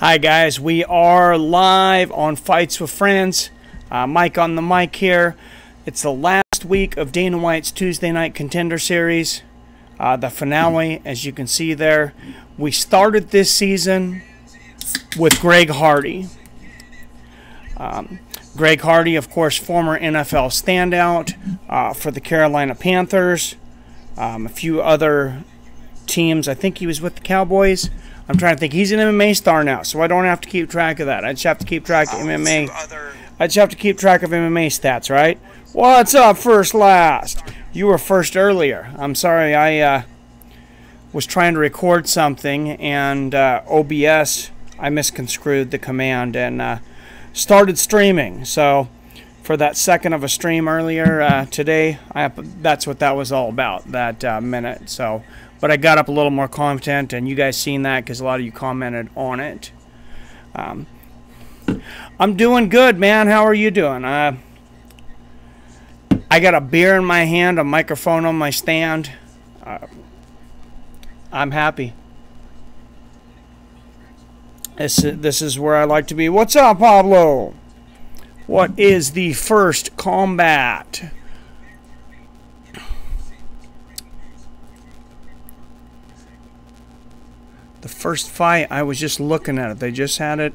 Hi guys, we are live on Fights with Friends. Mike on the mic here. It's the last week of Dana White's Tuesday Night Contender Series. The finale, as you can see there. We started this season with Greg Hardy. Greg Hardy, of course, former NFL standout for the Carolina Panthers. A few other teams. I think he was with the Cowboys. I'm trying to think. He's an MMA star now, so I don't have to keep track of that. I just have to keep track of MMA. I just have to keep track of MMA stats, right? What's up, first last? You were first earlier. I'm sorry, I was trying to record something, and OBS, I misconstrued the command and started streaming. So for that second of a stream earlier today, that's what that was all about, that minute. So. But I got up a little more content, and you guys seen that because a lot of you commented on it. I'm doing good, man. How are you doing? I got a beer in my hand, a microphone on my stand. I'm happy. This is where I like to be. What's up, Pablo? What is the first combat? The first fight, I was just looking at it. They just had it.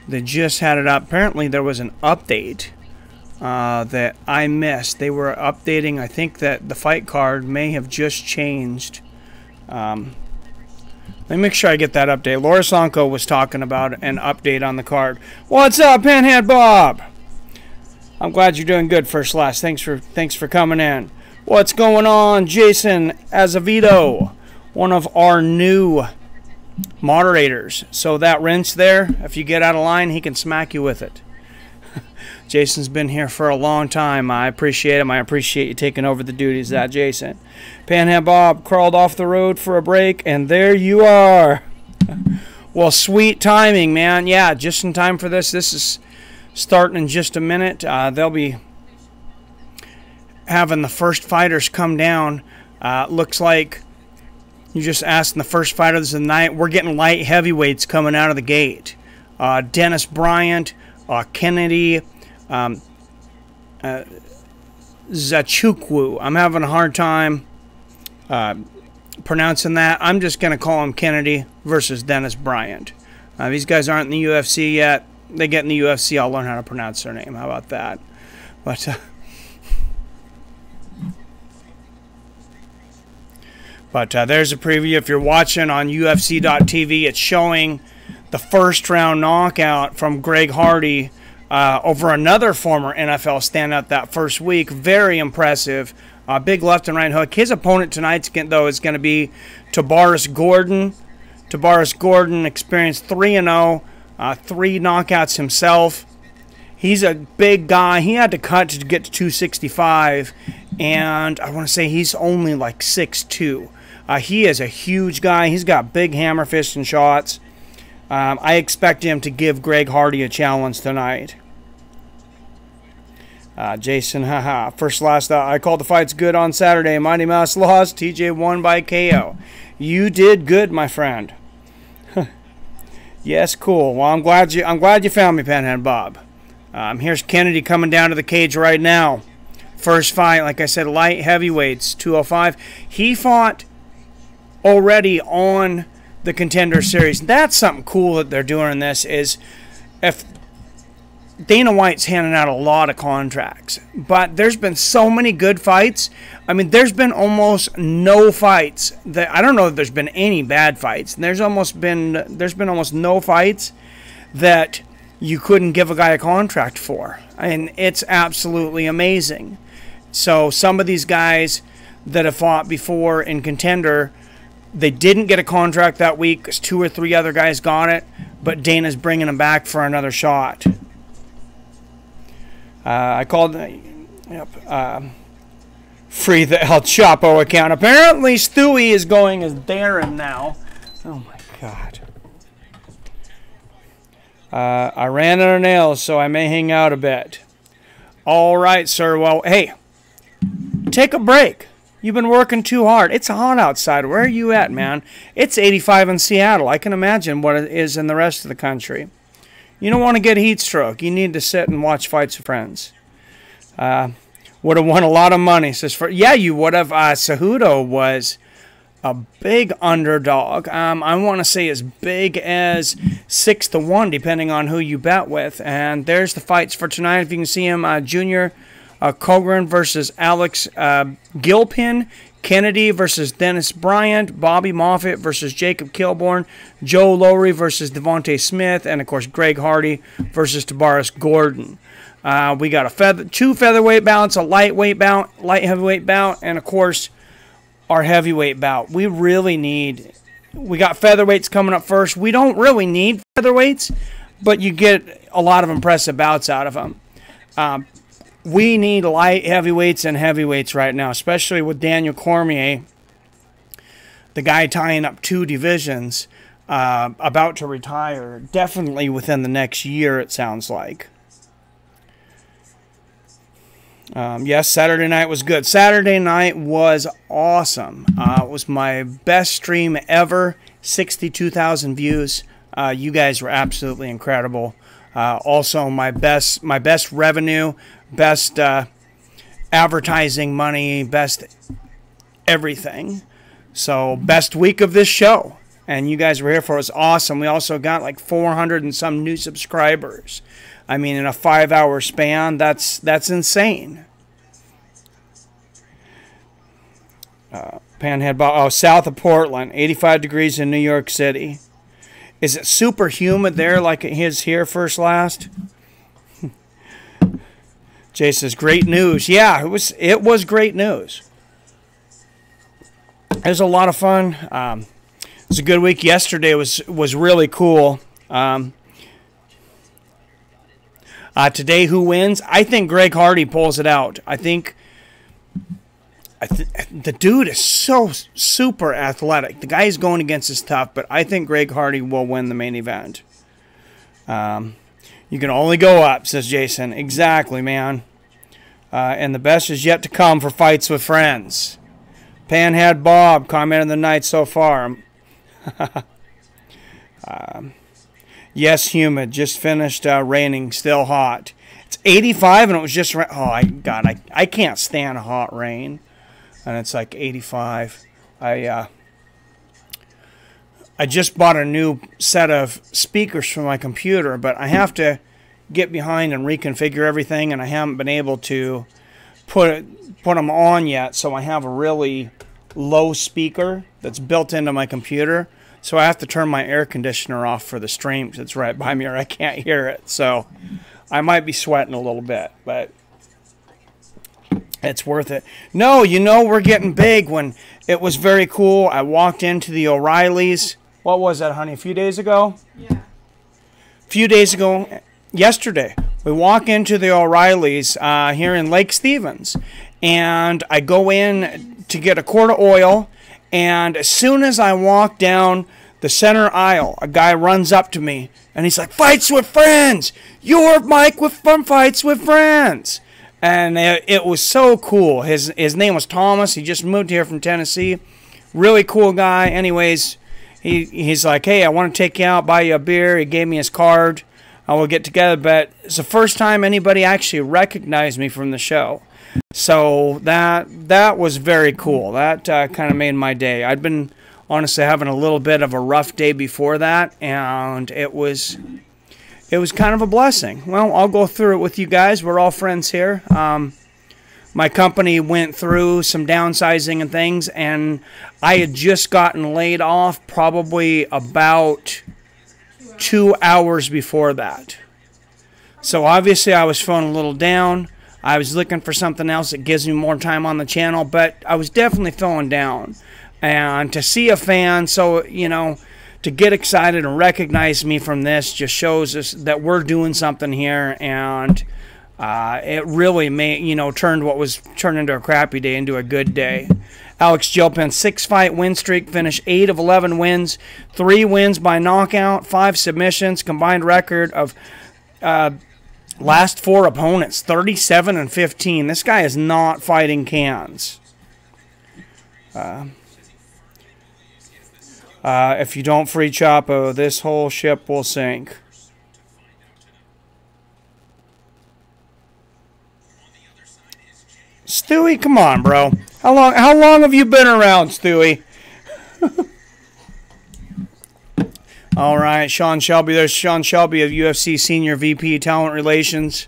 They just had it up. Apparently, there was an update that I missed. They were updating. I think that the fight card may have just changed. Let me make sure I get that update. Laura Sonko was talking about an update on the card. What's up, Pinhead Bob? I'm glad you're doing good, first last. Thanks for coming in. What's going on, Jason Azevedo? One of our new moderators. So that wrench there, if you get out of line, he can smack you with it. Jason's been here for a long time. I appreciate him. I appreciate you taking over the duties, that Jason. Panhead Bob crawled off the road for a break, and there you are. Well, sweet timing, man. Yeah, just in time for this. This is starting in just a minute. They'll be having the first fighters come down. Looks like you just asked in the first fight of the night. We're getting light heavyweights coming out of the gate. Dennis Bryant, Kennedy, Zachukwu. I'm having a hard time pronouncing that. I'm just going to call him Kennedy versus Dennis Bryant. These guys aren't in the UFC yet. They get in the UFC, I'll learn how to pronounce their name. How about that? But there's a preview. If you're watching on UFC.tv, it's showing the first round knockout from Greg Hardy over another former NFL standout that first week. Very impressive. Big left and right hook. His opponent tonight, though, is going to be Tebaris Gordon. Tebaris Gordon experienced 3-0, 3 knockouts himself. He's a big guy. He had to cut to get to 265, and I want to say he's only like 6'2". He is a huge guy. He's got big hammer fists and shots. I expect him to give Greg Hardy a challenge tonight. Jason, haha. First last, I called the fights good on Saturday. Mighty Mouse lost. TJ won by KO. You did good, my friend. Yes, cool. Well, I'm glad you found me, Panhead Bob. Here's Kennedy coming down to the cage right now. First fight, like I said, light heavyweights, 205. He fought already on the Contender Series. That's something cool that they're doing in this is if Dana White's handing out a lot of contracts, but there's been so many good fights. I mean, there's been almost no fights that I don't know if there's been any bad fights. There's been almost no fights that you couldn't give a guy a contract for. And it's absolutely amazing. So some of these guys that have fought before in Contender, they didn't get a contract that week because 2 or 3 other guys got it, but Dana's bringing them back for another shot. I called free the El Chapo account. Apparently Stewie is going as Darren now. Oh my God. I ran out of nails, so I may hang out a bit. All right, sir. Well, hey, take a break. You've been working too hard. It's hot outside. Where are you at, man? It's 85 in Seattle. I can imagine what it is in the rest of the country. You don't want to get heat stroke. You need to sit and watch Fights with Friends. Would have won a lot of money. Says yeah, you would have. Cejudo was a big underdog. I want to say as big as 6-1, depending on who you bet with. And there's the fights for tonight. If you can see him, Junior Coghran versus Alex Gilpin, Kennedy versus Dennis Bryant, Bobby Moffitt versus Jacob Kilborn, Joe Lowry versus Devontae Smith, and of course Greg Hardy versus Tebaris Gordon. We got two featherweight bouts, a light heavyweight bout, and of course our heavyweight bout. We got featherweights coming up first. We don't really need featherweights, but you get a lot of impressive bouts out of them. We need light heavyweights and heavyweights right now, especially with Daniel Cormier, the guy tying up 2 divisions, about to retire, definitely within the next year, it sounds like. Yes, Saturday night was good. Saturday night was awesome. It was my best stream ever, 62,000 views. You guys were absolutely incredible. Also, my best revenue, best advertising money, best everything. So, best week of this show. And you guys were here for it. It was awesome. We also got like 400 and some new subscribers. I mean, in a 5-hour span, that's insane. Panhead, south of Portland, 85 degrees in New York City. Is it super humid there like it is here first last? Jay says, great news. Yeah, it was great news. It was a lot of fun. It was a good week. Yesterday was really cool. Today, who wins? I think Greg Hardy pulls it out. I think the dude is so super athletic. The guy he's going against is tough, but I think Greg Hardy will win the main event. You can only go up, says Jason. Exactly, man. And the best is yet to come for Fights with Friends. Panhead Bob, comment of the night so far. Yes, humid. Just finished raining. Still hot. It's 85 and it was just... Oh, God, I can't stand hot rain. And it's like 85. I just bought a new set of speakers for my computer, but I have to get behind and reconfigure everything, and I haven't been able to put them on yet, so I have a really low speaker that's built into my computer. So I have to turn my air conditioner off for the stream because it's right by me or I can't hear it. So I might be sweating a little bit, but it's worth it. No, you know we're getting big. When it was very cool, I walked into the O'Reillys. What was that, honey? A few days ago? Yeah. A few days ago, yesterday, we walk into the O'Reillys here in Lake Stevens. And I go in to get a quart of oil. And as soon as I walk down the center aisle, a guy runs up to me. And he's like, Fights with Friends! You're Mike from Fights with Friends! And it was so cool. His name was Thomas. He just moved here from Tennessee. Really cool guy. Anyways, he's like, hey, I want to take you out, buy you a beer. He gave me his card. I will get together. But it's the first time anybody actually recognized me from the show. So that was very cool. That kind of made my day. I'd been honestly having a little bit of a rough day before that, and it was kind of a blessing. Well, I'll go through it with you guys. We're all friends here. My company went through some downsizing and things, and I had just gotten laid off probably about 2 hours before that. So obviously I was feeling a little down. I was looking for something else that gives me more time on the channel, but I was definitely feeling down. And to see a fan, so, you know, to get excited and recognize me from this just shows us that we're doing something here, and it really turned what was turned into a crappy day into a good day. Alex Gilpin, 6-fight win streak, finished 8 of 11 wins, 3 wins by knockout, 5 submissions, combined record of last 4 opponents, 37 and 15. This guy is not fighting cans. If you don't free Chapo, this whole ship will sink. Stewie, come on, bro. How long have you been around, Stewie? All right, Sean Shelby. There's Sean Shelby of UFC Senior VP Talent Relations.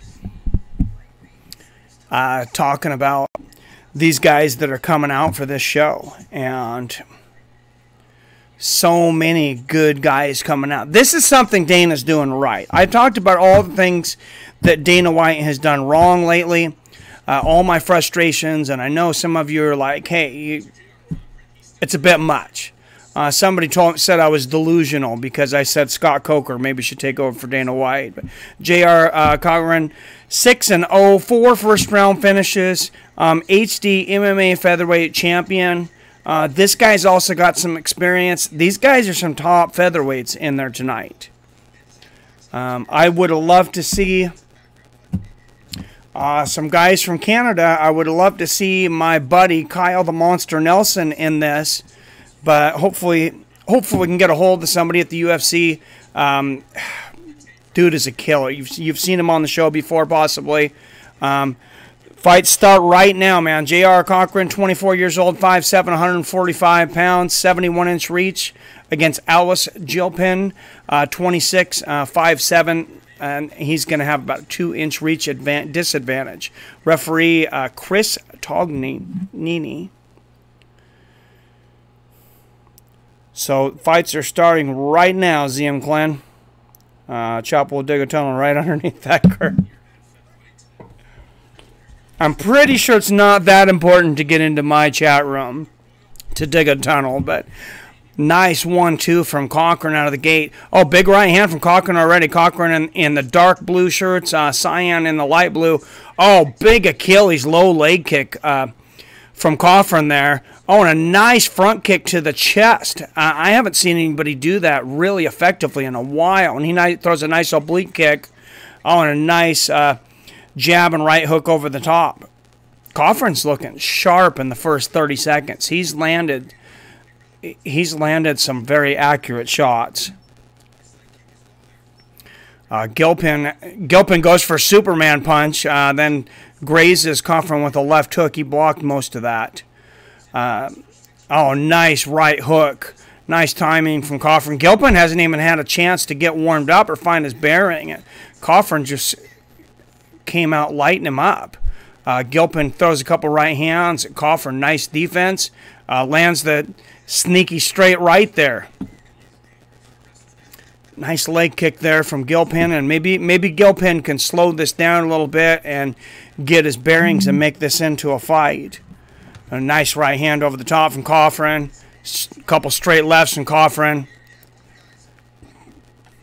Talking about these guys that are coming out for this show. And so many good guys coming out. This is something Dana's doing right. I talked about all the things that Dana White has done wrong lately. All my frustrations. And I know some of you are like, hey, it's a bit much. Somebody said I was delusional because I said Scott Coker maybe should take over for Dana White. But J.R. Cochran, 6-0, 4 first-round finishes, HD MMA featherweight champion. This guy's also got some experience. These guys are some top featherweights in there tonight. I would have loved to see some guys from Canada. I would have loved to see my buddy Kyle the Monster Nelson in this. But hopefully we can get a hold of somebody at the UFC. Dude is a killer. You've seen him on the show before, possibly. Fights start right now, man. J.R. Cochran, 24 years old, 5'7", 145 pounds, 71-inch reach against Alice Gilpin, 26, 5'7", and he's going to have about a 2-inch reach disadvantage. Referee Chris Tognini. So fights are starting right now, ZM Clan. Chop will dig a tunnel right underneath that curve. I'm pretty sure it's not that important to get into my chat room to dig a tunnel, but nice 1-2 from Cochran out of the gate. Oh, big right hand from Cochran already. Cochran in the dark blue shirts, Cyan in the light blue. Oh, big Achilles low leg kick from Cochran there. Oh, and a nice front kick to the chest. I haven't seen anybody do that really effectively in a while. And he throws a nice oblique kick. Oh, and a nice jab and right hook over the top. Cochran's looking sharp in the first 30 seconds. He's landed some very accurate shots. Gilpin goes for Superman punch, then grazes Cochran with a left hook. He blocked most of that. Oh, nice right hook. Nice timing from Cochran. Gilpin hasn't even had a chance to get warmed up or find his bearing. Cochran just came out lighting him up. Gilpin throws a couple right hands. Cochran, nice defense. Lands the sneaky straight right there. Nice leg kick there from Gilpin, and maybe Gilpin can slow this down a little bit and get his bearings and make this into a fight. A nice right hand over the top from Cochran. A couple straight lefts from Cochran.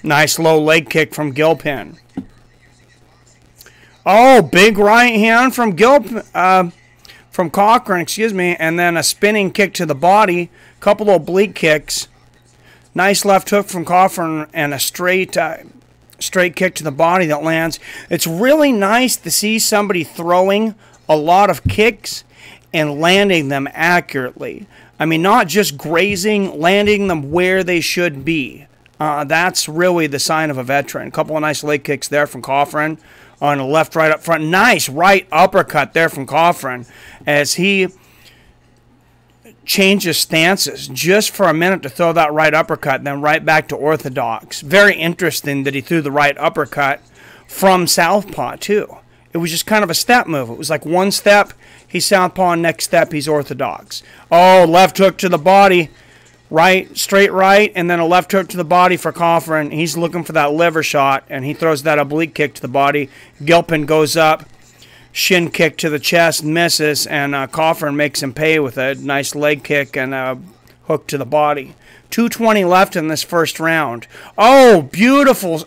Nice low leg kick from Gilpin. Oh, big right hand from from Cochran, excuse me, and then a spinning kick to the body. Couple oblique kicks. Nice left hook from Cochran and a straight kick to the body that lands. It's really nice to see somebody throwing a lot of kicks and landing them accurately. I mean, not just grazing, landing them where they should be. That's really the sign of a veteran. A couple of nice leg kicks there from Cochran on the left, right up front. Nice right uppercut there from Cochran as he changes stances just for a minute to throw that right uppercut, then right back to orthodox. Very interesting that he threw the right uppercut from southpaw, too. It was just kind of a step move. It was like one step, he's southpaw, next step, he's orthodox. Oh, left hook to the body, right, straight right, and then a left hook to the body for Cochran. He's looking for that liver shot, and he throws that oblique kick to the body. Gilpin goes up, shin kick to the chest, misses, and Cochran makes him pay with a nice leg kick and a hook to the body. 2:20 left in this first round. Oh, beautiful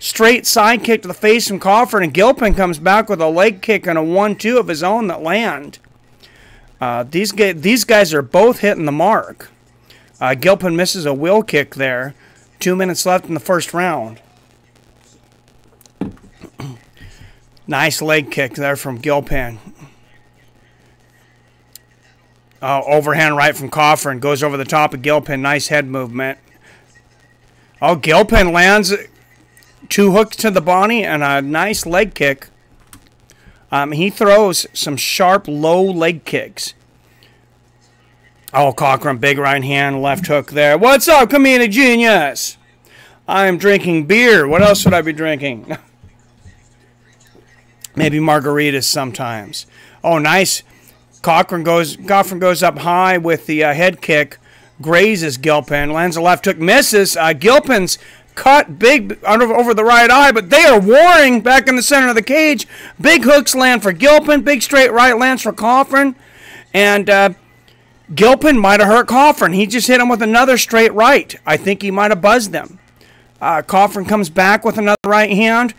straight side kick to the face from Cochran, and Gilpin comes back with a leg kick and a 1-2 of his own that land. These guys are both hitting the mark. Gilpin misses a wheel kick there. 2 minutes left in the first round. Nice leg kick there from Gilpin. Overhand right from Coffin. Goes over the top of Gilpin. Nice head movement. Oh, Gilpin lands 2 hooks to the body and a nice leg kick. He throws some sharp, low leg kicks. Oh, Cochran, big right hand, left hook there. What's up, comedic genius? I'm drinking beer. What else would I be drinking? Maybe margaritas sometimes. Oh, nice. Cochran goes up high with the head kick. Grazes Gilpin. Lands a left hook. Misses. Gilpin's cut big over the right eye, but they are warring back in the center of the cage. Big hooks land for Gilpin. Big straight right lands for Cochran. And Gilpin might have hurt Cochran. He just hit him with another straight right. I think he might have buzzed them. Cochran comes back with another right hand.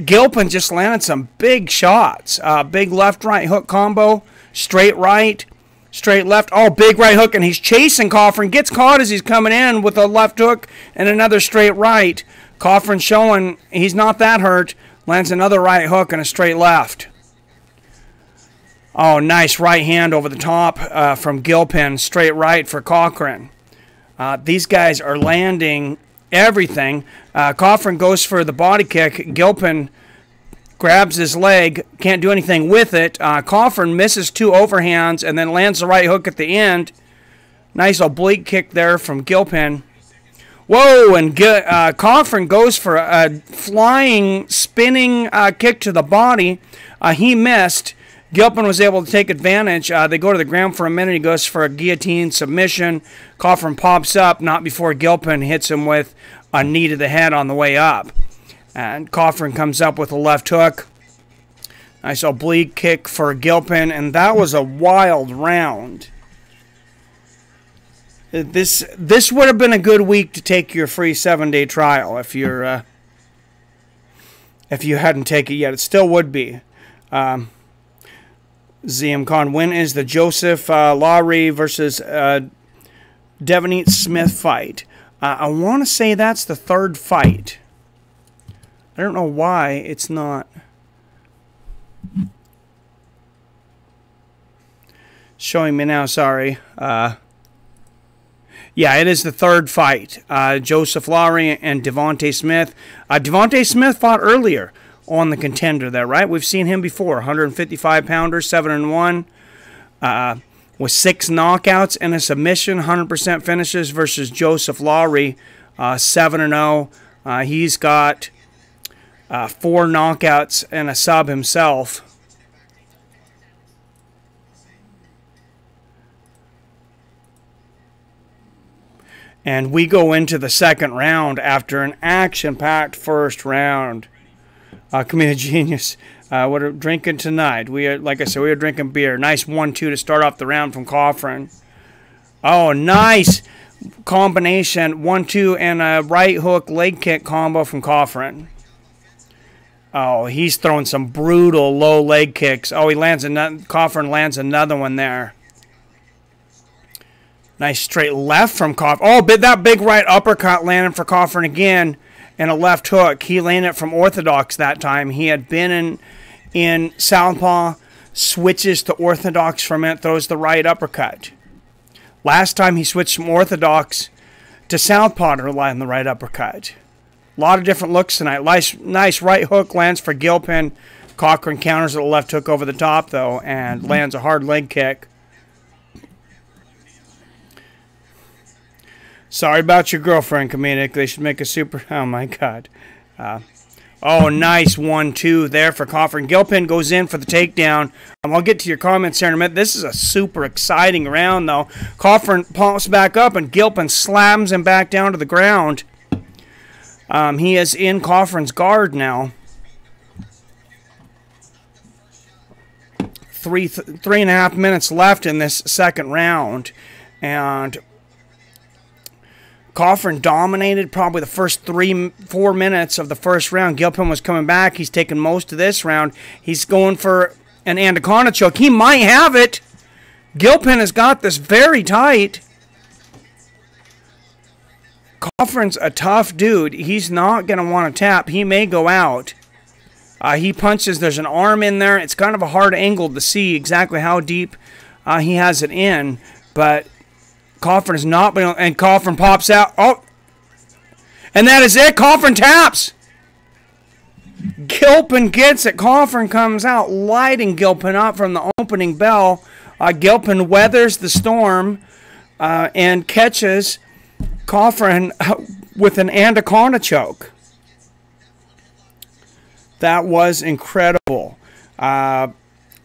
Gilpin just landed some big shots. Big left-right hook combo. Straight right. Straight left. Oh, big right hook, and he's chasing Cochran. Gets caught as he's coming in with a left hook and another straight right. Cochran showing he's not that hurt. Lands another right hook and a straight left. Oh, nice right hand over the top from Gilpin. Straight right for Cochran. These guys are landing everything. Cochran goes for the body kick. Gilpin grabs his leg, can't do anything with it. Cochran misses 2 overhands and then lands the right hook at the end. Nice oblique kick there from Gilpin. Whoa, and Cochran goes for a flying, spinning kick to the body. He missed. Gilpin was able to take advantage. They go to the ground for a minute. He goes for a guillotine submission. Cochran pops up, not before Gilpin hits him with a knee to the head on the way up. And Cochran comes up with a left hook. Nice oblique kick for Gilpin, and that was a wild round. This would have been a good week to take your free 7-day trial if you hadn't taken it yet. It still would be. ZM Khan, when is the Joseph Lowry versus Devonite Smith fight? I want to say that's the 3rd fight. I don't know why it's not showing me now, sorry. Yeah, it is the 3rd fight. Joseph Lowry and Devonte Smith. Devonte Smith fought earlier on the Contender there, right? We've seen him before. 155-pounder, 7-1. With 6 knockouts and a submission, 100% finishes versus Joseph Lowry, 7-0. He's got 4 knockouts and a sub himself. And we go into the 2nd round after an action-packed first round. Comedic genius. What are we drinking tonight? We are, like I said, we are drinking beer. Nice 1-2 to start off the round from Cochran. Oh, nice combination. 1-2 and a right hook leg kick combo from Cochran. Oh, he's throwing some brutal low leg kicks. Oh, Cochran lands another one there. Nice straight left from Cochran. Oh, that big right uppercut landed for Cochran again. And a left hook. He landed from orthodox that time. He had been in southpaw, switches to orthodox for a minute, throws the right uppercut. Last time he switched from orthodox to southpaw to land the right uppercut. A lot of different looks tonight. Nice right hook lands for Gilpin. Cochran counters with a left hook over the top, though, and lands a hard leg kick. Sorry about your girlfriend, comedic. They should make a super... Oh, my God. Oh, nice 1-2 there for Cochran. Gilpin goes in for the takedown. I'll get to your comments here in a minute. This is a super exciting round, though. Cochran pops back up, and Gilpin slams him back down to the ground. He is in Cochran's guard now. 3.5 minutes left in this 2nd round. And Cochran dominated probably the first 3-4 minutes of the first round. Gilpin was coming back. He's taking most of this round. He's going for an anaconda choke. He might have it. Gilpin has got this very tight. Cochran's a tough dude. He's not going to want to tap. He may go out. He punches. There's an arm in there. It's kind of a hard angle to see exactly how deep he has it in. But Coffin has not been, and Coffin pops out. Oh, and that is it. Coffin taps. Gilpin gets it. Coffin comes out, lighting Gilpin up from the opening bell. Gilpin weathers the storm and catches Coffin with an anaconda choke. That was incredible.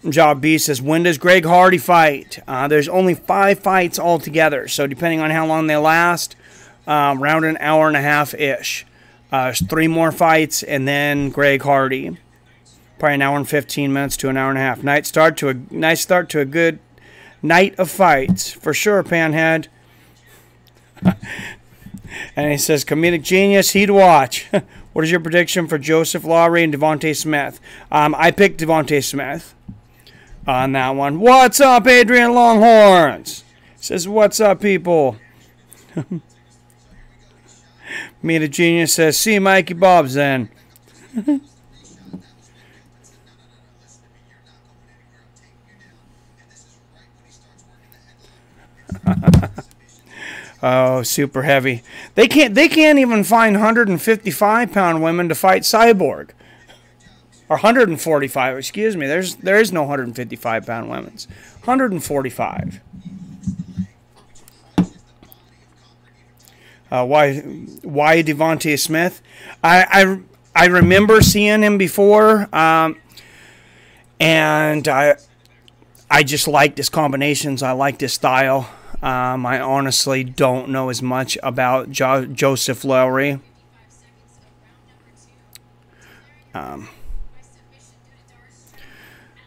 Job B says, when does Greg Hardy fight? There's only 5 fights altogether, so depending on how long they last, around an hour and a half-ish. 3 more fights, and then Greg Hardy. Probably an hour and 15 minutes to an hour and a half. Nice start to a good night of fights. For sure, Panhead. And he says, comedic genius, he'd watch. What is your prediction for Joseph Lowry and Devontae Smith? I picked Devontae Smith on that one. What's up, Adrian Longhorns? Says, what's up, people? Meet a Genius says, see Mikey Bob's then. Oh, super heavy. They can't even find 155-pound women to fight Cyborg. Or 145, excuse me. There is no 155-pound women's. 145. Why Devontae Smith? I remember seeing him before, and I just liked his combinations. I liked his style. I honestly don't know as much about Joseph Lowry.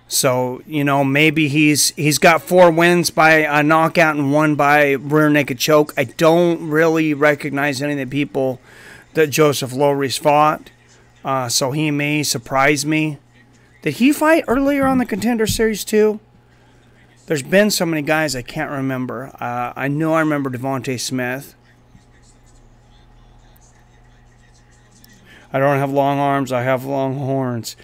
So, you know, maybe he's got 4 wins by a knockout and 1 by rear naked choke. I don't really recognize any of the people that Joseph Lowry's fought. So he may surprise me. Did he fight earlier on the Contender Series too? There's been so many guys I can't remember. I know I remember Devontae Smith. I don't have long arms. I have long horns.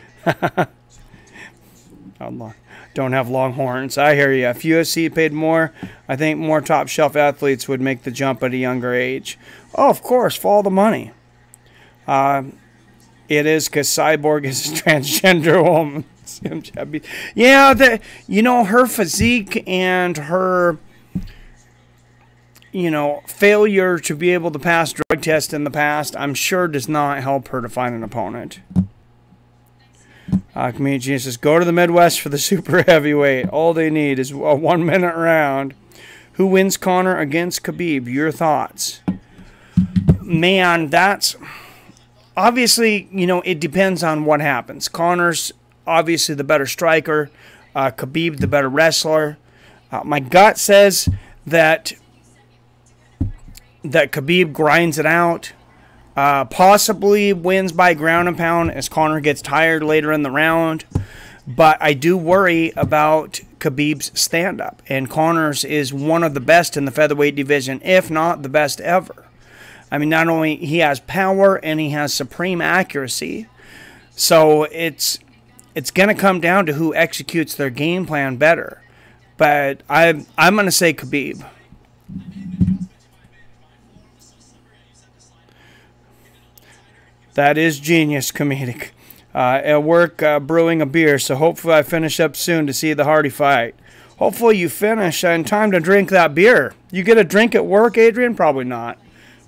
Don't have long horns. I hear you. If UFC paid more, I think more top shelf athletes would make the jump at a younger age. Oh, of course. Follow the money. It is because Cyborg is a transgender woman. Yeah, you know, her physique and her, you know, failure to be able to pass drug tests in the past, I'm sure does not help her to find an opponent. Community Genius says, go to the Midwest for the super heavyweight. All they need is a 1-minute round. Who wins Conor against Khabib? Your thoughts? Man, that's... Obviously, you know, it depends on what happens. Conor's obviously the better striker. Khabib the better wrestler. My gut says that Khabib grinds it out. Possibly wins by ground and pound as Conor gets tired later in the round. But I do worry about Khabib's stand-up. And Conor's is one of the best in the featherweight division, if not the best ever. I mean, not only he has power and he has supreme accuracy. So it's going to come down to who executes their game plan better. But I'm going to say Khabib. That is genius comedic. At work, brewing a beer, so hopefully I finish up soon to see the Hardy fight. Hopefully you finish in time to drink that beer. You get a drink at work, Adrian? Probably not.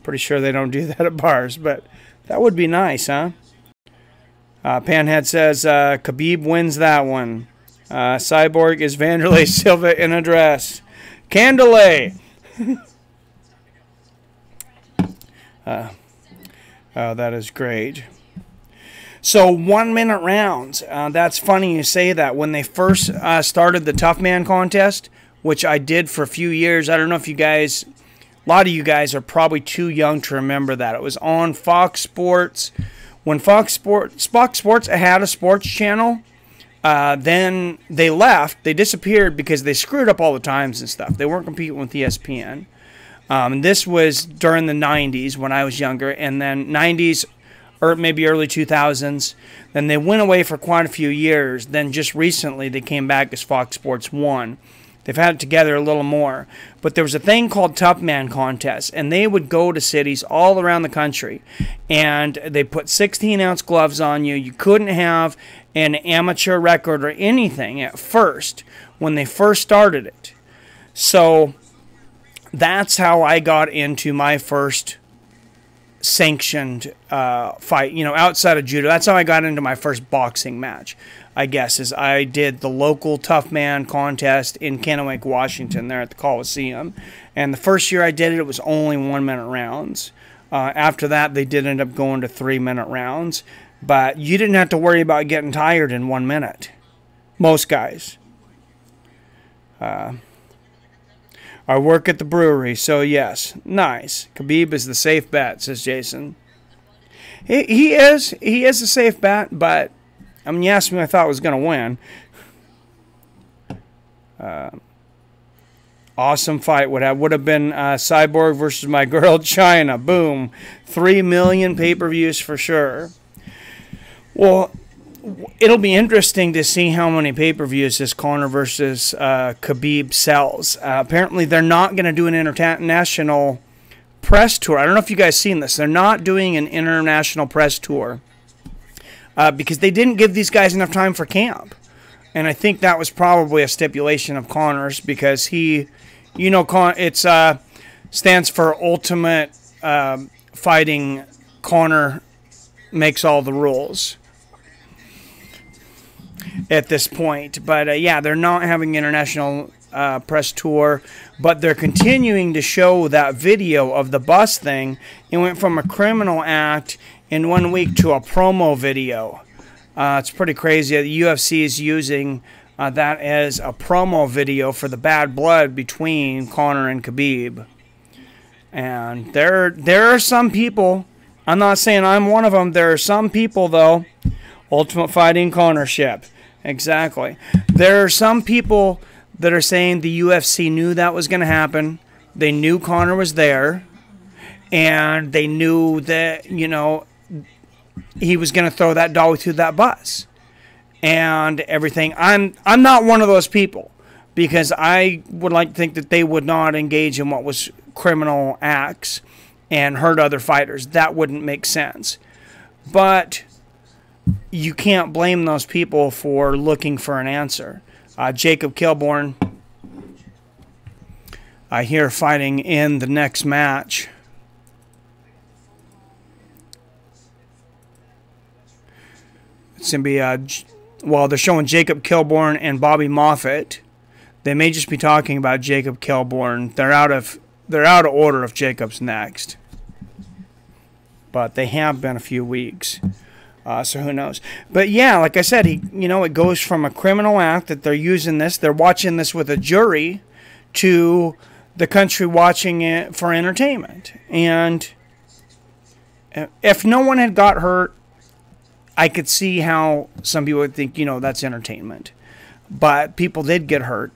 Pretty sure they don't do that at bars, but that would be nice, huh? Panhead says Khabib wins that one. Cyborg is Vanderlei Silva in a dress. Candelay! Oh, that is great. So 1-minute rounds. That's funny you say that. When they first started the Tough Man contest, which I did for a few years, I don't know if you guys, a lot of you guys are probably too young to remember that. It was on Fox Sports. When Fox Sports had a sports channel, then they left. They disappeared because they screwed up all the times and stuff. They weren't competing with ESPN. This was during the 90s when I was younger, and then 90s or maybe early 2000s. Then they went away for quite a few years. Then just recently they came back as Fox Sports 1. They've had it together a little more. But there was a thing called Tough Man Contests, and they would go to cities all around the country, and they put 16-ounce gloves on you. You couldn't have an amateur record or anything at first when they first started it. So that's how I got into my first sanctioned fight, outside of judo. That's how I got into my first boxing match, I guess, is I did the local Tough Man contest in Kennewick, Washington, there at the Coliseum. And the first year I did it, it was only 1-minute rounds. After that, they did end up going to 3-minute rounds. But you didn't have to worry about getting tired in 1 minute. Most guys. I work at the brewery, so yes. Nice. Khabib is the safe bet, says Jason. He is a safe bet, but I mean, you asked me, I thought I was going to win. Awesome fight. Would have been Cyborg versus my girl China. Boom. 3 million pay-per-views for sure. Well, it'll be interesting to see how many pay-per-views this Conor versus Khabib sells. Apparently, they're not going to do an international press tour. I don't know if you guys seen this. They're not doing an international press tour. Because they didn't give these guys enough time for camp. And I think that was probably a stipulation of Conor's, because he, it stands for Ultimate Fighting. Conor makes all the rules at this point. But yeah, they're not having an international press tour, but they're continuing to show that video of the bus thing. It went from a criminal act in 1 week to a promo video. It's pretty crazy. The UFC is using that as a promo video for the bad blood between Conor and Khabib. And there are some people, I'm not saying I'm one of them, there are some people, though, Ultimate Fighting Conorship. Exactly. There are some people that are saying the UFC knew that was going to happen. They knew Conor was there. And they knew that, he was going to throw that dolly through that bus and everything. I'm not one of those people, because I would like to think that they would not engage in what was criminal acts and hurt other fighters. That wouldn't make sense. But you can't blame those people for looking for an answer. Jacob Kilborn, I hear, fighting in the next match. It's going to be, well, they're showing Jacob Kilborn and Bobby Moffett. They may just be talking about Jacob Kilborn. They're out of order if Jacob's next. But they have been a few weeks. So who knows? But yeah, like I said, it goes from a criminal act that they're using this. They're watching this with a jury to the country watching it for entertainment. And if no one had got hurt, I could see how some people would think, that's entertainment. But people did get hurt.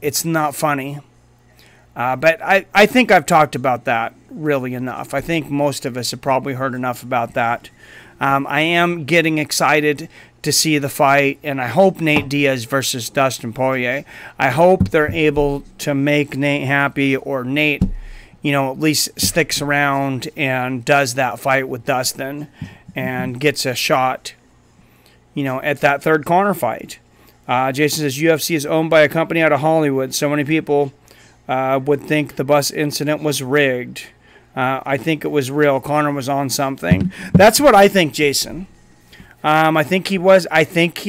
It's not funny. But I think I've talked about that really enough. I think most of us have probably heard enough about that. I am getting excited to see the fight, and I hope Nate Diaz versus Dustin Poirier. I hope they're able to make Nate happy, or Nate, at least sticks around and does that fight with Dustin and gets a shot, at that third Conor fight. Jason says UFC is owned by a company out of Hollywood. So many people would think the bus incident was rigged. I think it was real. Conor was on something. That's what I think, Jason. I think he was. I think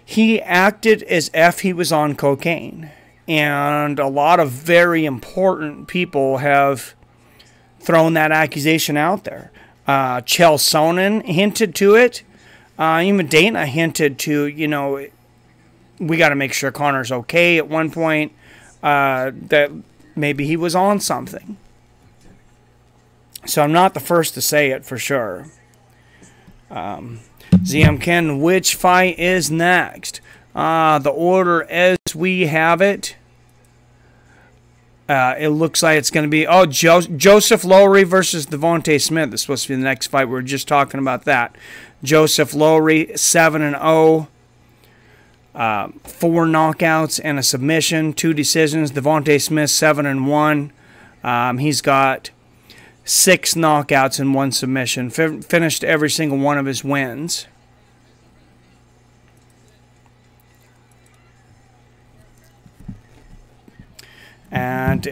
he acted as if he was on cocaine. And a lot of very important people have thrown that accusation out there. Chael Sonnen hinted to it. Even Dana hinted to, we got to make sure Conor's okay at one point, that maybe he was on something. So I'm not the first to say it for sure. ZM Ken, which fight is next? The order as we have it. It looks like it's going to be, Joseph Lowry versus Devontae Smith is supposed to be the next fight. We were just talking about that. Joseph Lowry, 7-0. 4 knockouts and a submission, 2 decisions. Devontae Smith 7-1. He's got 6 knockouts and 1 submission. Finished every single one of his wins. And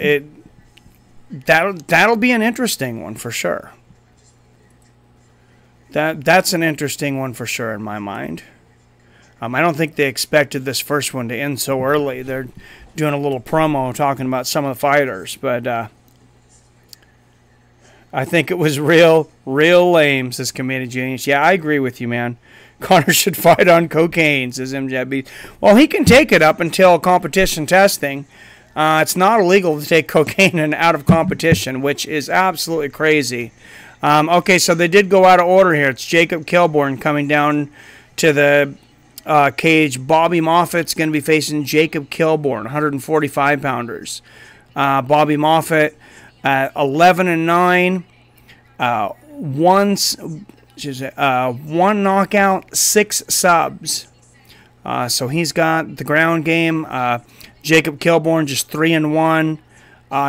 that'll be an interesting one for sure. That's an interesting one for sure in my mind. I don't think they expected this first one to end so early. They're doing a little promo talking about some of the fighters, but I think it was real lame, says Committed Genius. Yeah, I agree with you, man. Conor should fight on cocaine, says MJB. Well, he can take it up until competition testing. It's not illegal to take cocaine and out of competition, which is absolutely crazy. Okay, so they did go out of order here. It's Jacob Kilborn coming down to the cage. Bobby Moffitt's going to be facing Jacob Kilborn, 145-pounders. Bobby Moffitt, 11-9, one knockout, 6 subs. So he's got the ground game. Jacob Kilborn just 3-1.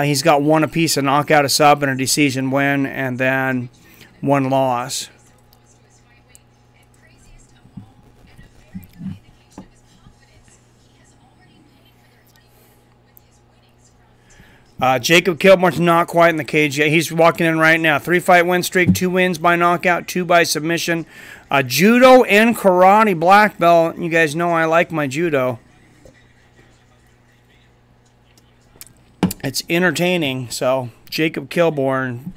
He's got 1 apiece, a knockout, a sub, and a decision win, and then 1 loss. Jacob Kilborn's not quite in the cage yet. He's walking in right now. 3-fight win streak, 2 wins by knockout, 2 by submission. Judo and karate black belt. You guys know I like my judo. It's entertaining. So Jacob Kilborn,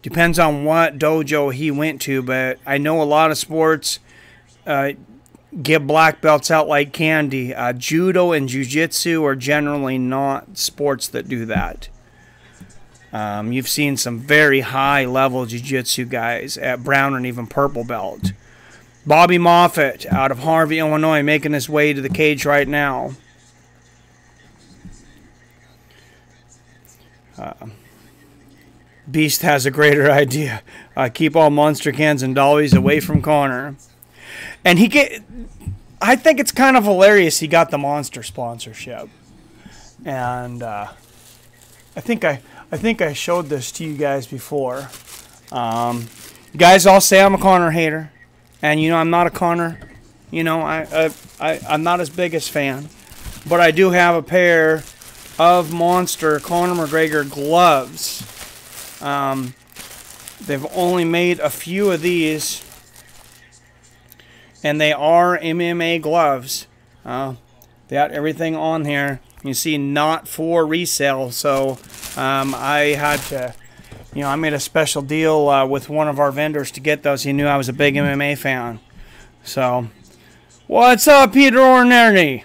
depends on what dojo he went to, but I know a lot of sports give black belts out like candy. Judo and jiu-jitsu are generally not sports that do that. You've seen some very high-level jiu-jitsu guys at brown and even purple belt. Bobby Moffitt out of Harvey, Illinois, making his way to the cage right now. Beast has a greater idea. Keep all monster cans and dollies away from Conor. And I think it's kind of hilarious he got the Monster sponsorship. And I think I showed this to you guys before. You guys all say I'm a Conor hater. And you know I'm not a Conor. You know, I'm not his biggest fan. But I do have a pair of Monster Conor McGregor gloves. They've only made a few of these, and they are MMA gloves. They got everything on here. You see, not for resale. So I had to, I made a special deal with one of our vendors to get those. He knew I was a big MMA fan. So, what's up, Peter Ornerny?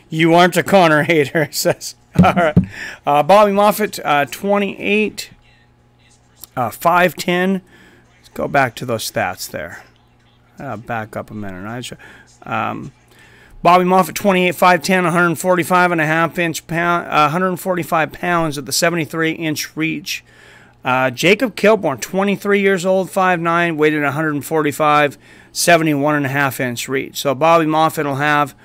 You aren't a Conor hater, says. All right. Bobby Moffitt, 28, 5'10". Let's go back to those stats there. Back up a minute. Bobby Moffitt, 28, 5'10", 145 pounds at the 73-inch reach. Jacob Kilborn, 23 years old, 5'9", weighted at 145, 71.5-inch reach. So Bobby Moffitt will have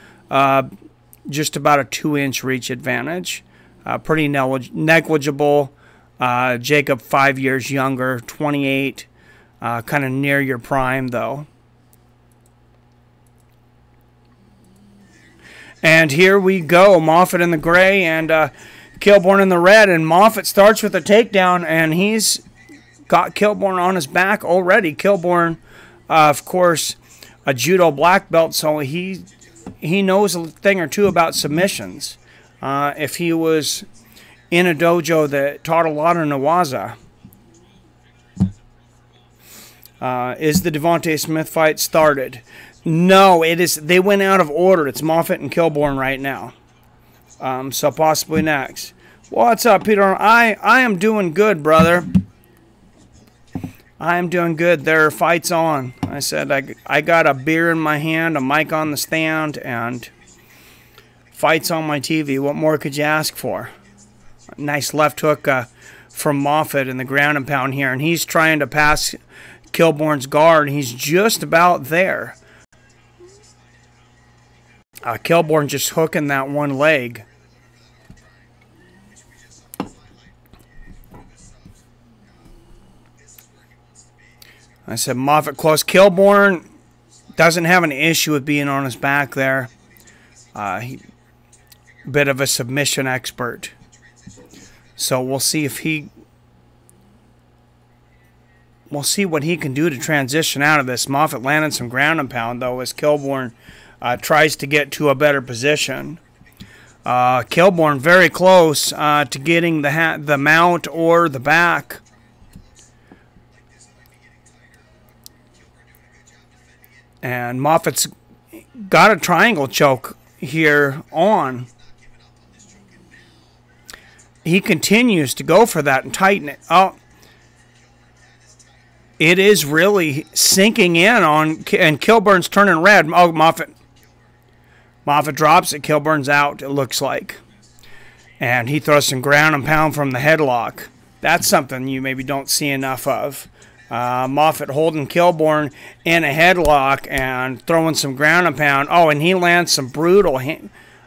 just about a 2-inch reach advantage. Pretty negligible. Jacob, 5 years younger, 28. Kind of near your prime, though. And here we go. Moffitt in the gray and Kilborn in the red. And Moffitt starts with a takedown, and he's got Kilborn on his back already. Kilborn, of course, a judo black belt, so he knows a thing or two about submissions. If he was in a dojo that taught a lot of Nawaza. Is the Devontae Smith fight started? No, it is. They went out of order. It's Moffitt and Kilborn right now. So possibly next. What's up, Peter? I am doing good, brother. I am doing good. There are fights on. I said I got a beer in my hand, a mic on the stand, and fights on my TV. What more could you ask for? Nice left hook from Moffitt in the ground and pound here, and he's trying to pass Kilborn's guard. He's just about there. Kilborn just hooking that one leg. I said Moffett close. Kilborn doesn't have an issue with being on his back there. Bit of a submission expert. So we'll see if we'll see what he can do to transition out of this. Moffett landed some ground and pound, though, as Kilborn tries to get to a better position. Kilborn very close to getting the mount or the back. And Moffett's got a triangle choke here on. He continues to go for that and tighten it. Oh, it is really sinking in on, and Kilborn's turning red. Oh, Moffett drops it. Kilborn's out, it looks like. And he throws some ground and pound from the headlock. That's something you maybe don't see enough of. Moffett holding Kilborn in a headlock and throwing some ground and pound. Oh, and he lands some brutal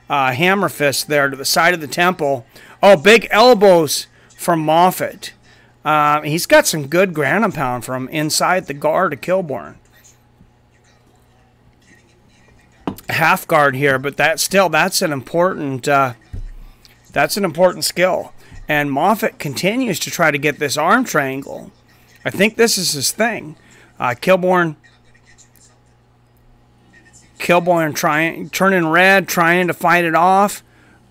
hammer fists there to the side of the temple. Oh, big elbows from Moffett. He's got some good ground and pound from inside the guard of Kilborn. Half guard here, but that's an important skill. And Moffett continues to try to get this arm triangle. I think this is his thing. Kilborn turning red, trying to fight it off.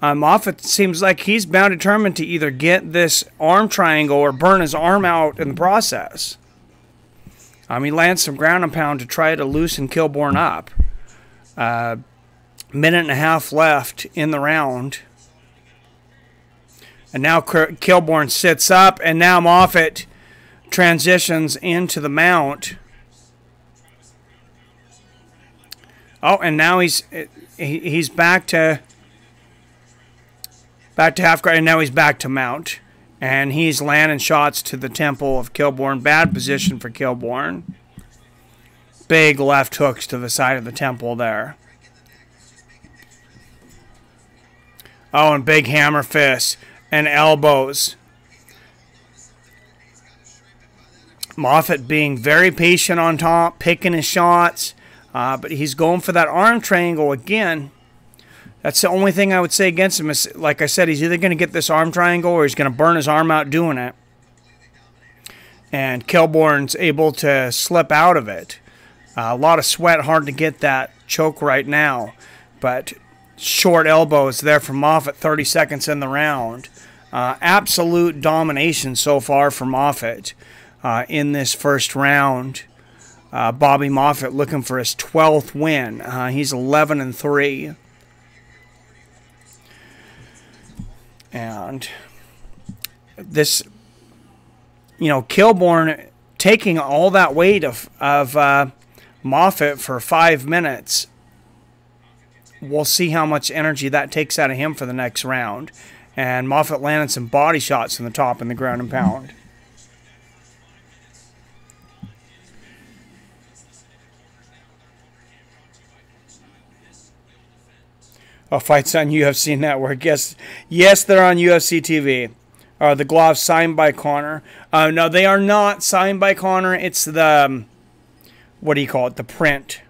Moffett seems like he's bound determined to either get this arm triangle or burn his arm out in the process. He lands some ground and pound to try to loosen Kilborn up. Minute and a half left in the round. And now Kilborn sits up, and now Moffett transitions into the mount. Oh, and now he's back to half guard, and now he's back to mount. And he's landing shots to the temple of Kilborn. Bad position for Kilborn. Big left hooks to the side of the temple there. Oh, and big hammer fists and elbows. Moffett being very patient on top, picking his shots, but he's going for that arm triangle again. That's the only thing I would say against him. Is, like I said, he's either going to get this arm triangle or he's going to burn his arm out doing it. And Kilborn's able to slip out of it. A lot of sweat, hard to get that choke right now. But short elbows there from Moffett, 30 seconds in the round. Absolute domination so far for Moffett. In this first round, Bobby Moffett looking for his 12th win. He's 11-3, and this, Kilborn taking all that weight of Moffett for 5 minutes. We'll see how much energy that takes out of him for the next round. And Moffett landed some body shots from the top in the ground and pound. Oh, fights on UFC Network. Yes, they're on UFC TV. The gloves signed by Conor. No, they are not signed by Conor. It's the, what do you call it? The print.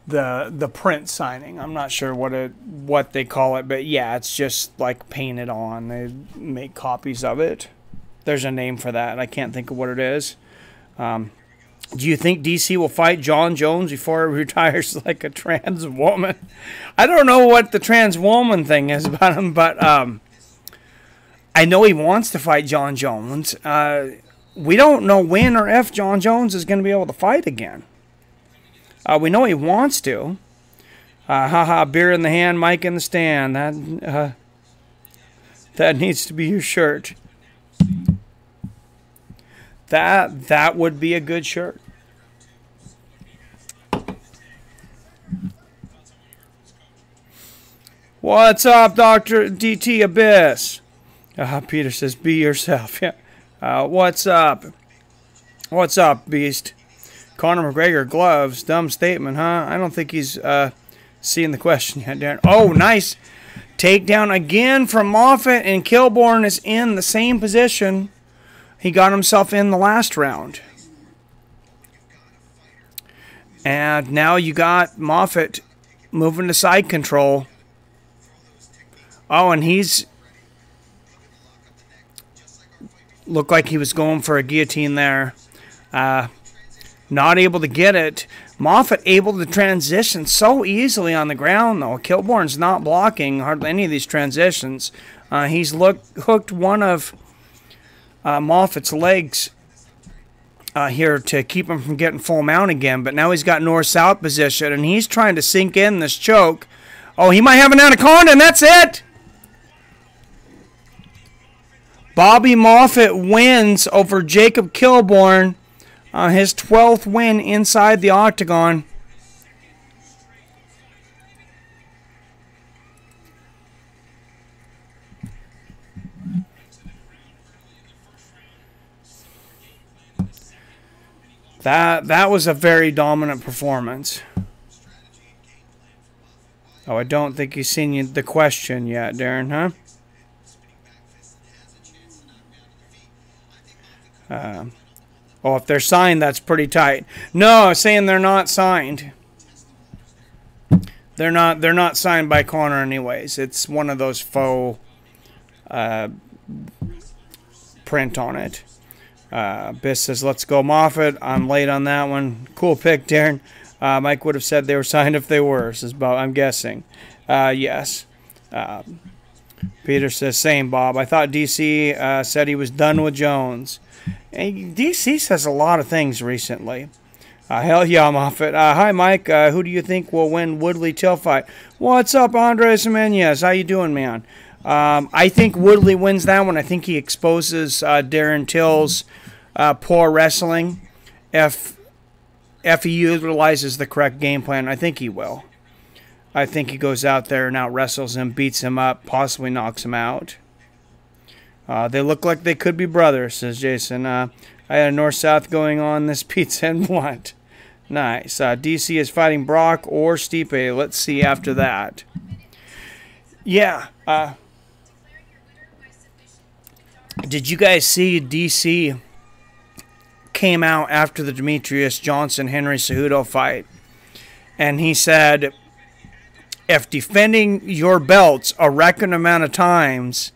The print signing. I'm not sure what they call it, but yeah, it's just like painted on. They make copies of it. There's a name for that. I can't think of what it is. Do you think DC will fight John Jones before he retires like a trans woman? I don't know what the trans woman thing is about him, but I know he wants to fight John Jones. We don't know when or if John Jones is going to be able to fight again. We know he wants to. Beer in the hand, mic in the stand. That needs to be your shirt. That would be a good shirt. What's up, Dr. DT Abyss? Peter says, be yourself. Yeah. What's up? What's up, Beast? Conor McGregor gloves. Dumb statement, huh? I don't think he's seeing the question yet, Darren. Oh, nice takedown again from Moffitt, and Kilborn is in the same position he got himself in the last round. And now you got Moffitt moving to side control. Oh, and he's looked like he was going for a guillotine there. Not able to get it. Moffitt able to transition so easily on the ground, though. Kilborn's not blocking hardly any of these transitions. He's hooked one of Moffitt's legs here to keep him from getting full mount again, but now he's got north-south position, and he's trying to sink in this choke. Oh, he might have an anaconda, and that's it! Bobby Moffitt wins over Jacob Kilborn, his 12th win inside the octagon. That was a very dominant performance. Oh, I don't think he's seen the question yet, Darren, huh? Oh, if they're signed, that's pretty tight. No, I'm saying they're not signed. They're not signed by Conor anyways. It's one of those faux print on it. Biss says, let's go Moffitt. I'm late on that one. Cool pick, Darren. Mike would have said they were signed if they were, says Bob. I'm guessing. Yes. Peter says, same, Bob. I thought DC said he was done with Jones. And DC says a lot of things recently. Hell yeah, Moffitt. Hi, Mike. Who do you think will win Woodley Till fight? What's up, Andres Jimenez? How you doing, man? I think Woodley wins that one. I think he exposes Darren Till's poor wrestling. If he utilizes the correct game plan, I think he will. I think he goes out there and out-wrestles him, beats him up, possibly knocks him out. They look like they could be brothers, says Jason. I had a north-south going on this pizza and blunt. Nice. DC is fighting Brock or Stipe. Let's see after that. Yeah. Did you guys see DC came out after the Demetrius Johnson-Henry Cejudo fight? And he said, if defending your belts a record amount of times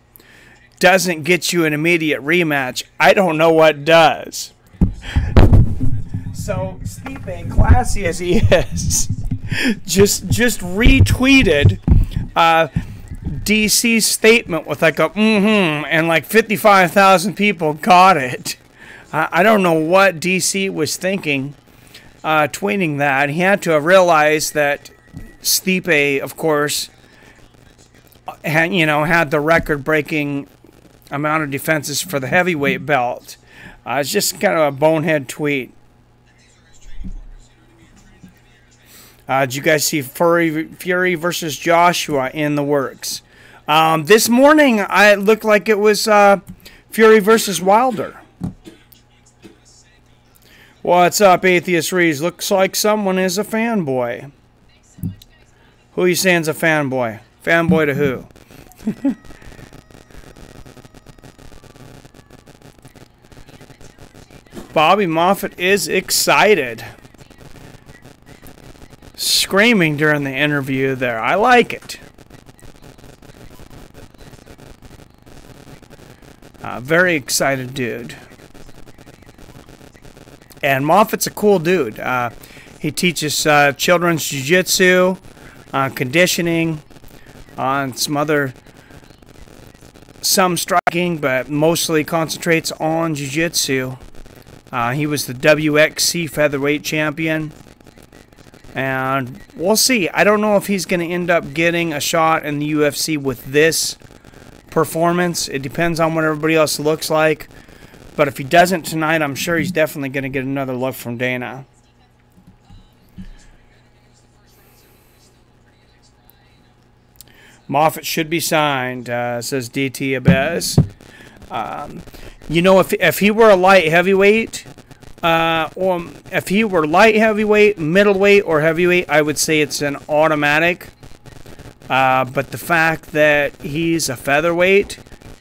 doesn't get you an immediate rematch, I don't know what does. So Stipe, classy as he is, just retweeted DC's statement with like a and like 55,000 people got it. I don't know what DC was thinking tweeting that. He had to have realized that Stipe, of course, had the record-breaking amount of defenses for the heavyweight belt. It's just kind of a bonehead tweet. Did you guys see Fury versus Joshua in the works? This morning, it looked like it was Fury versus Wilder. What's up, Atheist Rees? Looks like someone is a fanboy. Who are you saying's a fanboy? Fanboy to who? Bobby Moffitt is excited. Screaming during the interview there. I like it. Very excited dude. And Moffitt's a cool dude. He teaches children's jiu-jitsu, conditioning, on some striking, but mostly concentrates on jiu-jitsu. He was the WXC featherweight champion. And we'll see. I don't know if he's going to end up getting a shot in the UFC with this performance. It depends on what everybody else looks like. But if he doesn't tonight, I'm sure he's definitely going to get another look from Dana. Moffitt should be signed, says DT Abez. If he were a light heavyweight, Or if he were light heavyweight, middleweight, or heavyweight, I would say it's an automatic. But the fact that he's a featherweight,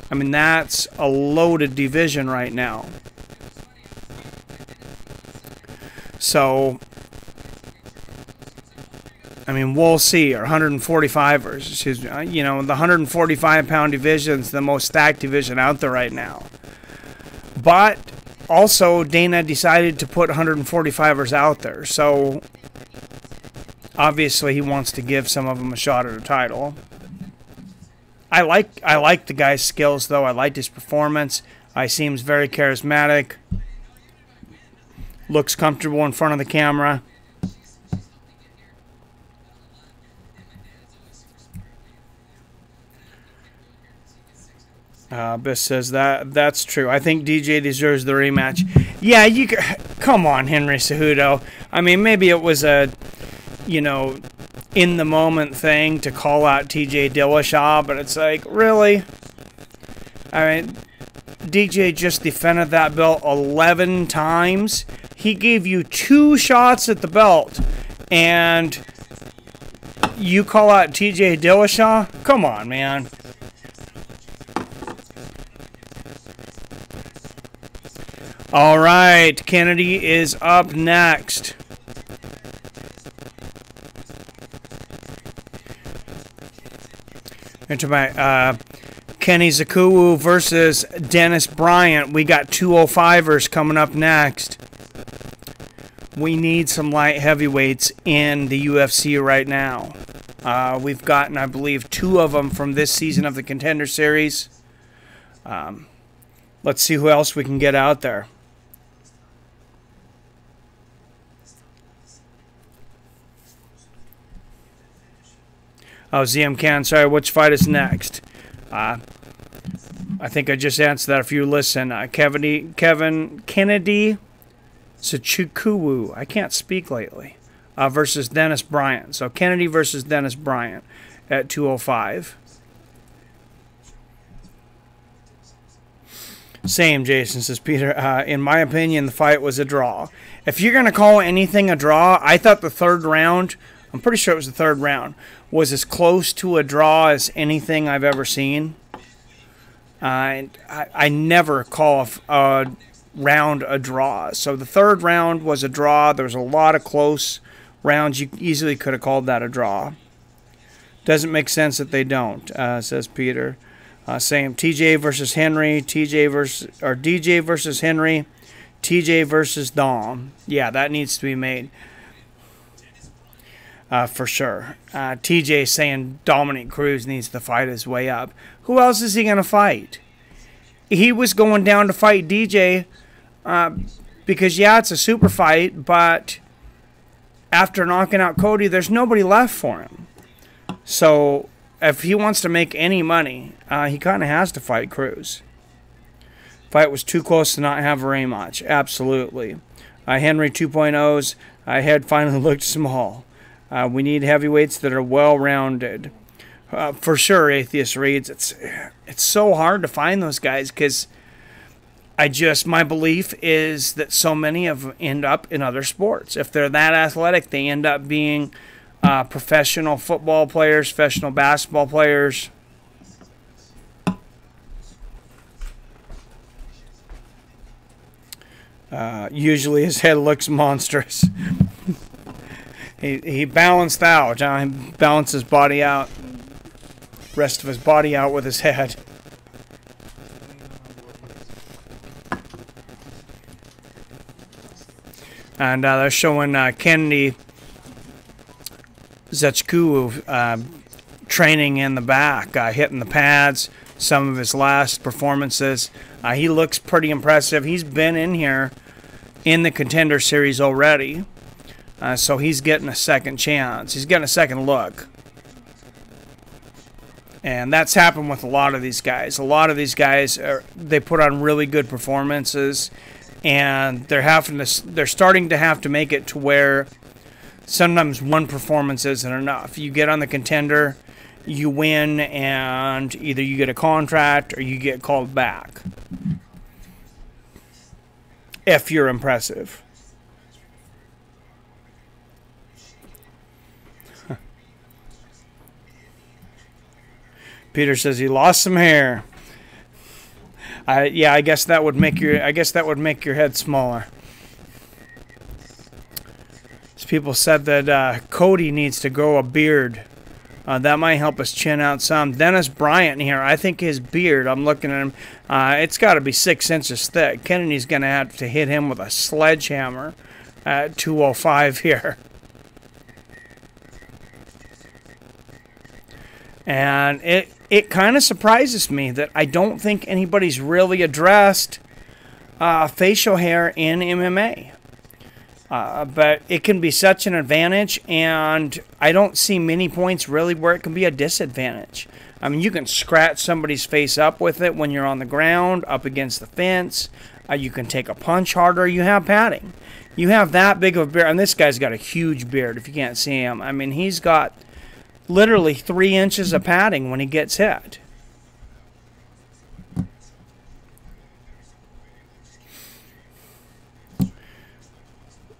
I mean, that's a loaded division right now. So, I mean, we'll see. Or 145ers, excuse me. You know, the 145-pound division is the most stacked division out there right now. But also, Dana decided to put 145ers out there. So, obviously, he wants to give some of them a shot at a title. I like the guy's skills, though. I liked his performance. He seems very charismatic. Looks comfortable in front of the camera. Biss says that's true. I think DJ deserves the rematch. Yeah, come on, Henry Cejudo. I mean, maybe it was a, you know, in the moment thing to call out TJ Dillashaw, but it's like, really? I mean, DJ just defended that belt 11 times. He gave you 2 shots at the belt, and you call out TJ Dillashaw? Come on, man. All right, Kennedy is up next. Into my Kenny Zakuwu versus Dennis Bryant. We got 205ers coming up next. We need some light heavyweights in the UFC right now. We've gotten, I believe, 2 of them from this season of the Contender Series. Let's see who else we can get out there. Oh, ZM Can, sorry, which fight is next? I think I just answered that if you listen. Kennedy Sachukuwu, I can't speak lately, versus Dennis Bryant. So Kennedy versus Dennis Bryant at 205. Same, Jason, says Peter. In my opinion, the fight was a draw. If you're going to call anything a draw, I thought the 3rd round, I'm pretty sure it was the 3rd round, was as close to a draw as anything I've ever seen. I never call a round a draw. So the 3rd round was a draw. There was a lot of close rounds. You easily could have called that a draw. Doesn't make sense that they don't, says Peter. Same. TJ versus Henry. DJ versus Henry. TJ versus Dom. Yeah, that needs to be made. For sure. TJ saying Dominic Cruz needs to fight his way up. Who else is he going to fight? He was going down to fight DJ because, yeah, it's a super fight, but after knocking out Cody, there's nobody left for him. So if he wants to make any money, he kind of has to fight Cruz. Fight was too close to not have a rematch. Absolutely. Henry 2.0's head finally looked small. We need heavyweights that are well-rounded. For sure, Atheist Reads. It's so hard to find those guys because my belief is that so many of them end up in other sports. If they're that athletic, they end up being professional football players, professional basketball players. Usually his head looks monstrous. He balanced out. He balanced his body out. Rest of his body out with his head. And they're showing Kennedy Zechku training in the back, hitting the pads, some of his last performances. He looks pretty impressive. He's been in here in the Contender Series already. So he's getting a second chance. He's getting a second look. And that's happened with a lot of these guys. A lot of these guys, they put on really good performances, and they're starting to have to make it to where sometimes one performance isn't enough. You get on the Contender, you win, and either you get a contract or you get called back. if you're impressive. Peter says he lost some hair. Yeah, I guess that would make your head smaller. People said that Cody needs to grow a beard. That might help his chin out some. Dennis Bryant here. I think his beard, I'm looking at him, it's got to be 6 inches thick. Kennedy's going to have to hit him with a sledgehammer at 205 here. And it kind of surprises me that I don't think anybody's really addressed facial hair in MMA. But it can be such an advantage, and I don't see many points really where it can be a disadvantage. I mean, you can scratch somebody's face up with it when you're on the ground, up against the fence. You can take a punch harder. You have padding. You have that big of a beard, and this guy's got a huge beard if you can't see him. I mean, he's got literally 3 inches of padding when he gets hit.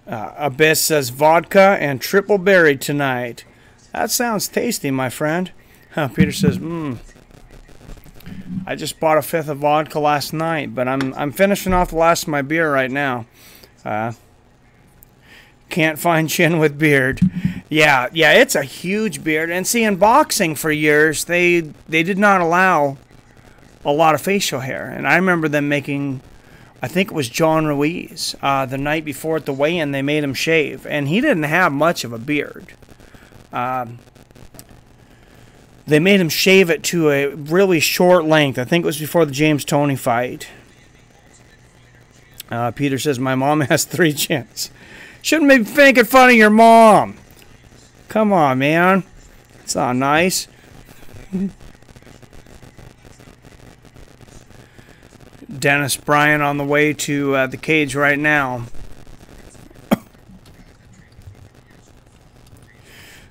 Abyss says vodka and triple berry tonight. That sounds tasty, my friend. Peter says, I just bought a 5th of vodka last night, but I'm finishing off the last of my beer right now. Can't find chin with beard. Yeah, it's a huge beard. And see, in boxing for years, they did not allow a lot of facial hair. And I remember them making, I think it was John Ruiz, the night before at the weigh-in, they made him shave. And he didn't have much of a beard. They made him shave it to a really short length. I think it was before the James Toney fight. Peter says, my mom has 3 chins. Shouldn't be making fun of your mom. Come on, man. It's not nice. Dennis Bryant on the way to the cage right now.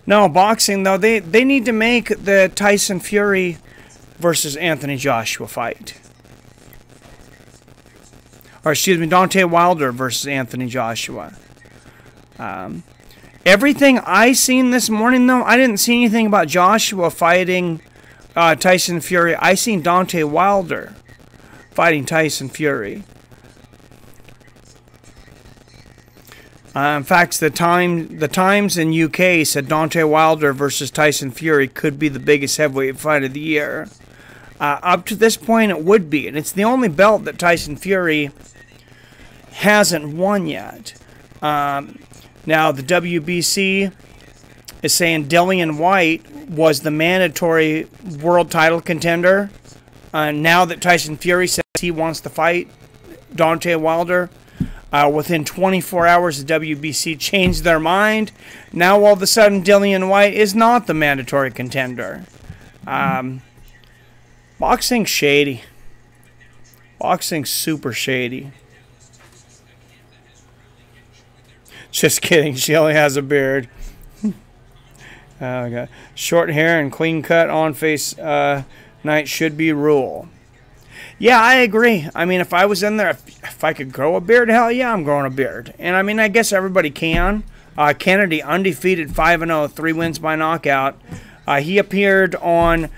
No, boxing, though, they need to make the Tyson Fury versus Anthony Joshua fight. Or, excuse me, Deontay Wilder versus Anthony Joshua. Everything I seen this morning, though, I didn't see anything about Joshua fighting Tyson Fury. I seen Deontay Wilder fighting Tyson Fury. In fact, the Times in UK said Deontay Wilder versus Tyson Fury could be the biggest heavyweight fight of the year. Up to this point, it would be, and it's the only belt that Tyson Fury hasn't won yet. Now, the WBC is saying Dillian White was the mandatory world title contender. Now that Tyson Fury says he wants to fight Deontay Wilder, within 24 hours, the WBC changed their mind. Now, all of a sudden, Dillian White is not the mandatory contender. Boxing's shady. Boxing's super shady. Just kidding. She only has a beard. Okay. Short hair and clean cut on face night should be rule. Yeah, I agree. I mean, if I was in there, if I could grow a beard, hell yeah, I'm growing a beard. And I mean, I guess everybody can. Kennedy, undefeated, 5-0, 3 wins by knockout. He appeared on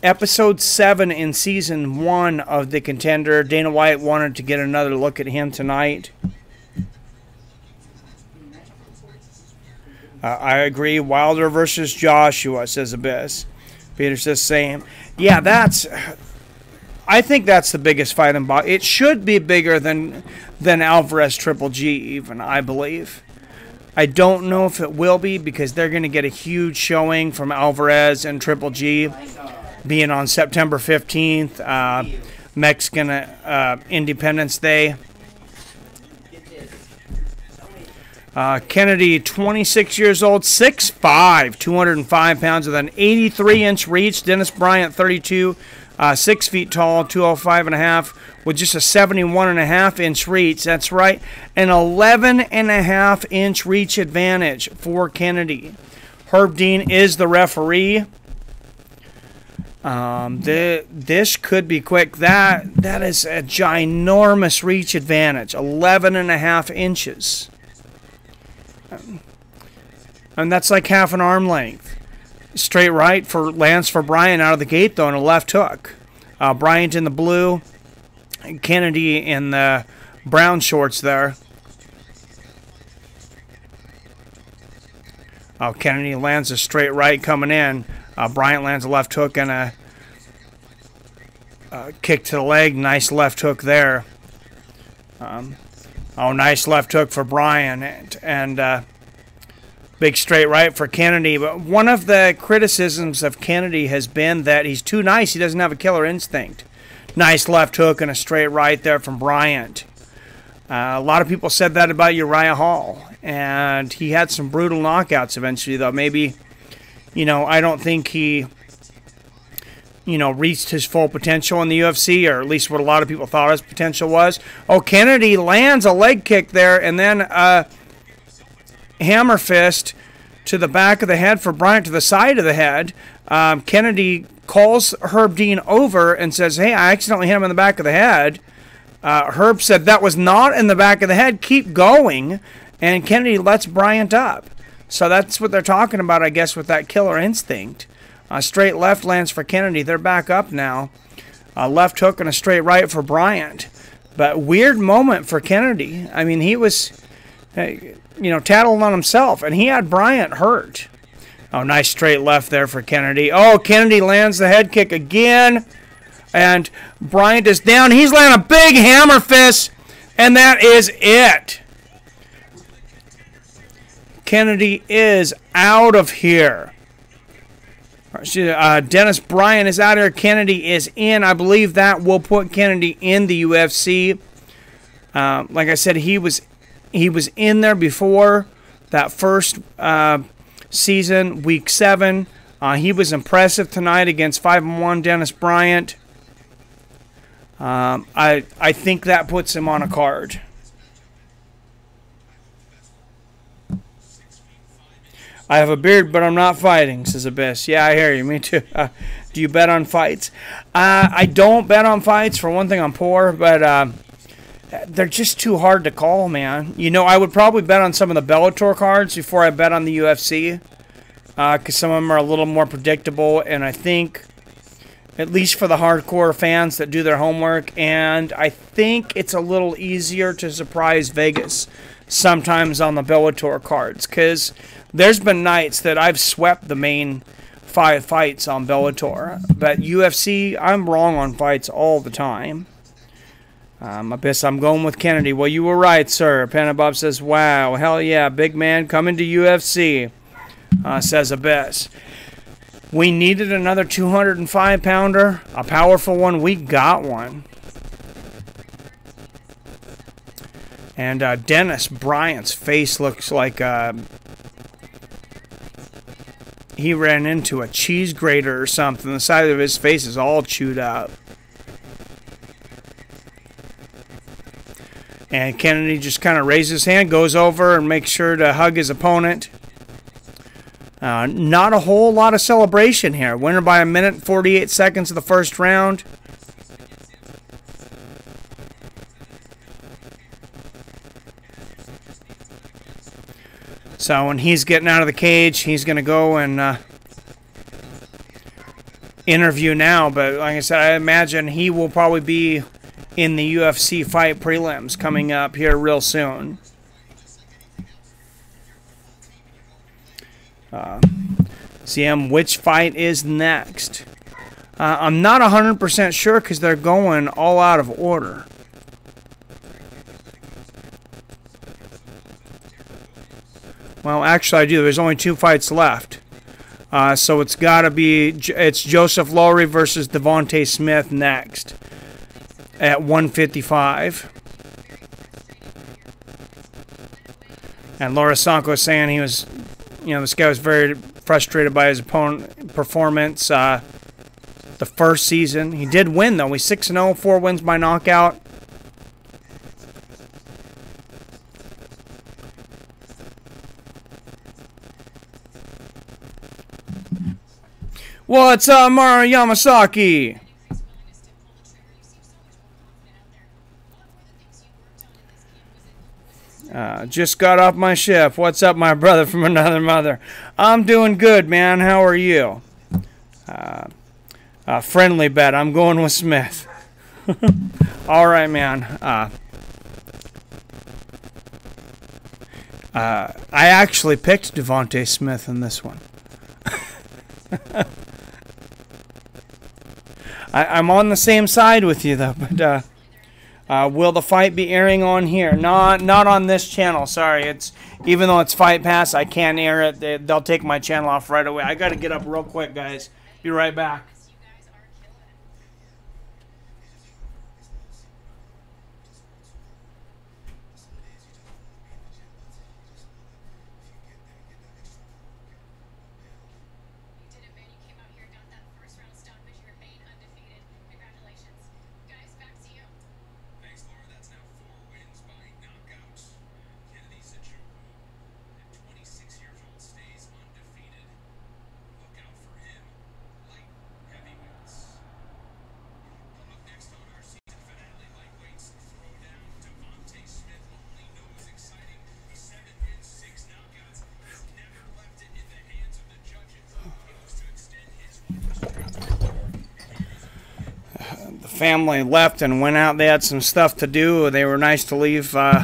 episode 7 in season 1 of The Contender. Dana White wanted to get another look at him tonight. I agree. Wilder versus Joshua, says Abyss. Peter says same. Yeah, I think that's the biggest fight in boxing. It should be bigger than Alvarez Triple G even, I believe. I don't know if it will be because they're going to get a huge showing from Alvarez and Triple G being on September 15th, Mexican Independence Day. Kennedy, 26 years old, 6'5", 205 pounds with an 83-inch reach. Dennis Bryant, 32, 6 feet tall, 205.5, with just a 71.5-inch reach. That's right, an 11.5-inch reach advantage for Kennedy. Herb Dean is the referee. This could be quick. That is a ginormous reach advantage, 11.5 inches. And that's like half an arm length. Straight right for lands for Bryant out of the gate, though, and a left hook. Bryant in the blue, Kennedy in the brown shorts there. Kennedy lands a straight right coming in. Bryant lands a left hook and a kick to the leg. Nice left hook there. Nice left hook for Bryant. And big straight right for Kennedy. But one of the criticisms of Kennedy has been that he's too nice. He doesn't have a killer instinct. Nice left hook and a straight right there from Bryant. A lot of people said that about Uriah Hall. And he had some brutal knockouts eventually, though. Maybe, I don't think he, reached his full potential in the UFC, or at least what a lot of people thought his potential was. Kennedy lands a leg kick there, and then hammer fist to the back of the head for Bryant, to the side of the head. Kennedy calls Herb Dean over and says, "Hey, I accidentally hit him in the back of the head." Herb said, "That was not in the back of the head. Keep going." And Kennedy lets Bryant up. So that's what they're talking about, I guess, with that killer instinct. Straight left lands for Kennedy. They're back up now. Left hook and a straight right for Bryant. But weird moment for Kennedy. I mean, he was, tattling on himself, and he had Bryant hurt. Nice straight left there for Kennedy. Kennedy lands the head kick again. And Bryant is down. He's landing a big hammer fist, and that is it. Kennedy is out of here. Dennis Bryan is out here. Kennedy is in. I believe that will put Kennedy in the UFC. Like I said, he was in there before that first season, week 7. He was impressive tonight against 5-1 Dennis Bryant. I think that puts him on a card. I have a beard, but I'm not fighting, says Abyss. Yeah, I hear you. Me too. Do you bet on fights? I don't bet on fights. For one thing, I'm poor, but they're just too hard to call, man. I would probably bet on some of the Bellator cards before I bet on the UFC, because some of them are a little more predictable, and I think, at least for the hardcore fans that do their homework, and I think it's a little easier to surprise Vegas sometimes on the Bellator cards, because there's been nights that I've swept the main 5 fights on Bellator, but UFC, I'm wrong on fights all the time. Abyss, I'm going with Kennedy. Well, you were right, sir. Panabob says, wow, hell yeah, big man coming to UFC, says Abyss. We needed another 205-pounder, a powerful one. We got one. And Dennis Bryant's face looks like he ran into a cheese grater or something. The side of his face is all chewed up. And Kennedy just kind of raises his hand, goes over and makes sure to hug his opponent. Not a whole lot of celebration here. Winner by a minute, 48 seconds of the first round. So when he's getting out of the cage, he's going to go and interview now. But like I said, I imagine he will probably be in the UFC fight prelims coming up here real soon. CM, which fight is next? I'm not 100% sure because they're going all out of order. Well, actually, I do. There's only 2 fights left. So it's got to be, it's Joseph Lowry versus Devontae Smith next at 155. And Laura Sanko is saying he was, this guy was very frustrated by his opponent performance the first season. He did win, though. He's 6-0, 4 wins by knockout. What's up, Mario Yamasaki? Just got off my ship. What's up, my brother from another mother? I'm doing good, man. How are you? Friendly bet. I'm going with Smith. All right, man. I actually picked Devontae Smith in this one. I'm on the same side with you, though. But will the fight be airing on here? Not on this channel. Sorry. Even though it's Fight Pass, I can't air it. They'll take my channel off right away. I got to get up real quick, guys. Be right back. Family left and went out. They had some stuff to do. They were nice to leave. So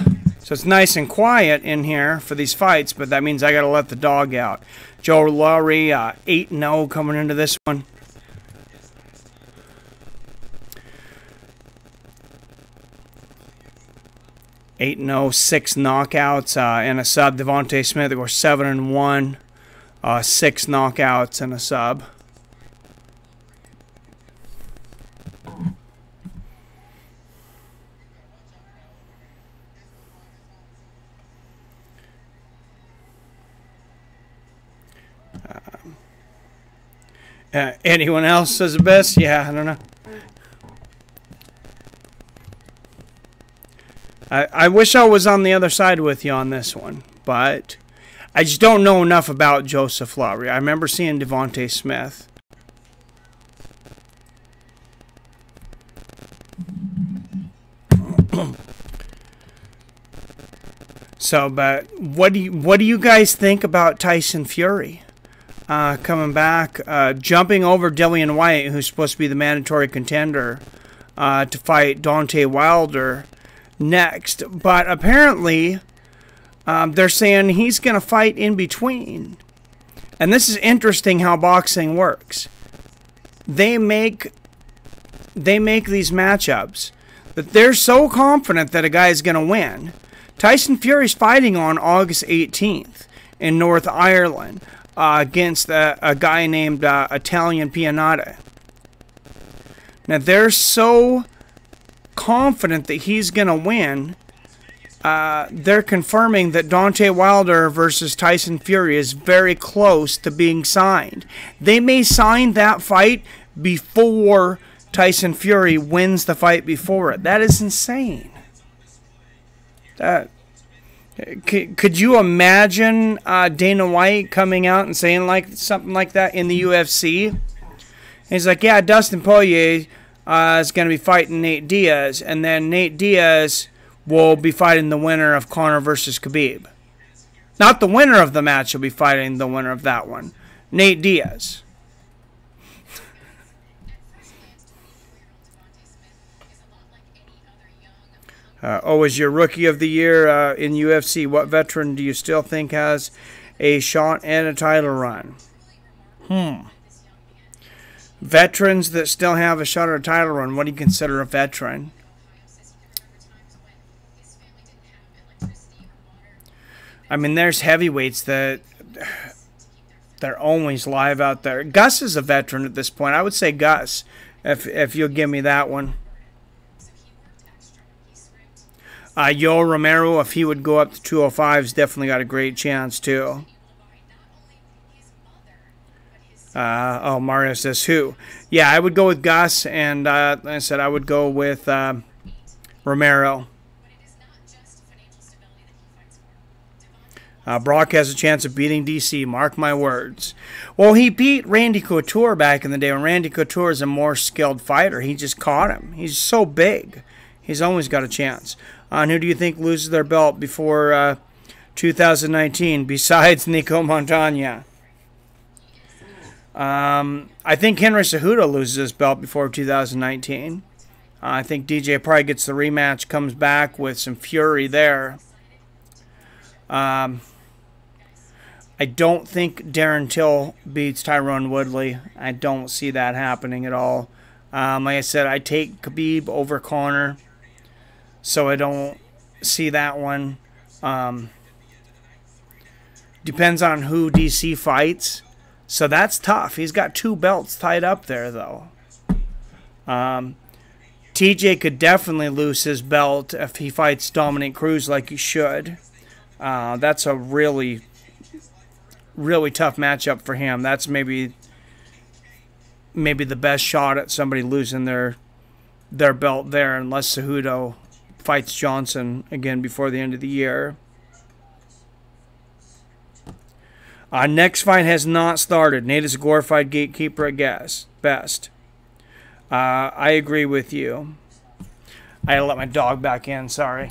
it's nice and quiet in here for these fights, but that means I got to let the dog out. Joe Lowry, 8-0 coming into this one. Eight 0 6 knockouts and a sub. Devontae Smith, they were 7-1, 6 knockouts and a sub. Anyone else says the best? Yeah, I don't know. I wish I was on the other side with you on this one, but I just don't know enough about Joseph Lowry. I remember seeing Devontae Smith. So, but what do you guys think about Tyson Fury? Coming back, jumping over Dillian White, who's supposed to be the mandatory contender to fight Deontay Wilder next. But apparently, they're saying he's going to fight in between. And this is interesting how boxing works. They make these matchups that they're so confident that a guy is going to win. Tyson Fury's fighting on August 18th in North Ireland. Against a guy named Italian Pianata. Now, they're so confident that he's going to win, they're confirming that Deontay Wilder versus Tyson Fury is very close to being signed. They may sign that fight before Tyson Fury wins the fight before it. That is insane. Could you imagine Dana White coming out and saying something like that in the UFC? He's like, yeah, Dustin Poirier is going to be fighting Nate Diaz, and then Nate Diaz will be fighting the winner of Conor versus Khabib. Not the winner of the match will be fighting the winner of that one. Nate Diaz. Is your rookie of the year in UFC? What veteran do you still think has a shot and a title run? Veterans that still have a shot or a title run, what do you consider a veteran? I mean, there's heavyweights that they're always live out there. Gus is a veteran at this point. I would say Gus, if you'll give me that one. Yoel Romero, if he would go up to 205, has definitely got a great chance, too. Mario says who? Yeah, I would go with Gus, and like I said, I would go with Romero. Brock has a chance of beating DC, mark my words. Well, he beat Randy Couture back in the day when Randy Couture is a more skilled fighter. He just caught him. He's so big. He's always got a chance. And who do you think loses their belt before 2019 besides Nico Montagna? I think Henry Cejudo loses his belt before 2019. I think DJ probably gets the rematch, comes back with some fury there. I don't think Darren Till beats Tyrone Woodley. I don't see that happening at all. Like I said, I take Khabib over Conor, so I don't see that one. Depends on who DC fights, so that's tough. He's got 2 belts tied up there, though. TJ could definitely lose his belt if he fights Dominic Cruz like he should. That's a really tough matchup for him. That's maybe the best shot at somebody losing their belt there, unless Cejudo fights Johnson again before the end of the year. Next fight has not started. Nate is a glorified gatekeeper at best. I agree with you. I had to let my dog back in, sorry.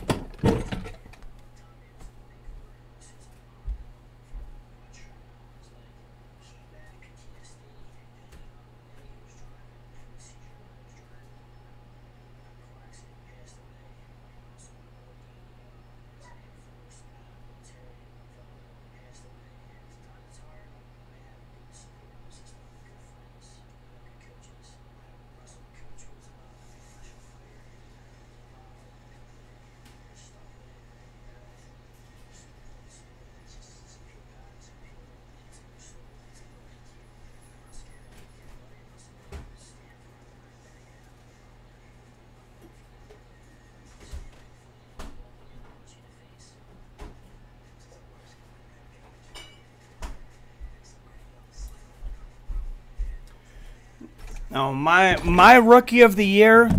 Now, my rookie of the year,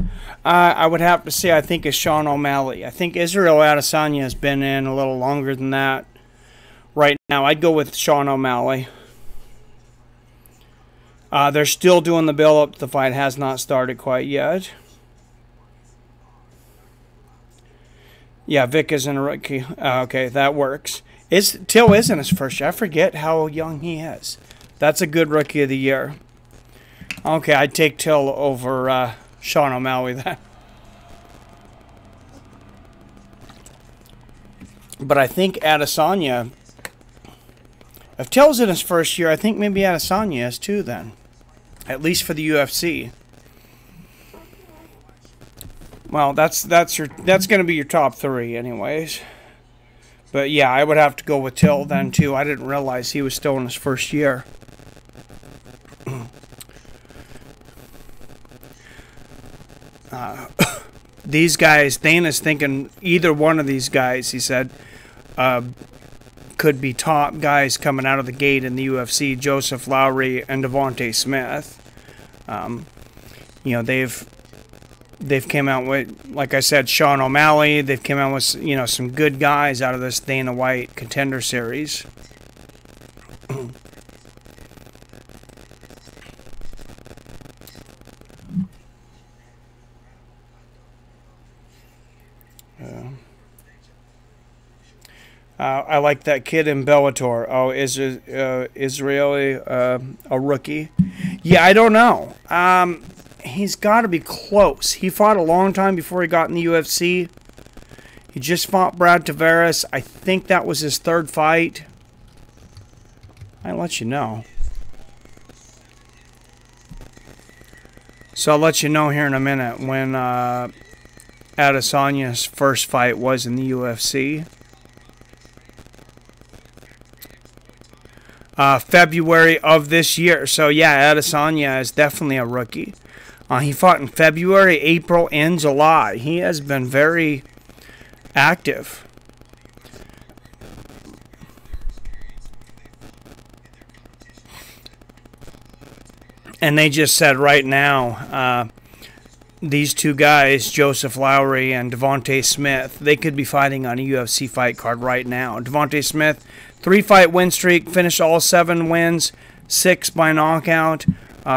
I would have to say, I think, is Sean O'Malley. I think Israel Adesanya has been in a little longer than that. Right now, I'd go with Sean O'Malley. They're still doing the build-up. The fight has not started quite yet. Yeah, Vic isn't a rookie. Okay, that works. Till isn't his first year. I forget how young he is. That's a good rookie of the year. Okay, I'd take Till over Sean O'Malley then. But I think Adesanya, if Till's in his first year, I think maybe Adesanya is too then. At least for the UFC. Well, that's going to be your top 3 anyways. But yeah, I would have to go with Till then too. I didn't realize he was still in his first year. These guys, Dana's thinking either one of these guys, he said, could be top guys coming out of the gate in the UFC, Joseph Lowry and Devontae Smith. You know, they've came out with, like I said, Sean O'Malley. They've came out with, you know, some good guys out of this Dana White Contender Series. I like that kid in Bellator. Oh, is Israeli a rookie? Yeah, I don't know. He's got to be close. He fought a long time before he got in the UFC. He just fought Brad Tavares. I think that was his 3rd fight. I'll let you know. So I'll let you know here in a minute when Adesanya's first fight was in the UFC. February of this year. So yeah, Adesanya is definitely a rookie. He fought in February, April, and July. He has been very active. And they just said right now, these 2 guys, Joseph Lowry and Devontae Smith, they could be fighting on a UFC fight card right now. Devontae Smith, 3-fight win streak, finished all 7 wins, 6 by knockout.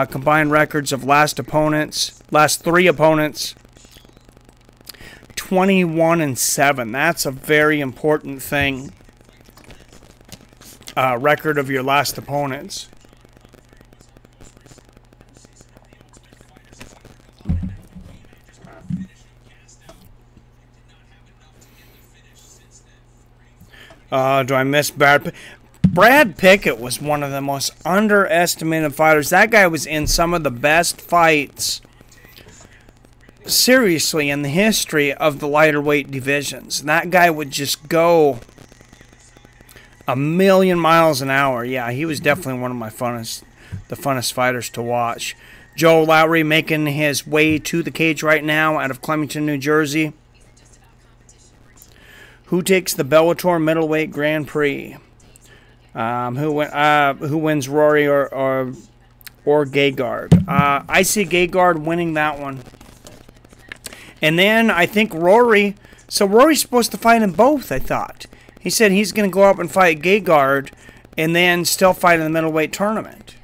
Combined records of last 3 opponents, 21-7. That's a very important thing. Record of your last opponents. Do I miss Brad Pickett was one of the most underestimated fighters. That guy was in some of the best fights, seriously, in the history of the lighter weight divisions. That guy would just go a million miles an hour. Yeah, he was definitely one of my funnest fighters to watch. Joe Lowry making his way to the cage right now out of Clemington, New Jersey. Who takes the Bellator Middleweight Grand Prix? Who wins, Rory or Gegard? I see Gegard winning that one. And then I think Rory. So Rory's supposed to fight in both, I thought. He said he's going to go up and fight Gegard and then still fight in the middleweight tournament.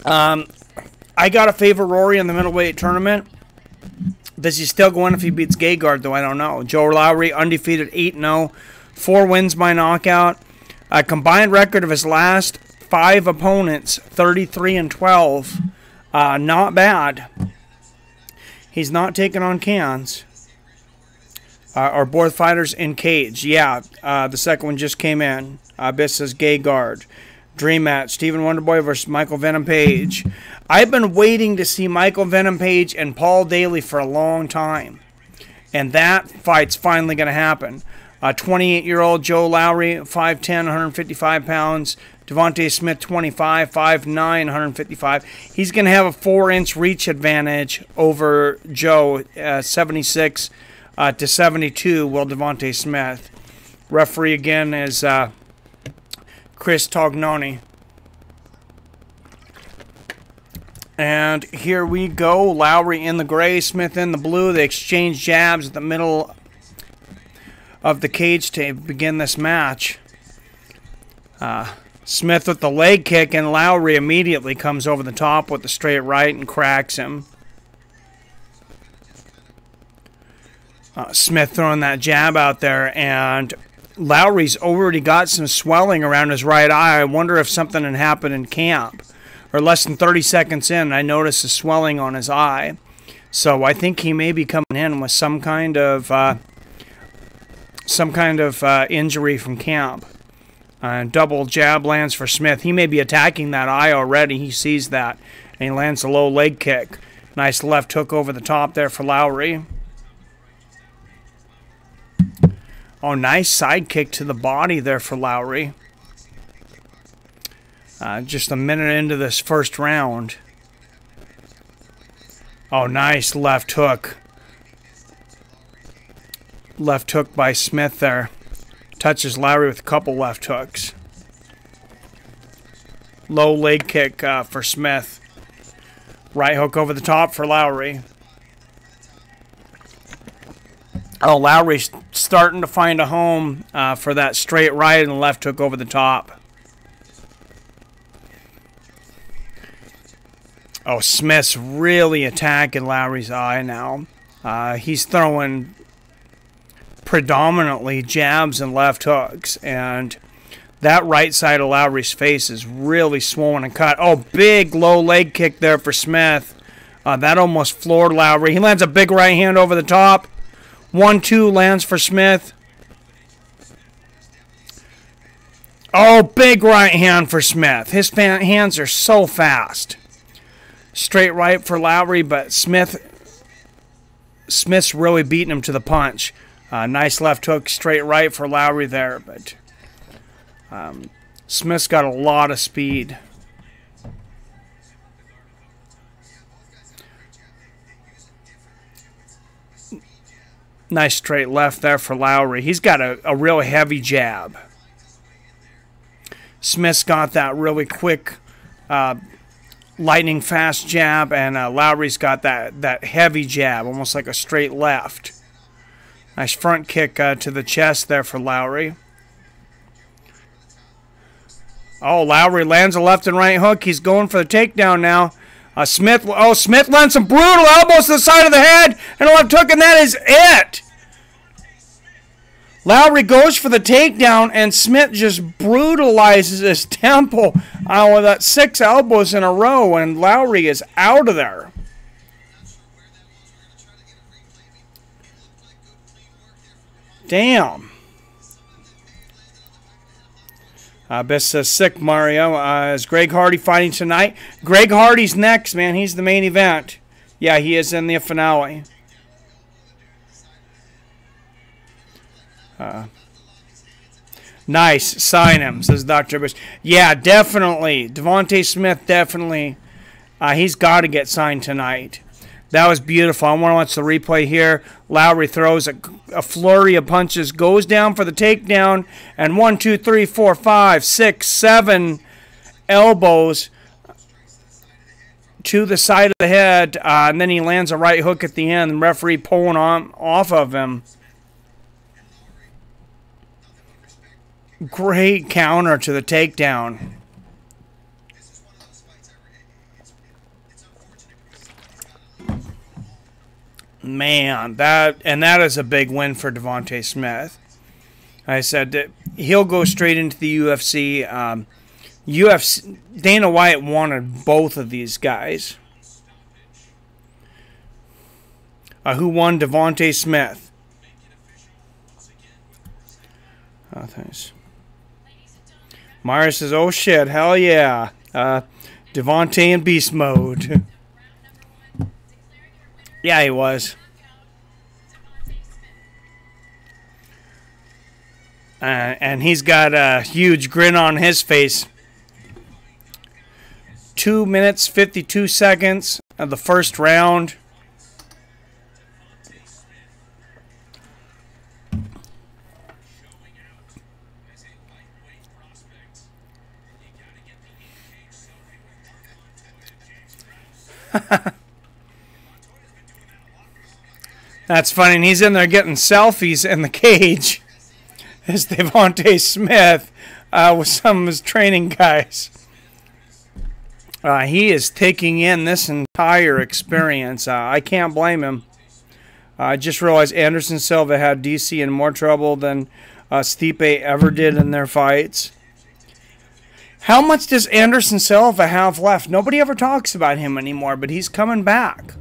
I got to favor Rory in the middleweight tournament. Does he still go in if he beats Gegard, though? I don't know. Joe Lowry, undefeated, 8-0. 4 wins by knockout. A combined record of his last 5 opponents, 33-12. Not bad. He's not taking on cans. Or both fighters in cage. Yeah, the second one just came in. This is Gegard. Dream match, Stephen Wonderboy versus Michael Venom Page. I've been waiting to see Michael Venom Page and Paul Daly for a long time. And that fight's finally going to happen. 28-year-old Joe Lowry, 5'10", 155 pounds. Devontae Smith, 25, 5'9", 155. He's going to have a 4-inch reach advantage over Joe, 76 to 72, will Devontae Smith. Referee again is Chris Tognoni. And here we go. Lowry in the gray, Smith in the blue. They exchange jabs at the middle of the cage to begin this match. Smith with the leg kick, and Lowry immediately comes over the top with the straight right and cracks him. Smith throwing that jab out there, and Lowry's already got some swelling around his right eye. I wonder if something had happened in camp. Or less than 30 seconds in, I noticed a swelling on his eye. So I think he may be coming in with some kind of injury from camp. Double jab lands for Smith. He may be attacking that eye already. He sees that. And he lands a low leg kick. Nice left hook over the top there for Lowry. Oh, nice side kick to the body there for Lowry. Just a minute into this first round. Oh, nice left hook. Left hook by Smith there. Touches Lowry with a couple left hooks. Low leg kick for Smith. Right hook over the top for Lowry. Oh, Lowry's starting to find a home for that straight right and left hook over the top. Oh, Smith's really attacking Lowry's eye now. He's throwing predominantly jabs and left hooks. And that right side of Lowry's face is really swollen and cut. Oh, big low leg kick there for Smith. That almost floored Lowry. He lands a big right hand over the top. 1-2 lands for Smith. Oh, big right hand for Smith. His hands are so fast. Straight right for Lowry, but Smith's really beating him to the punch. Nice left hook, straight right for Lowry there, but Smith's got a lot of speed. Nice straight left there for Lowry. He's got a real heavy jab. Smith's got that really quick lightning fast jab, and Lowry's got that heavy jab, almost like a straight left. Nice front kick to the chest there for Lowry. Oh, Lowry lands a left and right hook. He's going for the takedown now. Smith lands some brutal elbows to the side of the head and a left hook, and that is it. Lowry goes for the takedown, and Smith just brutalizes his temple with that 6 elbows in a row, and Lowry is out of there. Damn. Best says sick, Mario. Is Greg Hardy fighting tonight? Greg Hardy's next, man. He's the main event. Yeah, he is in the finale. Nice. Sign him, says Dr. Bush. Yeah, definitely. Devontae Smith, definitely. He's got to get signed tonight. That was beautiful. I want to watch the replay here. Lowry throws a flurry of punches, goes down for the takedown, and 1, 2, 3, 4, 5, 6, 7 elbows to the side of the head, and then he lands a right hook at the end, and the referee pulling off of him. Great counter to the takedown. Man, that is a big win for Devontae Smith. I said that he'll go straight into the UFC. Dana White wanted both of these guys. Who won? Devontae Smith. Oh, thanks. Myra says, "Oh shit, hell yeah, Devontae in beast mode." Yeah, he was. And he's got a huge grin on his face. 2 minutes, 52 seconds of the first round. That's funny, and he's in there getting selfies in the cage. It's Devontae Smith with some of his training guys. He is taking in this entire experience. I can't blame him. I just realized Anderson Silva had DC in more trouble than Stipe ever did in their fights. How much does Anderson Silva have left? Nobody ever talks about him anymore, but he's coming back.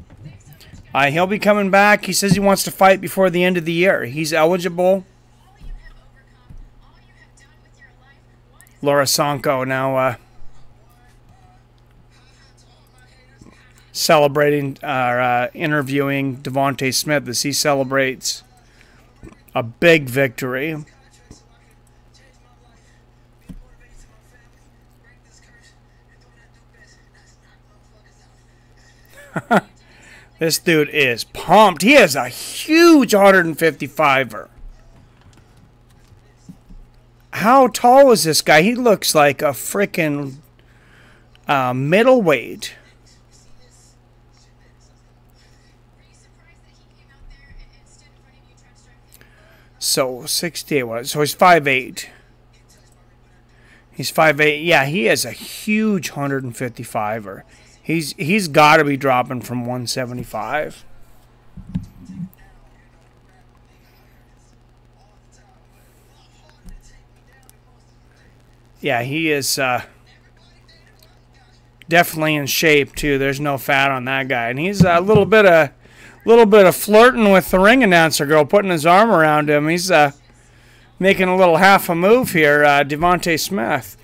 He'll be coming back. He says he wants to fight before the end of the year. He's eligible. Laura Sanko now celebrating, interviewing Devontae Smith as he celebrates a big victory. This dude is pumped. He is a huge 155er. How tall is this guy? He looks like a freaking middleweight. So 68. So he's 5'8". He's 5'8". Yeah, he is a huge 155er. He's got to be dropping from 175. Yeah, he is definitely in shape too. There's no fat on that guy, and he's a little bit of flirting with the ring announcer girl, putting his arm around him. He's making a little half a move here, Devontae Smith.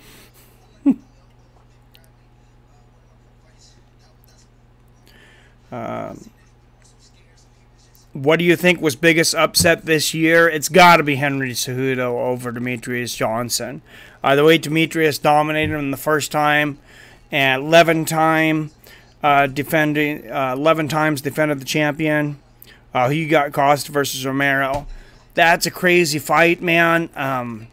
What do you think was biggest upset this year? It's got to be Henry Cejudo over Demetrius Johnson. The way Demetrius dominated him the first time, and 11 times defended the champion. He got Costa versus Romero. That's a crazy fight, man. I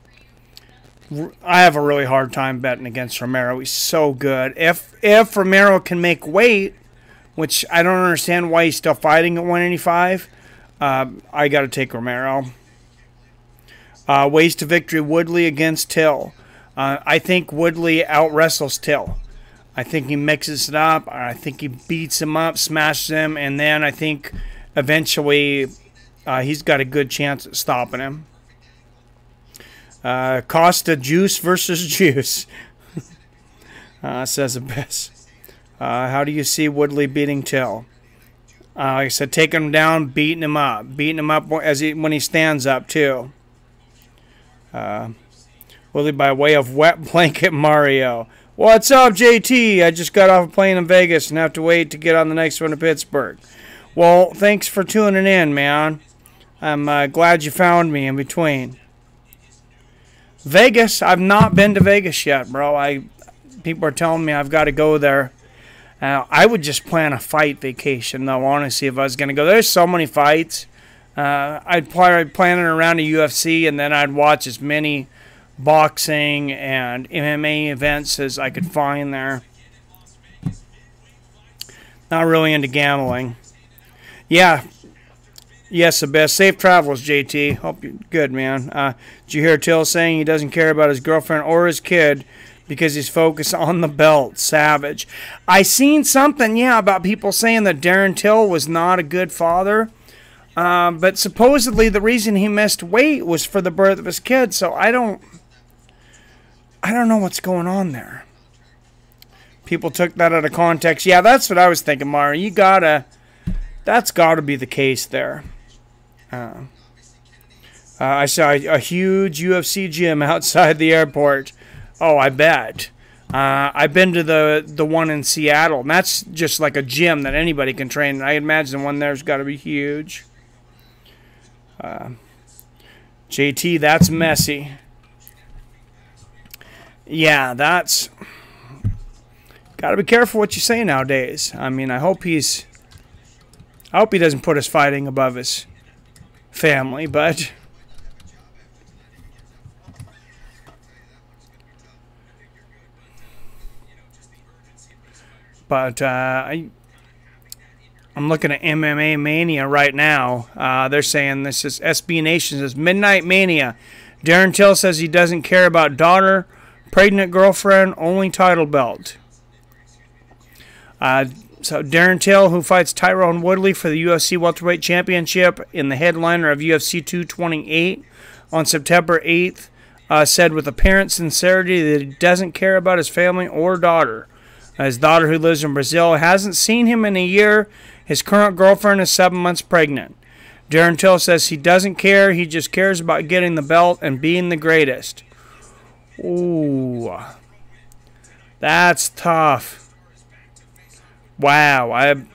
have a really hard time betting against Romero. He's so good. If Romero can make weight, which I don't understand why he's still fighting at 185. I got to take Romero. Ways to victory, Woodley against Till. I think Woodley out-wrestles Till. I think he mixes it up. I think he beats him up, smashes him, and then I think eventually he's got a good chance at stopping him. Costa Juice versus Juice. Says the best. How do you see Woodley beating Till? Like I said, taking him down, beating him up when he stands up too. Woodley by way of wet blanket Mario. What's up, JT? I just got off a plane in Vegas and have to wait to get on the next one to Pittsburgh. Well, thanks for tuning in, man. I'm glad you found me in between. Vegas, I've not been to Vegas yet, bro. People are telling me I've got to go there. I would just plan a fight vacation, though, honestly, if I was going to go. There's so many fights. I'd plan it around the UFC, and then I'd watch as many boxing and MMA events as I could find there. Not really into gambling. Yeah. Yes, the best. Safe travels, JT. Hope you're good, man. Did you hear Till saying he doesn't care about his girlfriend or his kid because he's focused on the belt? Savage. I seen something, yeah, about people saying that Darren Till was not a good father. But supposedly the reason he missed weight was for the birth of his kid. So I don't know what's going on there. People took that out of context. Yeah, that's what I was thinking, Mara. That's gotta be the case there. I saw a huge UFC gym outside the airport. Oh, I bet. I've been to the one in Seattle, and that's just like a gym that anybody can train. I imagine the one there's got to be huge. JT, that's messy. Yeah, that's... Got to be careful what you say nowadays. I mean, I hope he doesn't put his fighting above his family, but... But I'm looking at MMA Mania right now. They're saying this is SB Nation says Midnight Mania. Darren Till says he doesn't care about daughter, pregnant girlfriend, only title belt. So Darren Till, who fights Tyrone Woodley for the UFC Welterweight Championship in the headliner of UFC 228 on September 8th, said with apparent sincerity that he doesn't care about his family or daughter. His daughter, who lives in Brazil, hasn't seen him in a year. His current girlfriend is 7 months pregnant. Darren Till says he doesn't care. He just cares about getting the belt and being the greatest. Ooh. That's tough. Wow.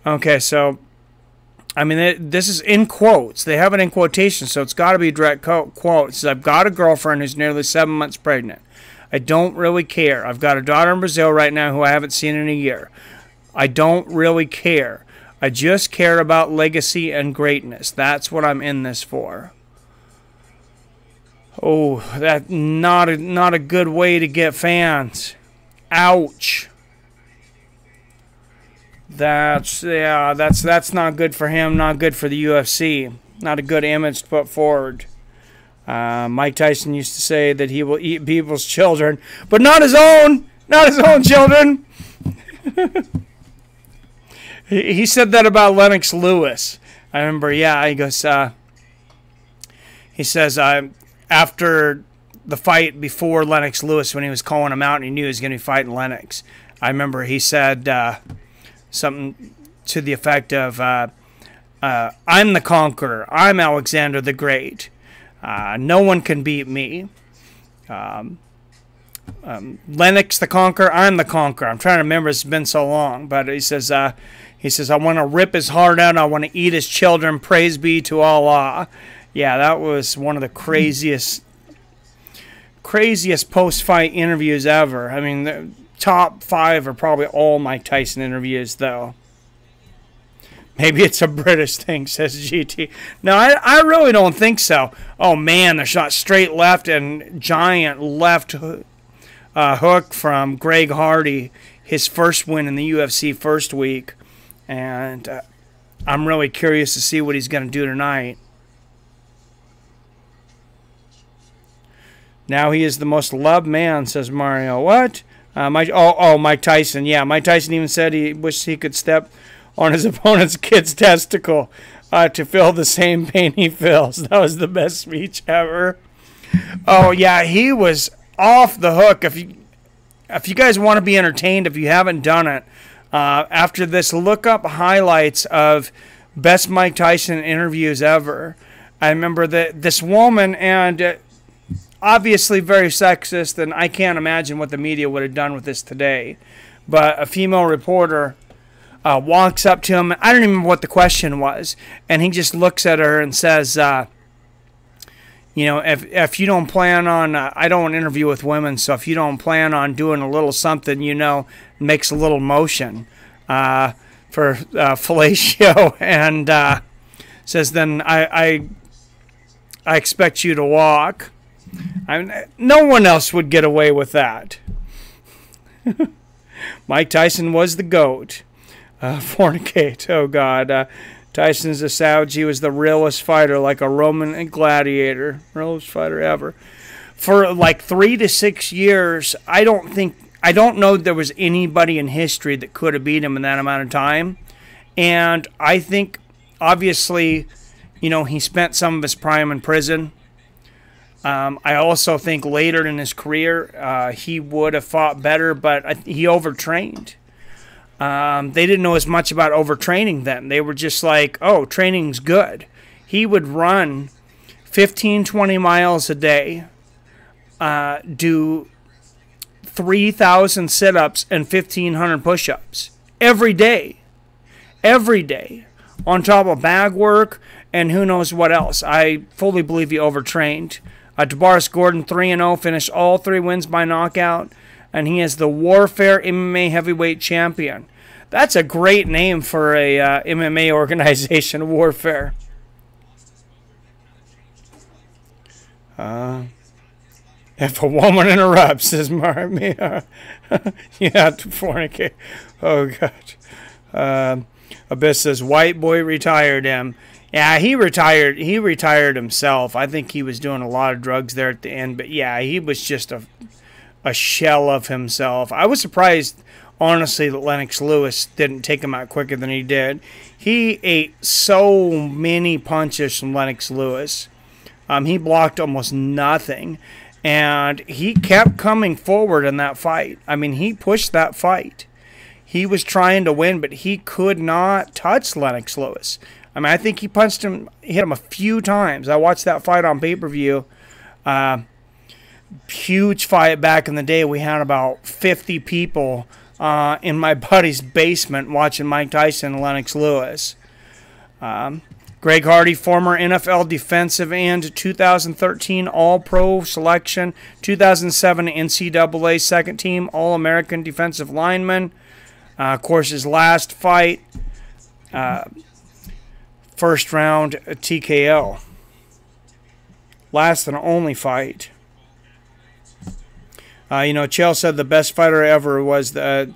Okay, so, I mean, this is in quotes. They have it in quotation, so it's got to be direct quotes. I've got a girlfriend who's nearly 7 months pregnant. I don't really care. I've got a daughter in Brazil right now who I haven't seen in a year. I don't really care. I just care about legacy and greatness. That's what I'm in this for. Oh, that's not a good way to get fans. Ouch. That's not good for him, not good for the UFC. Not a good image to put forward. Mike Tyson used to say that he will eat people's children, but not his own. Not his own children. He said that about Lennox Lewis. I remember, yeah, he goes, he says, after the fight before Lennox Lewis, when he was calling him out and he knew he was going to be fighting Lennox, I remember he said something to the effect of, I'm the conqueror. I'm Alexander the Great. No one can beat me. Lennox the Conqueror, I'm the Conqueror. I'm trying to remember, it's been so long, but he says, I want to rip his heart out. I want to eat his children. Praise be to Allah. Yeah, that was one of the craziest post-fight interviews ever. I mean, the top 5 are probably all Mike Tyson interviews, though. Maybe it's a British thing, says GT. No, I really don't think so. Oh, man, there's not straight left and giant left hook from Greg Hardy, his first win in the UFC first week. And I'm really curious to see what he's going to do tonight. Now he is the most loved man, says Mario. What? Mike Tyson. Yeah, Mike Tyson even said he wished he could step on his opponent's kid's testicle to feel the same pain he feels. That was the best speech ever. Oh, yeah, he was off the hook. If you guys want to be entertained, if you haven't done it, after this, look up highlights of best Mike Tyson interviews ever. I remember that this woman, and obviously very sexist, and I can't imagine what the media would have done with this today, but a female reporter walks up to him. I don't even remember what the question was, and he just looks at her and says, you know, if you don't plan on, I don't interview with women, so if you don't plan on doing a little something, you know, makes a little motion for fellatio, and says, then I expect you to walk. No one else would get away with that. Mike Tyson was the GOAT. Fornicate. Oh, God. Tyson's a savage. He was the realest fighter, like a Roman gladiator. Realest fighter ever. For like 3 to 6 years, I don't know there was anybody in history that could have beat him in that amount of time. And I think, obviously, you know, he spent some of his prime in prison. I also think later in his career, he would have fought better, but he overtrained. They didn't know as much about overtraining then. They were just like, oh, training's good. He would run 15, 20 miles a day, do 3,000 sit-ups and 1,500 push-ups every day. Every day. On top of bag work and who knows what else. I fully believe he overtrained. Tebaris Gordon, 3-0, finished all 3 wins by knockout, and he is the Warfare MMA heavyweight champion. That's a great name for a MMA organization, Warfare. If a woman interrupts, says Maria, you have to fornicate. Oh, God. Abyss says, white boy retired him. Yeah, he retired. He retired himself. I think he was doing a lot of drugs there at the end. But, yeah, he was just a shell of himself. I was surprised, honestly, that Lennox Lewis didn't take him out quicker than he did. He ate so many punches from Lennox Lewis. He blocked almost nothing. And he kept coming forward in that fight. I mean, he pushed that fight. He was trying to win, but he could not touch Lennox Lewis. I mean, I think he punched him, hit him a few times. I watched that fight on pay-per-view. Huge fight back in the day. We had about 50 people in my buddy's basement watching Mike Tyson and Lennox Lewis. Greg Hardy, former NFL defensive end, 2013 All-Pro selection, 2007 NCAA second team All-American defensive lineman. Of course, his last fight, first round TKO. Last and only fight. You know, Chael said the best fighter ever was the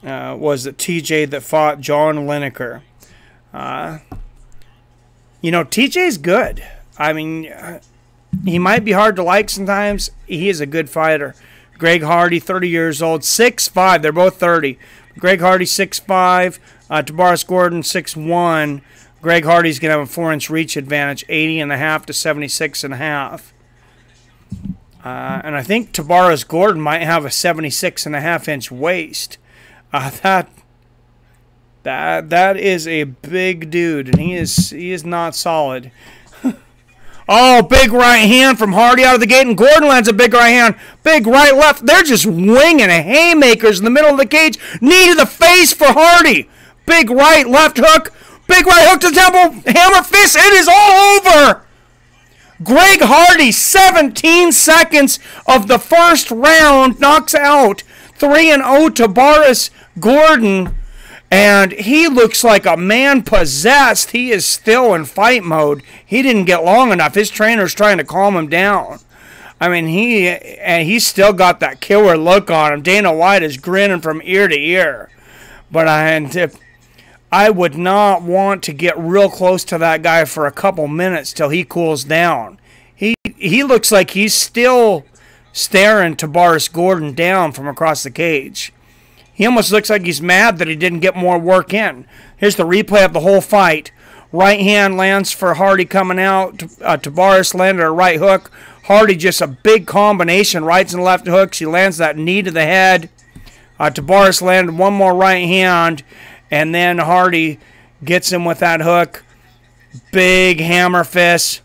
TJ that fought John Lineker. You know, TJ's good. I mean, he might be hard to like sometimes. He is a good fighter. Greg Hardy, 30 years old, 6'5". They're both 30. Greg Hardy, 6'5". Tebaris Gordon, 6'1". Greg Hardy's going to have a 4-inch reach advantage, 80.5 to 76.5. And I think Tebaris Gordon might have a 76.5-inch waist. That is a big dude, and he is not solid. Oh, big right hand from Hardy out of the gate, and Gordon lands a big right hand. Big right, left. They're just winging haymakers in the middle of the cage. Knee to the face for Hardy. Big right, left hook. Big right hook to the temple. Hammer fist. It is all over. Greg Hardy, 17 seconds of the first round, knocks out 3-0 Tebaris Gordon. And he looks like a man possessed. He is still in fight mode. He didn't get long enough. His trainer's trying to calm him down. I mean, he's still got that killer look on him. Dana White is grinning from ear to ear. But I would not want to get real close to that guy for a couple minutes till he cools down. He looks like he's still staring Tebaris Gordon down from across the cage. He almost looks like he's mad that he didn't get more work in. Here's the replay of the whole fight. Right hand lands for Hardy coming out. Tebaris landed a right hook. Hardy just a big combination, rights and left hooks. He lands that knee to the head. Tebaris landed one more right hand, and then Hardy gets him with that hook. Big hammer fist.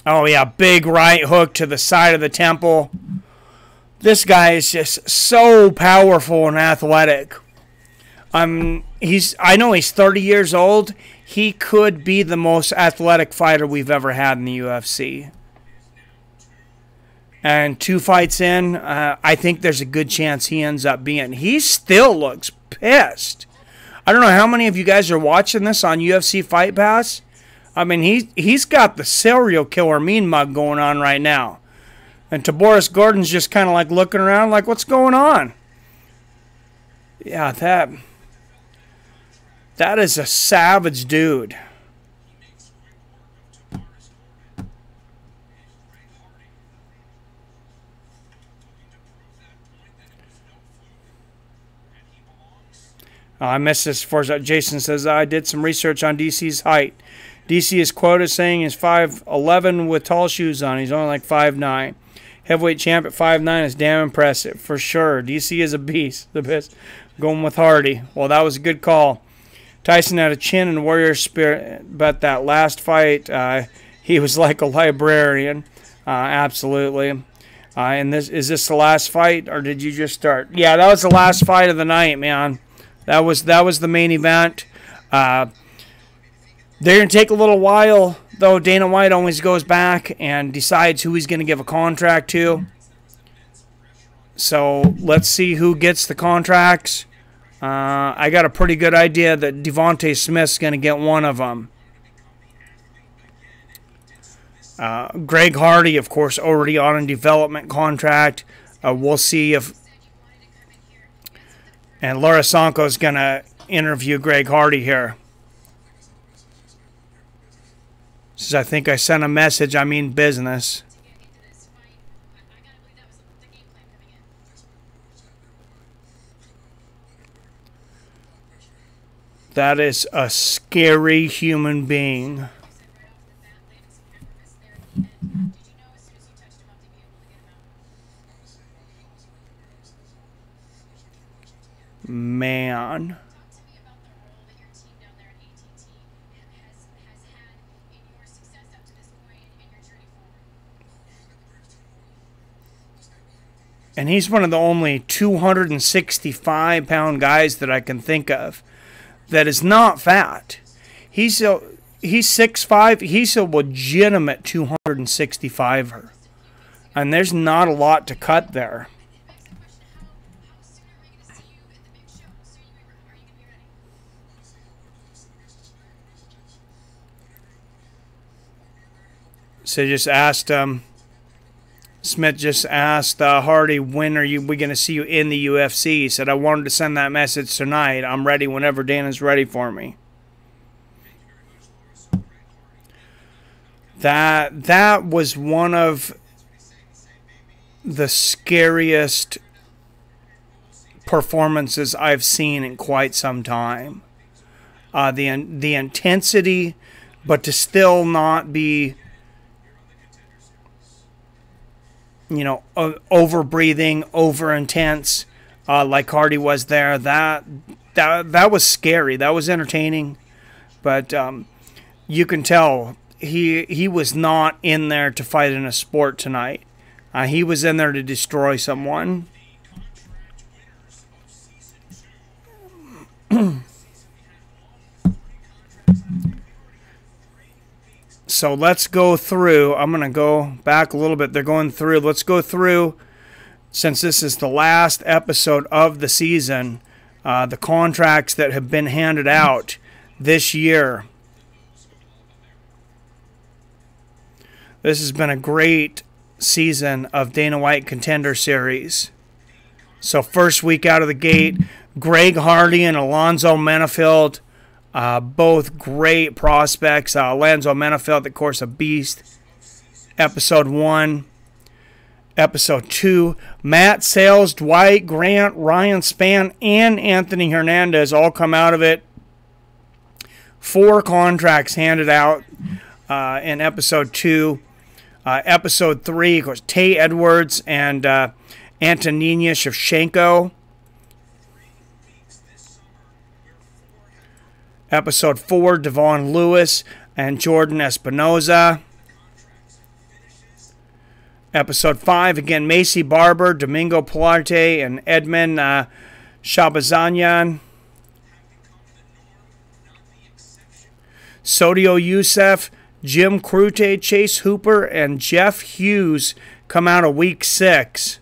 Oh, yeah, big right hook to the side of the temple. This guy is just so powerful and athletic. I know he's 30 years old. He could be the most athletic fighter we've ever had in the UFC. And 2 fights in, I think there's a good chance he ends up being. He still looks pissed. I don't know how many of you guys are watching this on UFC Fight Pass. I mean, he's got the serial killer mean mug going on right now. And Tebaris Gordon's just kind of like looking around like, what's going on? Yeah, that is a savage dude. I missed this. Jason says, I did some research on DC's height. DC is quoted saying he's 5'11" with tall shoes on. He's only like 5'9". Heavyweight champ at 5'9" is damn impressive, for sure. DC is a beast. The best. Going with Hardy. Well, that was a good call. Tyson had a chin and warrior spirit, but that last fight, he was like a librarian. Absolutely. And is this the last fight, or did you just start? Yeah, that was the last fight of the night, man. That was the main event. They're going to take a little while, though. Dana White always goes back and decides who he's going to give a contract to. So let's see who gets the contracts. I got a pretty good idea that Devontae Smith's going to get one of them. Greg Hardy, of course, already on a development contract. We'll see if... And Laura Sanko's going to interview Greg Hardy here. Says, I think I sent a message. I mean business. That is a scary human being. Man. And he's one of the only 265-pound guys that I can think of that is not fat. He's 6'5". He's a legitimate 265er. And there's not a lot to cut there. So just asked Smith just asked Hardy, when are we going to see you in the UFC? He said, I wanted to send that message tonight. I'm ready whenever Dana's ready for me. That was one of the scariest performances I've seen in quite some time. The intensity, but to still not be, you know, over breathing, over intense, like Hardy was there. That was scary. That was entertaining, but you can tell he was not in there to fight in a sport tonight. He was in there to destroy someone. So let's go through. I'm going to go back a little bit. They're going through. Let's go through, since this is the last episode of the season, the contracts that have been handed out this year. This has been a great season of Dana White Contender Series. So first week out of the gate, Greg Hardy and Alonzo Menafield, both great prospects. Alonzo Menafield, of course, a beast. Episode 1. Episode 2. Matt Sales, Dwight Grant, Ryan Spann, and Anthony Hernandez all come out of it. 4 contracts handed out in episode 2. Episode 3, of course, Tay Edwards and Antonina Shevchenko. Episode 4, Devon Lewis and Jordan Espinoza. Episode 5, again, Macy Barber, Domingo Pilarte, and Edmund Shabazanyan. Sodio Youssef, Jim Crute, Chase Hooper, and Jeff Hughes come out of week 6.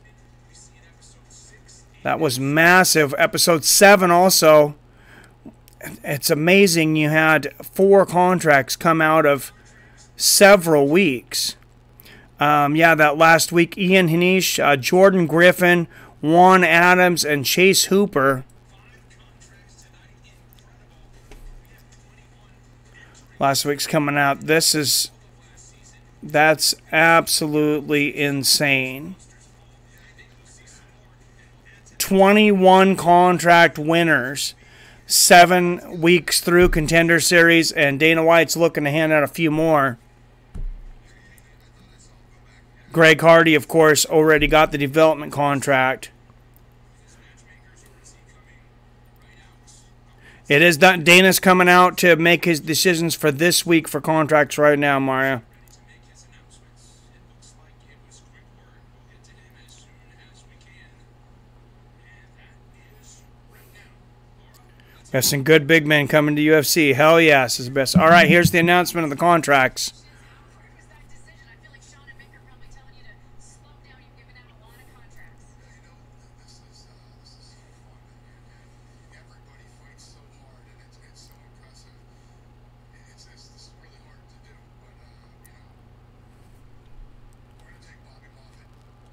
That was massive. Episode 7 also. It's amazing you had 4 contracts come out of several weeks. Yeah, that last week, Ian Hanish, Jordan Griffin, Juan Adams, and Chase Hooper. Last week's coming out. That's absolutely insane. 21 contract winners. 7 weeks through Contender Series, and Dana White's looking to hand out a few more. Greg Hardy, of course, already got the development contract. It is done. Dana's coming out to make his decisions for this week for contracts right now, Mario. Got some good big men coming to UFC. Hell yes, is the best. All right, here's the announcement of the contracts.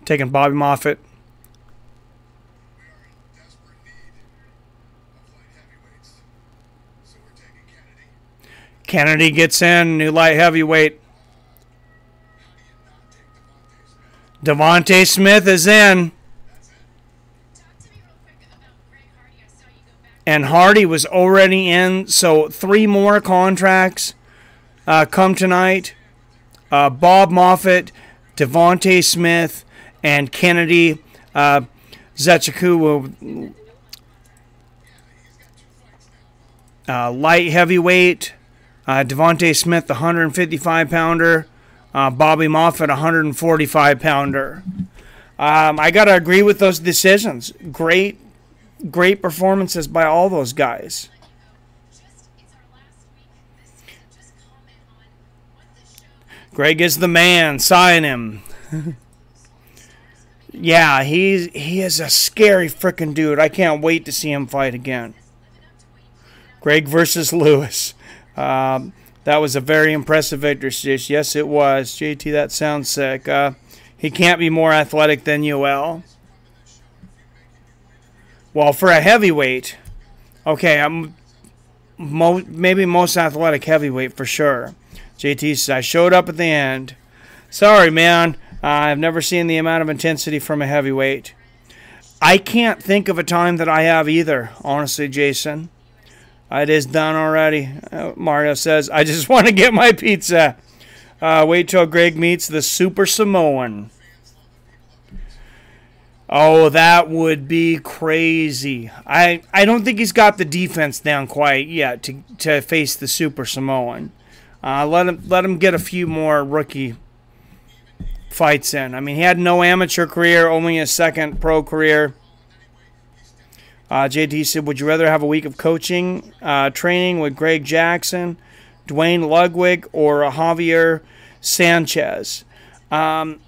Taking Bobby Moffitt. Kennedy gets in, new light heavyweight. Devontae Smith is in. And Hardy was already in, so 3 more contracts come tonight. Bob Moffitt, Devontae Smith, and Kennedy Zechiku. Light heavyweight. Devontae Smith, the 155-pounder. Bobby Moffitt, 145-pounder. I got to agree with those decisions. Great performances by all those guys. Greg is the man. Sign him. Yeah, he is a scary freaking dude. I can't wait to see him fight again. Greg versus Lewis. That was a very impressive victory. Yes, it was. JT, that sounds sick. He can't be more athletic than UL. Well, for a heavyweight, okay, I'm maybe most athletic heavyweight for sure. JT says, I showed up at the end. Sorry, man. I've never seen the amount of intensity from a heavyweight. I can't think of a time that I have either, honestly, Jason. It is done already. Mario says, I just want to get my pizza. Wait till Greg meets the Super Samoan. Oh, that would be crazy. I don't think he's got the defense down quite yet to face the Super Samoan. Let him get a few more rookie fights in. I mean, he had no amateur career, only a second pro career. JT said, would you rather have a week of coaching, training with Greg Jackson, Dwayne Ludwig, or Javier Sanchez? For me,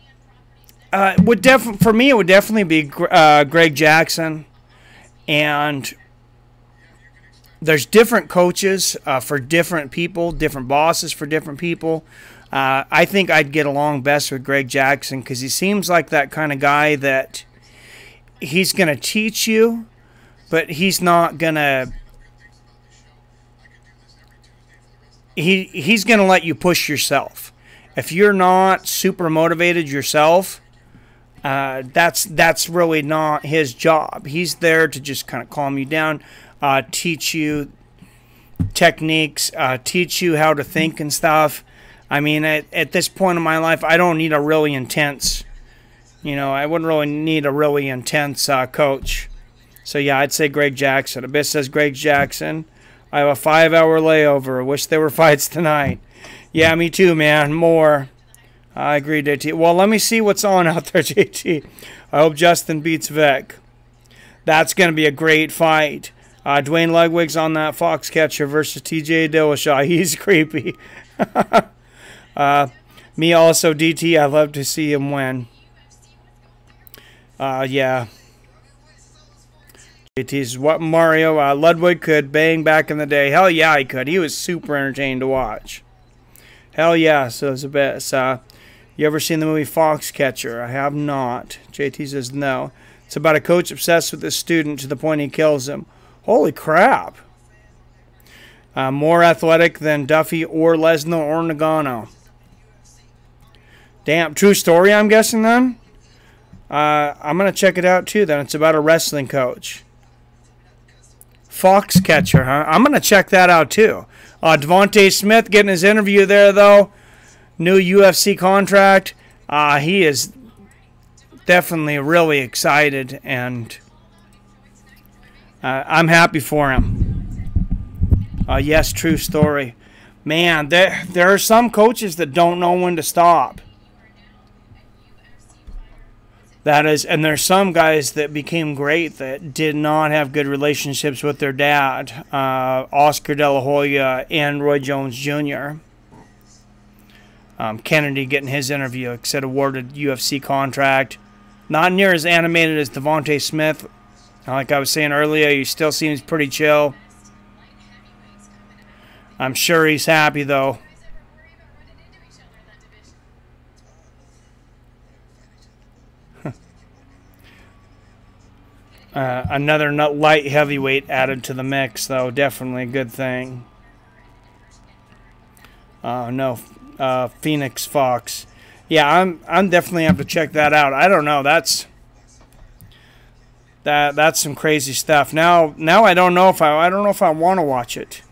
it would definitely be Greg Jackson. And there's different coaches for different people, different bosses for different people. I think I'd get along best with Greg Jackson because he seems like that kind of guy that he's going to teach you but he's not gonna. He's gonna let you push yourself. If you're not super motivated yourself, that's really not his job. He's there to just kind of calm you down, teach you techniques, teach you how to think and stuff. I mean, at this point in my life, I don't need a really intense, I wouldn't really need a really intense coach. So, yeah, I'd say Greg Jackson. Abyss says Greg Jackson. I have a 5-hour layover. Wish there were fights tonight. Yeah, me too, man. More. I agree, JT. Well, let me see what's on out there, JT. I hope Justin beats Vic. That's going to be a great fight. Dwayne Ludwig's on that Foxcatcher versus TJ Dillashaw. He's creepy. Me also, DT. I'd love to see him win. Yeah. JT's what Mario Ludwig could bang back in the day. Hell yeah, he could. He was super entertaining to watch. Hell yeah, so it's the best. You ever seen the movie Foxcatcher? I have not. JT says no. It's about a coach obsessed with his student to the point he kills him. Holy crap. More athletic than Duffy or Lesnar or Nagano. Damn, true story, I'm guessing then? I'm going to check it out too then. It's about a wrestling coach. Foxcatcher, huh? I'm going to check that out too. Devontae Smith getting his interview there though. New UFC contract. He is definitely really excited, and I'm happy for him. Yes, true story. Man, there are some coaches that don't know when to stop. That is, and there's some guys that became great that did not have good relationships with their dad. Oscar De La Hoya and Roy Jones Jr. Kennedy getting his interview, said awarded UFC contract. Not near as animated as Devontae Smith. Like I was saying earlier, he still seems pretty chill. I'm sure he's happy though. Another light heavyweight added to the mix, though. Definitely a good thing. No, Phoenix Fox. Yeah, I'm definitely have to check that out. I don't know. That's some crazy stuff. Now I don't know if I want to watch it.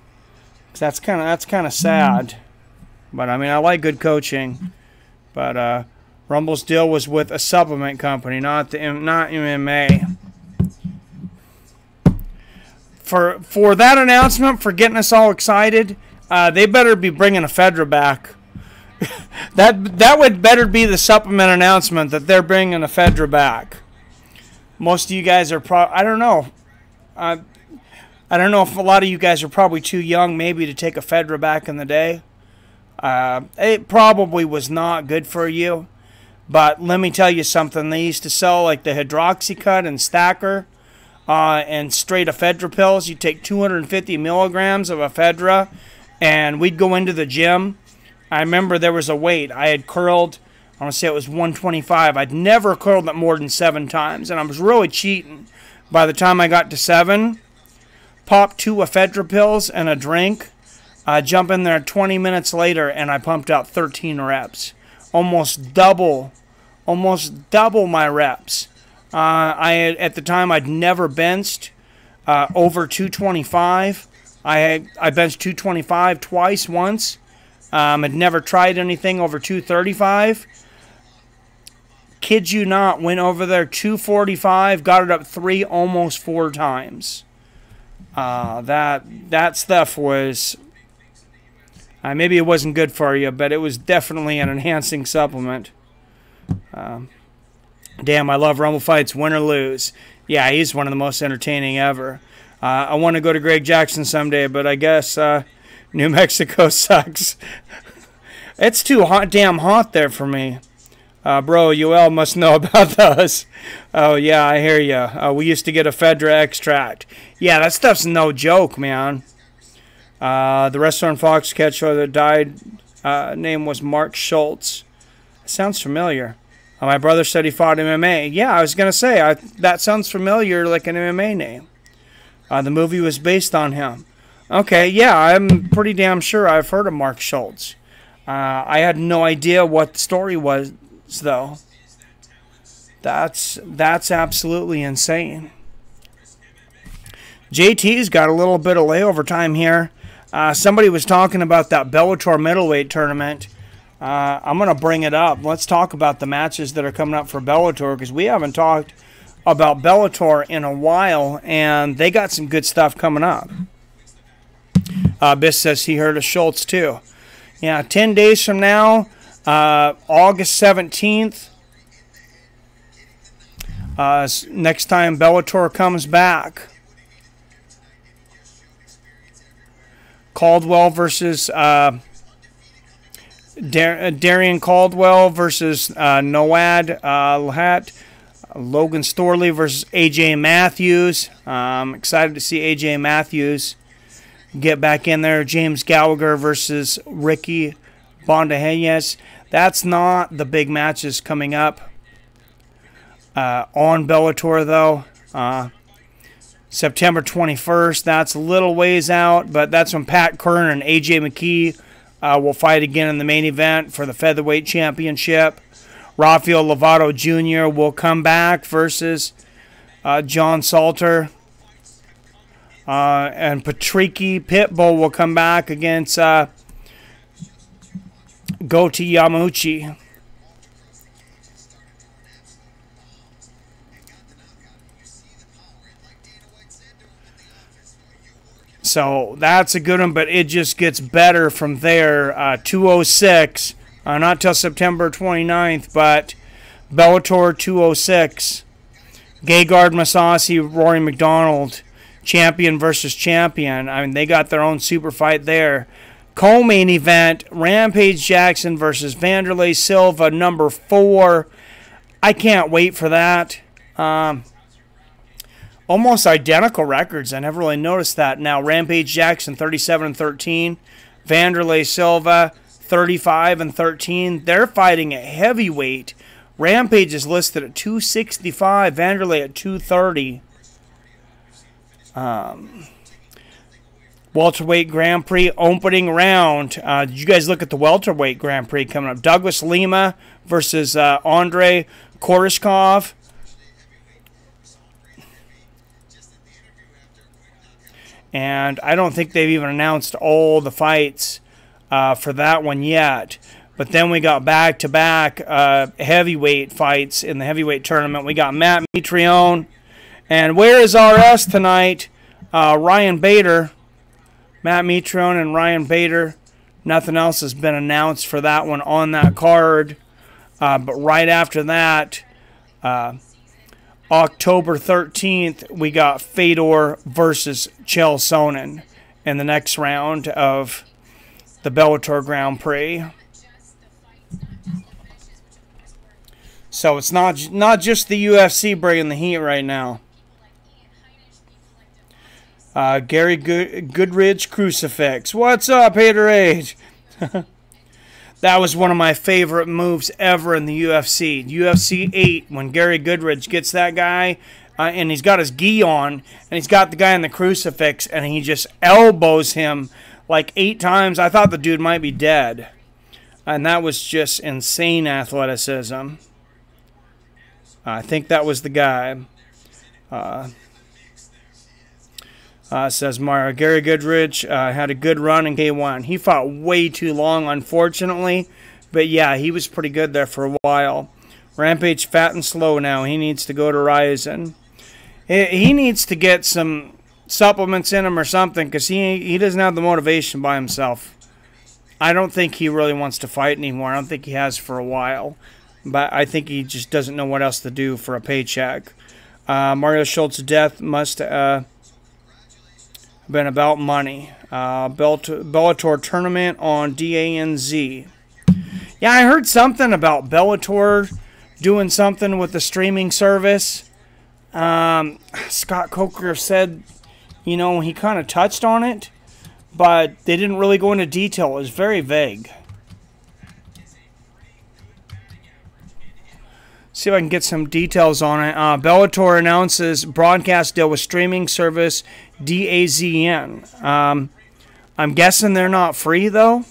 'Cause that's kind of sad. But I mean, I like good coaching. But Rumble's deal was with a supplement company, not MMA. For that announcement, for getting us all excited, they better be bringing Ephedra back. that would better be the supplement announcement that they're bringing Ephedra back. Most of you guys are I don't know. I don't know if a lot of you guys are probably too young maybe to take Ephedra back in the day. It probably was not good for you. But let me tell you something. They used to sell like the Hydroxycut and Stacker. And straight Ephedra pills. You take 250 milligrams of Ephedra, and we'd go into the gym. I remember there was a weight. I had curled, I want to say it was 125. I'd never curled it more than 7 times, and I was really cheating. By the time I got to 7, popped 2 Ephedra pills and a drink, jump in there 20 minutes later, and I pumped out 13 reps. Almost double my reps. At the time I'd never benched over 225. I benched 225 twice once. Had never tried anything over 235. Kid you not, went over there 245, got it up 3, almost 4 times. That stuff was maybe it wasn't good for you, but it was definitely an enhancing supplement. Damn, I love Rumble fights, win or lose. Yeah, he's one of the most entertaining ever. I want to go to Greg Jackson someday, but I guess New Mexico sucks. It's too damn hot there for me. Bro, UL must know about those. Oh, yeah, I hear you. We used to get Ephedra extract. Yeah, that stuff's no joke, man. The wrestler in Foxcatcher that died, name was Mark Schultz. Sounds familiar. My brother said he fought MMA. Yeah, I was going to say, that sounds familiar like an MMA name. The movie was based on him. Okay, yeah, I'm pretty damn sure I've heard of Mark Schultz. I had no idea what the story was, though. That's absolutely insane. JT's got a little bit of layover time here. Somebody was talking about that Bellator middleweight tournament. I'm going to bring it up. Let's talk about the matches that are coming up for Bellator, because we haven't talked about Bellator in a while, and they got some good stuff coming up. Biss says he heard of Schultz too. Yeah, 10 days from now, August 17th, next time Bellator comes back. Caldwell versus Darian Caldwell versus Noad Lahat. Logan Storley versus AJ Matthews. Excited to see AJ Matthews get back in there. James Gallagher versus Ricky Bondahenez. That's not the big matches coming up on Bellator, though. September 21st, that's a little ways out, but that's when Pat Kern and AJ McKee will fight again in the main event for the Featherweight Championship. Rafael Lovato Jr. will come back versus John Salter. And Patricky Pitbull will come back against Goti Yamauchi. So that's a good one, but it just gets better from there. 206, not till September 29th, but Bellator 206. Gegard Mousasi, Rory McDonald, champion versus champion. I mean, they got their own super fight there. Co-main event, Rampage Jackson versus Vanderlei Silva, number 4. I can't wait for that. Almost identical records. I never really noticed that. Now, Rampage Jackson, 37-13. Vanderlei Silva, 35-13. They're fighting at heavyweight. Rampage is listed at 265. Vanderlei at 230. Welterweight Grand Prix opening round. Did you guys look at the Welterweight Grand Prix coming up? Douglas Lima versus Andrei Koreshkov. And I don't think they've even announced all the fights for that one yet. But then we got back-to-back heavyweight fights in the heavyweight tournament. We got Matt Mitrione. And where is RS tonight? Ryan Bader. Matt Mitrione and Ryan Bader. Nothing else has been announced for that one on that card. But right after that, October 13th, we got Fedor versus Chael Sonnen in the next round of the Bellator Grand Prix. So it's not just the UFC bringing the heat right now. Gary Goodridge Crucifix. What's up, Haterade? That was one of my favorite moves ever in the UFC. UFC 8, when Gary Goodridge gets that guy, and he's got his gi on, and he's got the guy in the crucifix, and he just elbows him like 8 times. I thought the dude might be dead. And that was just insane athleticism. I think that was the guy. Says Mario. Gary Goodridge had a good run in K1. He fought way too long, unfortunately. But yeah, he was pretty good there for a while. Rampage fat and slow now. He needs to go to Ryzen. He needs to get some supplements in him or something, because he doesn't have the motivation by himself. I don't think he really wants to fight anymore. I don't think he has for a while. But I think he just doesn't know what else to do for a paycheck. Mario Schultz's death must have been about money. Bellator tournament on DANZ. Yeah, I heard something about Bellator doing something with the streaming service. Scott Coker said, you know, he kind of touched on it, but they didn't really go into detail. It was very vague. see if I can get some details on it. Bellator announces broadcast deal with streaming service DAZN. I'm guessing they're not free, though.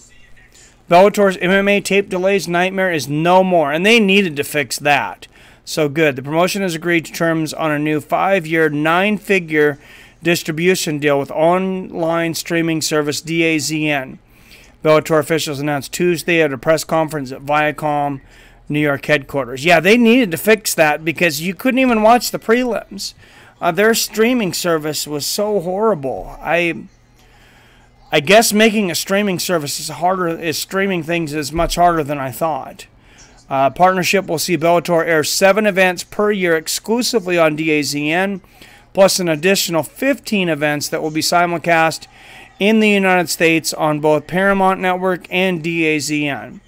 Bellator's MMA tape delays nightmare is no more, and they needed to fix that. So good. The promotion has agreed to terms on a new 5-year, 9-figure distribution deal with online streaming service DAZN. Bellator officials announced Tuesday at a press conference at Viacom New York headquarters. Yeah, they needed to fix that because you couldn't even watch the prelims. Their streaming service was so horrible. I guess making a streaming service streaming things is much harder than I thought. Partnership will see Bellator air 7 events per year exclusively on DAZN, plus an additional 15 events that will be simulcast in the United States on both Paramount Network and DAZN.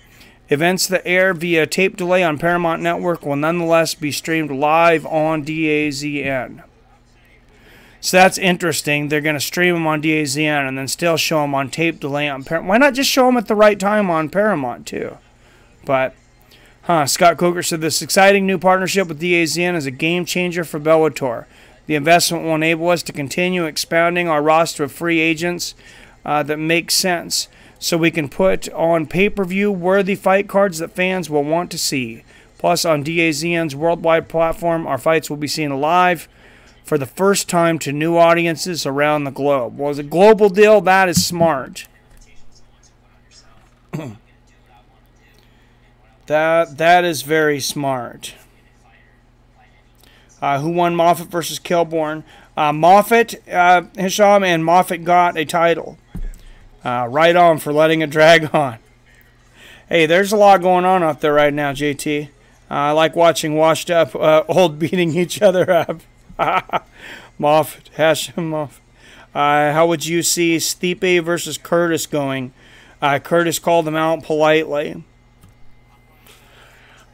Events that air via tape delay on Paramount Network will nonetheless be streamed live on DAZN. So that's interesting. They're going to stream them on DAZN and then still show them on tape delay on Paramount. Why not just show them at the right time on Paramount too? But, Scott Coker said this exciting new partnership with DAZN is a game changer for Bellator. The investment will enable us to continue expanding our roster of free agents that make sense, so we can put on pay-per-view worthy fight cards that fans will want to see. Plus, on DAZN's worldwide platform, our fights will be seen live for the first time to new audiences around the globe. Well, as a global deal, that is smart. That is very smart. Who won Moffat versus Kilborn? Moffat, Hisham, and Moffat got a title. Right on for letting it drag on. Hey, there's a lot going on out there right now, JT. I like watching washed up old beating each other up. Moffat, Hashim Moffat. How would you see Stipe versus Curtis going? Curtis called him out politely.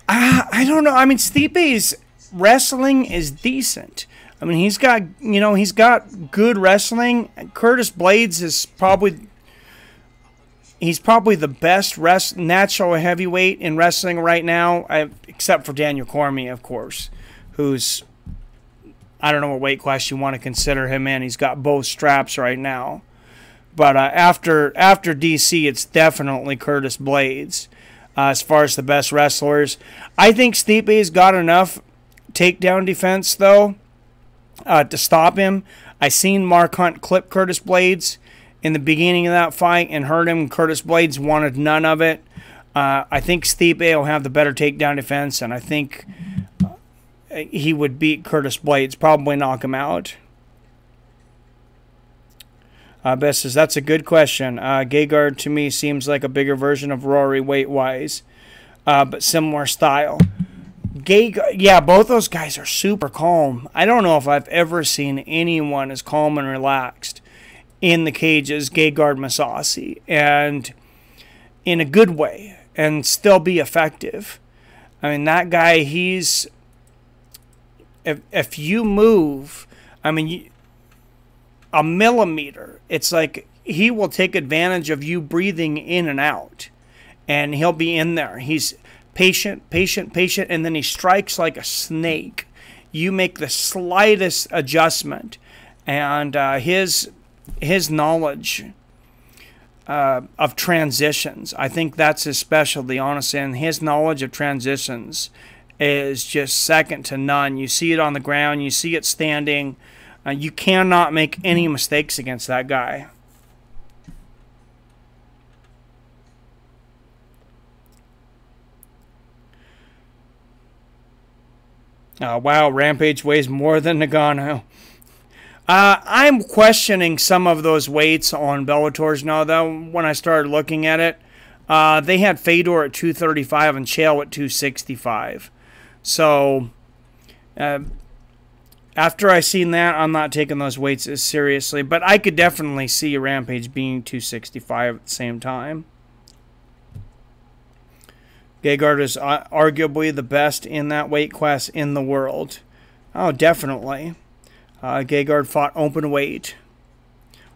I don't know. I mean, Stipe's wrestling is decent. I mean, he's got good wrestling. Curtis Blades is probably the best natural heavyweight in wrestling right now, except for Daniel Cormier, of course, who's, I don't know what weight class you want to consider him in. He's got both straps right now. But after DC, it's definitely Curtis Blades as far as the best wrestlers. I think Stipe's got enough takedown defense, though, to stop him. I seen Mark Hunt clip Curtis Blades in the beginning of that fight and hurt him. Curtis Blades wanted none of it. I think Stipe will have the better takedown defense, and I think he would beat Curtis Blades, probably knock him out. Bess says, that's a good question. Gegard, to me, seems like a bigger version of Rory weight-wise, but similar style. Yeah, both those guys are super calm. I don't know if I've ever seen anyone as calm and relaxed in the cage as Gegard Mousasi, and in a good way, and still be effective. I mean, that guy, he's... If you move, I mean, a millimeter, it's like he will take advantage of you breathing in and out, and he'll be in there. He's patient, and then he strikes like a snake. You make the slightest adjustment, and his knowledge of transitions, I think that's his specialty, honestly, and his knowledge of transitions is just second to none. You see it on the ground, you see it standing. You cannot make any mistakes against that guy. Wow, Rampage weighs more than Nagano. I'm questioning some of those weights on Bellator's now, though, when I started looking at it. They had Fedor at 235 and Chael at 265. So, after I seen that, I'm not taking those weights as seriously. But I could definitely see a Rampage being 265 at the same time. Gegard is arguably the best in that weight class in the world. Oh, definitely. Gegard fought open weight.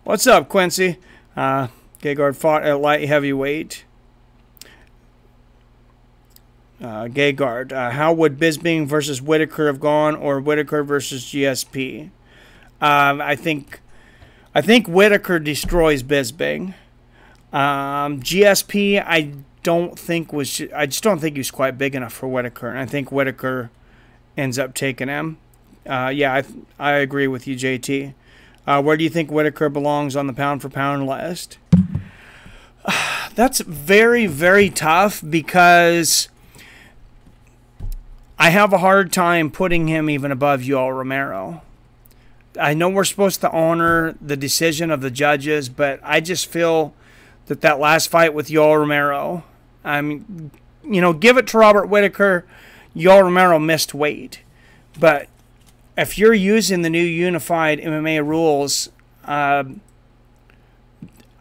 What's up, Quincy? Gegard fought at light heavyweight. Gegard. How would Bisping versus Whitaker have gone, or Whitaker versus GSP? I think Whitaker destroys Bisping. GSP, I just don't think he was quite big enough for Whitaker, and I think Whitaker ends up taking him. Yeah, I agree with you, JT. Where do you think Whitaker belongs on the pound-for-pound list? That's very, very tough because I have a hard time putting him even above Yoel Romero. I know we're supposed to honor the decision of the judges, but I just feel that last fight with Yoel Romero, I mean, give it to Robert Whitaker. Yoel Romero missed weight. But if you're using the new unified MMA rules,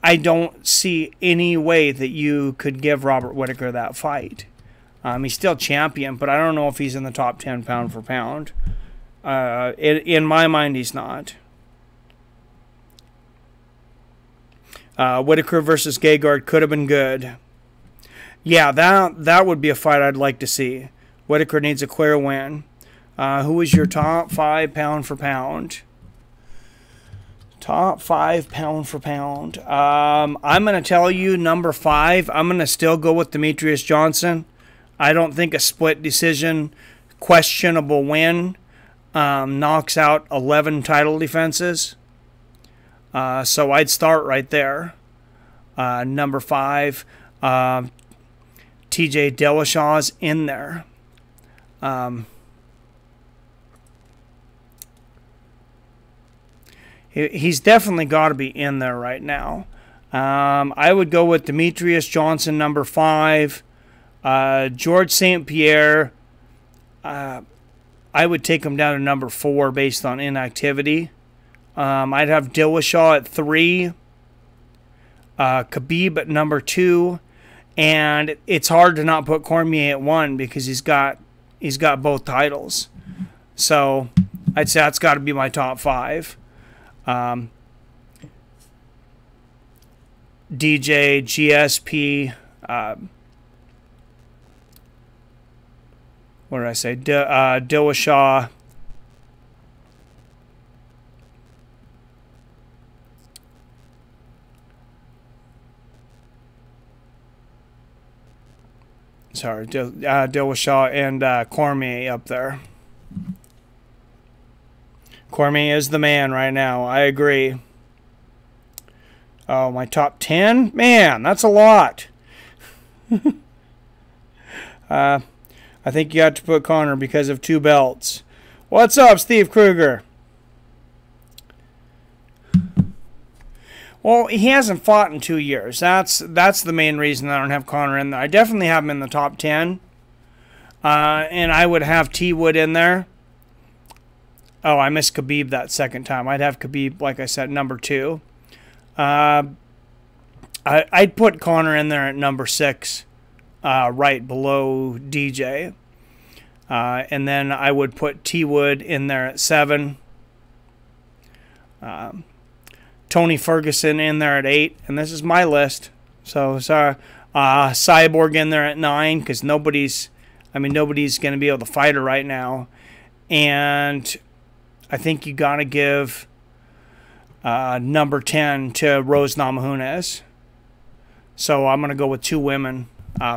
I don't see any way that you could give Robert Whitaker that fight. He's still champion, but I don't know if he's in the top 10 pound for pound. In my mind, he's not. Whitaker versus Gegard could have been good. Yeah, that would be a fight I'd like to see. Whitaker needs a clear win. Who is your top 5 pound for pound? Top 5 pound for pound. I'm going to tell you number 5. I'm going to still go with Demetrius Johnson. I don't think a split decision, questionable win, knocks out 11 title defenses. So I'd start right there. Number 5, TJ Dillashaw's in there. He's definitely got to be in there right now. I would go with Demetrius Johnson, number 5. George St. Pierre, I would take him down to number 4 based on inactivity. I'd have Dillashaw at 3. Khabib at number 2. And it's hard to not put Cormier at 1 because he's got both titles. So I'd say that's got to be my top 5. DJ, GSP, what did I say? Dillashaw. Sorry, Dillashaw and Cormier up there. Cormier is the man right now. I agree. Oh, my top 10? Man, that's a lot. I think you have to put Conor because of 2 belts. What's up, Steve Kruger? Well, he hasn't fought in 2 years. That's the main reason I don't have Conor in there. I definitely have him in the top 10. And I would have T. Wood in there. Oh, I missed Khabib that second time. I'd have Khabib, like I said, number 2. I'd put Conor in there at number 6, right below DJ. And then I would put T. Wood in there at 7. Tony Ferguson in there at 8. And this is my list. So, sorry. Cyborg in there at 9 because nobody's going to be able to fight her right now. And I think you got to give number 10 to Rose Namajunas. So I'm going to go with 2 women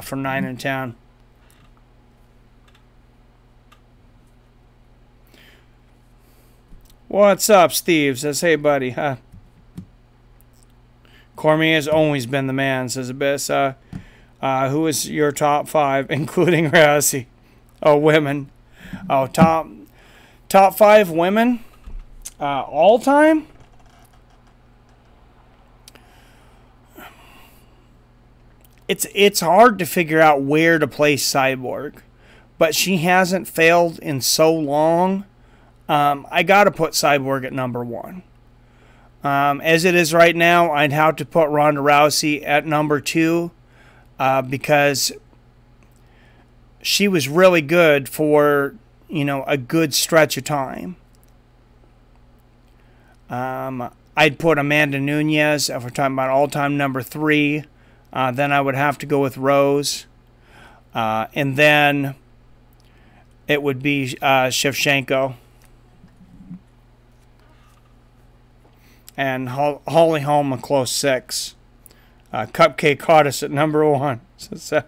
from 9 and 10. What's up, Steve? Says, hey, buddy. Huh? Cormier has always been the man, says Abyss. Who is your top 5, including Rousey? Oh, women. Oh, top 5 women all time? It's hard to figure out where to place Cyborg, but she hasn't failed in so long. I got to put Cyborg at number 1. As it is right now, I'd have to put Ronda Rousey at number 2 because she was really good for a good stretch of time. I'd put Amanda Nunes, if we're talking about all-time, number 3. Then I would have to go with Rose. And then it would be Shevchenko. And Holly Holm a close 6. Cupcake caught us at number 1. So,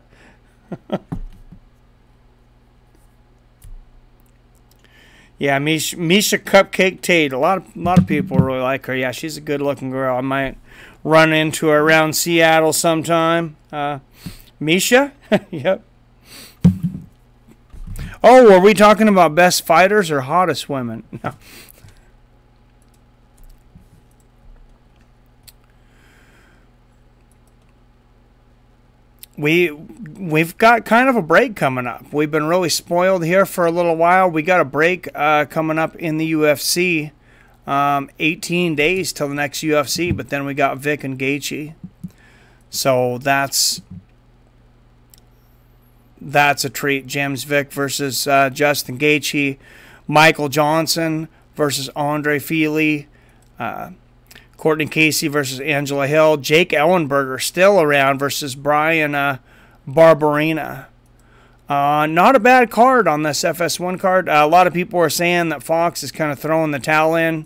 yeah, Misha Cupcake Tate. A lot of people really like her. Yeah, she's a good-looking girl. I might run into her around Seattle sometime. Misha? Yep. Oh, are we talking about best fighters or hottest women? No. We've got kind of a break coming up. We've been really spoiled here for a little while. We got a break coming up in the UFC. 18 days till the next UFC, but then we got Vic and Gaethje. So that's a treat. James Vick versus Justin Gaethje. Michael Johnson versus Andre Fili. Courtney Casey versus Angela Hill. Jake Ellenberger still around versus Brian Barberena. Not a bad card on this FS1 card. A lot of people are saying that Fox is kind of throwing the towel in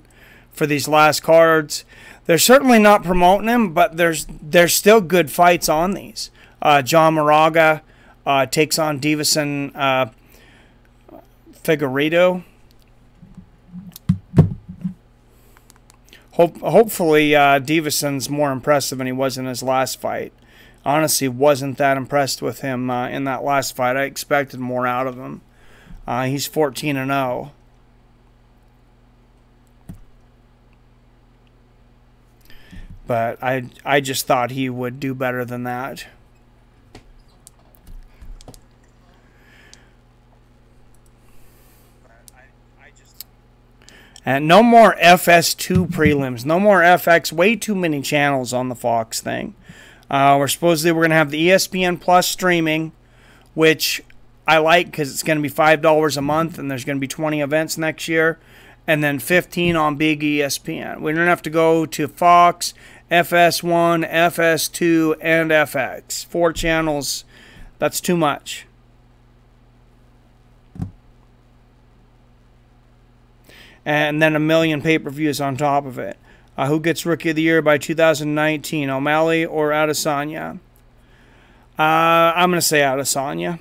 for these last cards. They're certainly not promoting them, but there's still good fights on these. John Moraga takes on Davison Figueiredo. Hopefully, Davison's more impressive than he was in his last fight. Honestly, wasn't that impressed with him in that last fight. I expected more out of him. He's 14-0. But I just thought he would do better than that. And no more FS2 prelims. No more FX. Way too many channels on the Fox thing. We're going to have the ESPN Plus streaming, which I like because it's going to be $5 a month, and there's going to be 20 events next year, and then 15 on Big ESPN. We don't have to go to Fox, FS1, FS2, and FX. 4 channels. That's too much. And then a million pay-per-views on top of it. Who gets Rookie of the Year by 2019, O'Malley or Adesanya? I'm going to say Adesanya.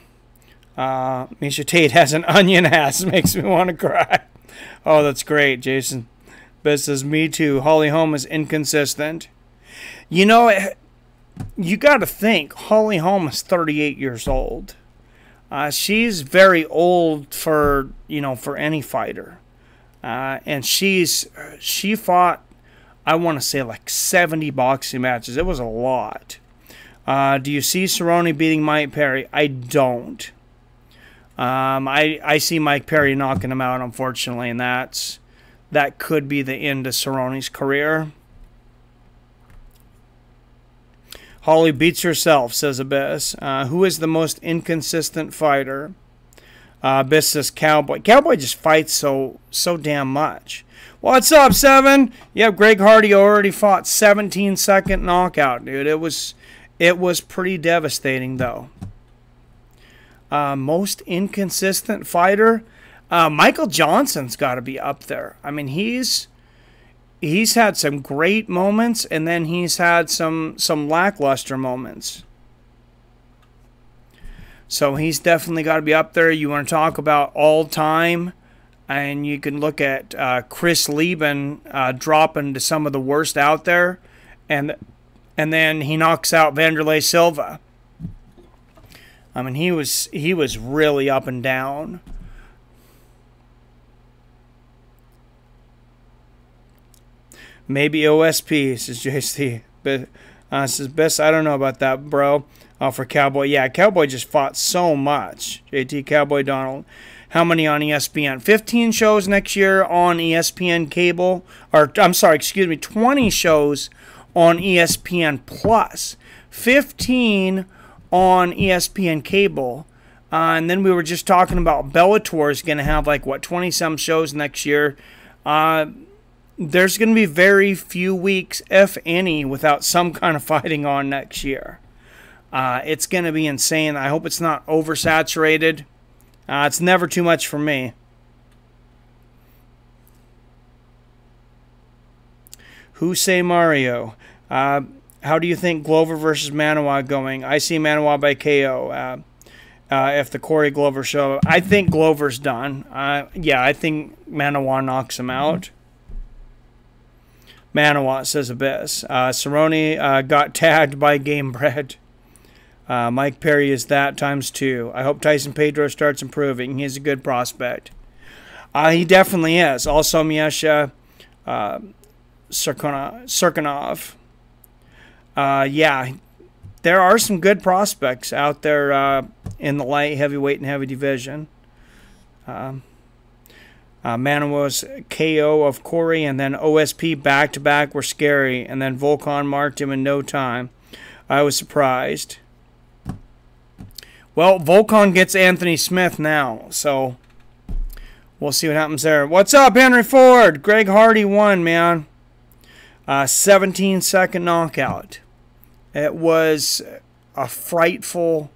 Misha Tate has an onion ass. Makes me want to cry. Oh, that's great, Jason. Beth says, me too. Holly Holm is inconsistent. You know, you got to think, Holly Holm is 38 years old. She's very old for any fighter. And she fought, I want to say, like 70 boxing matches. It was a lot. Do you see Cerrone beating Mike Perry? I don't. I see Mike Perry knocking him out, unfortunately, and that could be the end of Cerrone's career. Holly beats herself, says Abyss. Who is the most inconsistent fighter? Abyss says Cowboy. Cowboy just fights so damn much. What's up, Seven? Yep, Greg Hardy already fought 17-second knockout, dude. It was pretty devastating, though. Most inconsistent fighter? Michael Johnson's got to be up there. I mean, he's had some great moments, and then he's had some lackluster moments. So he's definitely got to be up there. You want to talk about all time, and you can look at Chris Lieben dropping to some of the worst out there, and then he knocks out Vanderlei Silva. I mean, he was really up and down. Maybe OSP, says JC. But says Best, I don't know about that, bro. For Cowboy. Yeah, Cowboy just fought so much. JT Cowboy Donald. How many on ESPN? 15 shows next year on ESPN cable. Or, I'm sorry, excuse me, 20 shows on ESPN Plus. 15 on ESPN cable. And then we were just talking about Bellator is going to have, like, what, 20-some shows next year. There's going to be very few weeks, if any, without some kind of fighting on next year. It's going to be insane. I hope it's not oversaturated. It's never too much for me. Who say Mario? How do you think Glover versus Manawa going? I see Manawa by KO. If the Corey Glover show, I think Glover's done. Yeah, I think Manawa knocks him out. Manawa, says Abyss. Cerrone got tagged by Game Bread. Mike Perry is that times 2. I hope Tyson Pedro starts improving. He's a good prospect. He definitely is. Also, Miesha Serkinov. Yeah, there are some good prospects out there in the light heavyweight and heavy division. Manawa's KO of Corey and then OSP back-to-back were scary, and then Volkan marked him in no time. I was surprised. Well, Volkan gets Anthony Smith now, so we'll see what happens there. What's up, Henry Ford? Greg Hardy won, man. 17-second knockout. It was a frightful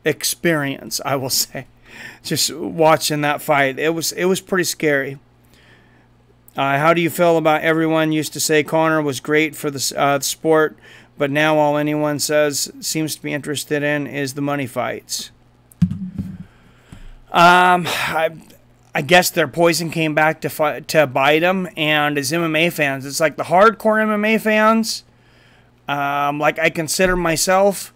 experience, I will say. Just watching that fight, it was pretty scary. How do you feel about everyone used to say Conor was great for the sport, but now all anyone seems to be interested in is the money fights? I guess their poison came back to bite them, and as MMA fans, it's like the hardcore MMA fans. Like I consider myself.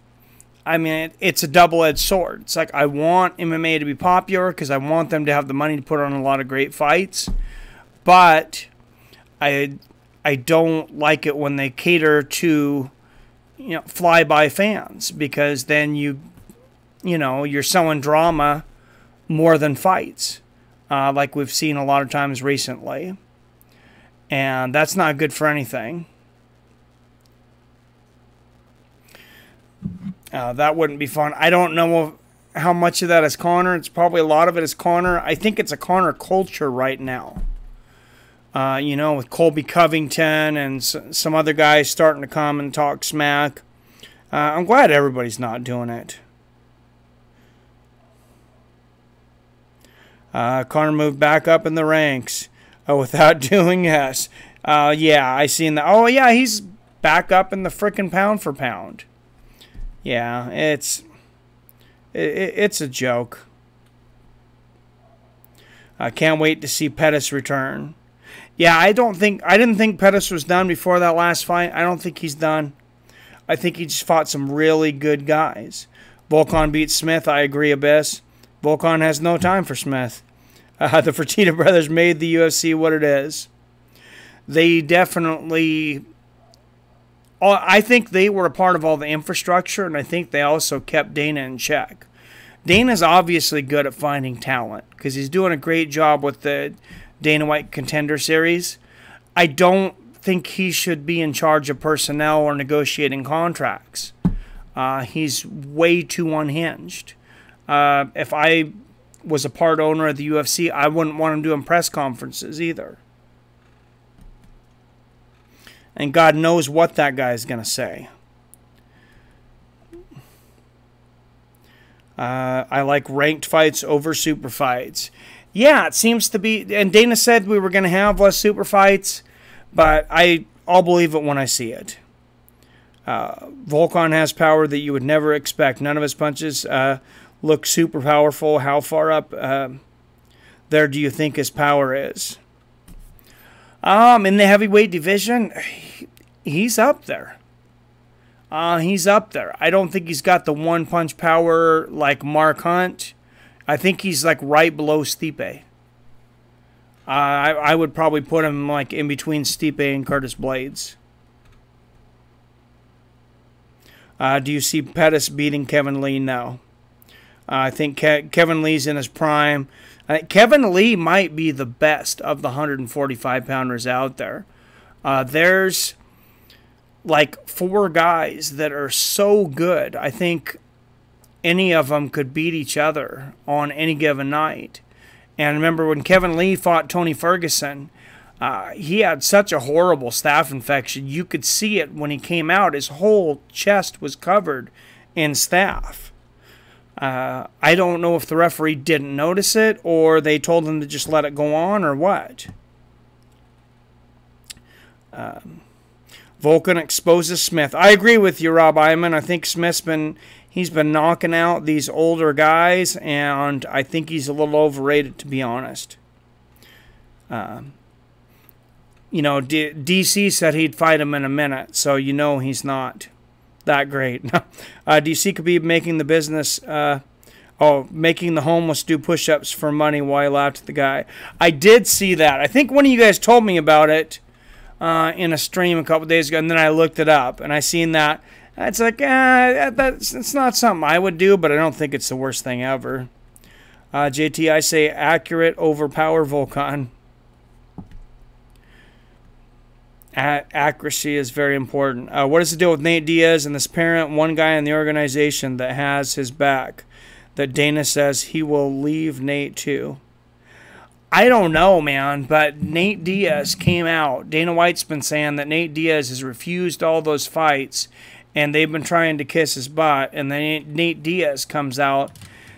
I mean, it's a double-edged sword. It's like I want MMA to be popular because I want them to have the money to put on a lot of great fights. But I don't like it when they cater to, fly-by fans, because then you're selling drama more than fights, like we've seen a lot of times recently. And that's not good for anything. That wouldn't be fun. I don't know how much of that is Conor. It's probably a lot of it is Conor. I think it's a Conor culture right now. With Colby Covington and some other guys starting to come and talk smack. I'm glad everybody's not doing it. Conor moved back up in the ranks without doing yes. Yeah, I seen that. Oh, yeah, he's back up in the frickin' pound for pound. Yeah, it's a joke. I can't wait to see Pettis return. Yeah, I didn't think Pettis was done before that last fight. I don't think he's done. I think he just fought some really good guys. Volkan beat Smith. I agree, Abyss. Volkan has no time for Smith. The Fertitta brothers made the UFC what it is. They definitely... I think they were a part of all the infrastructure, and I think they also kept Dana in check. Dana's obviously good at finding talent because he's doing a great job with the Dana White Contender Series. I don't think he should be in charge of personnel or negotiating contracts. He's way too unhinged. If I was a part owner of the UFC, I wouldn't want him doing press conferences either. And God knows what that guy is going to say. I like ranked fights over super fights. Yeah, it seems to be. And Dana said we were going to have less super fights, but I'll believe it when I see it. Volkan has power that you would never expect. None of his punches look super powerful. How far up there do you think his power is? In the heavyweight division, he's up there. He's up there. I don't think he's got the one-punch power like Mark Hunt. I think he's like right below Stipe. I would probably put him like in between Stipe and Curtis Blades. Do you see Pettis beating Kevin Lee? No. I think Kevin Lee's in his prime. Kevin Lee might be the best of the 145-pounders out there. There's like 4 guys that are so good. I think any of them could beat each other on any given night. And remember when Kevin Lee fought Tony Ferguson, he had such a horrible staph infection. You could see it when he came out. His whole chest was covered and staff. I don't know if the referee didn't notice it or they told him to just let it go on or what. Volkan exposes Smith. I agree with you, Rob Iman. I think Smith's been knocking out these older guys, and I think he's a little overrated, to be honest. You know, DC said he'd fight him in a minute, so you know he's not that great. DC could be making the business, making the homeless do push-ups for money while he laughed at the guy. I did see that. I think one of you guys told me about it in a stream a couple days ago, and then I looked it up, and I seen that. It's like, it's not something I would do, but I don't think it's the worst thing ever. JT, I say accurate, overpower Volkan. Accuracy is very important. What is the deal with Nate Diaz and this parent, one guy in the organization that has his back, that Dana says he will leave Nate too? I don't know, man, but Nate Diaz came out. Dana White's been saying that Nate Diaz has refused all those fights, and they've been trying to kiss his butt, and then Nate Diaz comes out,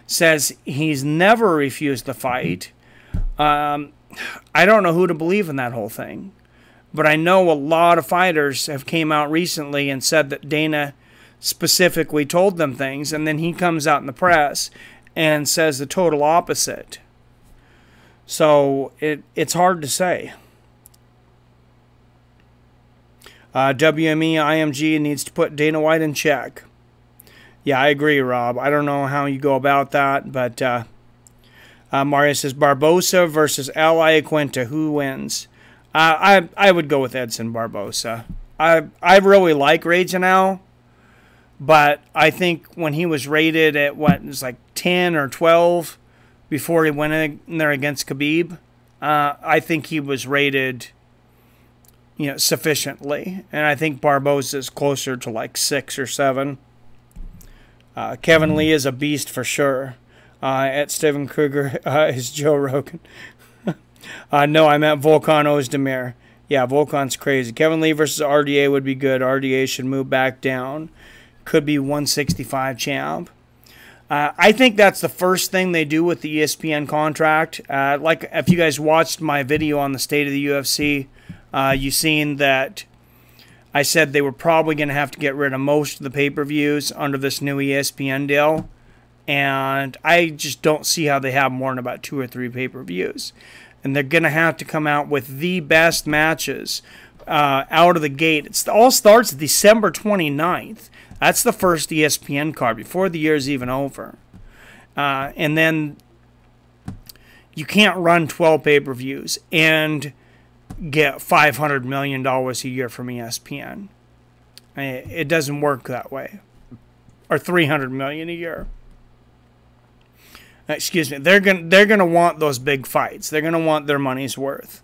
says he's never refused the fight. I don't know who to believe in that whole thing. But I know a lot of fighters have came out recently and said that Dana specifically told them things, and then he comes out in the press and says the total opposite. So it's hard to say. WME IMG needs to put Dana White in check. Yeah, I agree, Rob. I don't know how you go about that, but Mario says Barbosa versus Al Iaquinta. Who wins? I would go with Edson Barbosa. I really like Raging Al, but I think when he was rated at what, it was like 10 or 12 before he went in there against Khabib, I think he was rated, you know, sufficiently, and I think Barbosa is closer to like 6 or 7. Kevin Lee is a beast for sure. At Steven Kruger is Joe Rogan. No, I meant Volkan Ozdemir. Yeah, Volkan's crazy. Kevin Lee versus RDA would be good. RDA should move back down. Could be 165 champ. I think that's the first thing they do with the ESPN contract. Like, if you guys watched my video on the state of the UFC, you seen that I said they were probably going to have to get rid of most of the pay-per-views under this new ESPN deal. And I just don't see how they have more than about 2 or 3 pay-per-views. And they're going to have to come out with the best matches out of the gate. It all starts December 29th. That's the first ESPN card before the year's even over. And then you can't run 12 pay-per-views and get $500 million a year from ESPN. It doesn't work that way. Or $300 million a year. Excuse me. They're gonna want those big fights. They're gonna want their money's worth.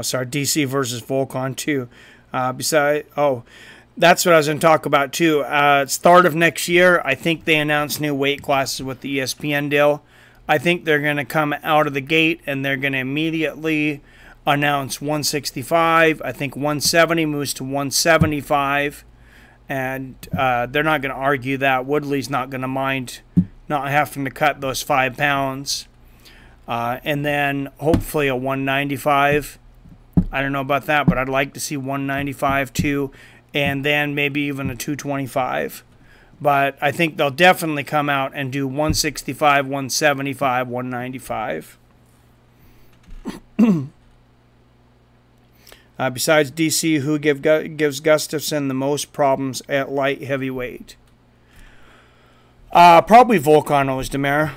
Sorry, DC versus Volkan too. That's what I was going to talk about too. Start of next year, I think they announced new weight classes with the ESPN deal. I think they're going to come out of the gate and they're going to immediately announce 165. I think 170 moves to 175. And they're not going to argue that. Woodley's not going to mind not having to cut those 5 pounds. And then hopefully a 195. I don't know about that, but I'd like to see 195 too. And then maybe even a 225. But I think they'll definitely come out and do 165, 175, 195. Besides DC, who gives Gustafsson the most problems at light heavyweight? Probably Volkan Ozdemir.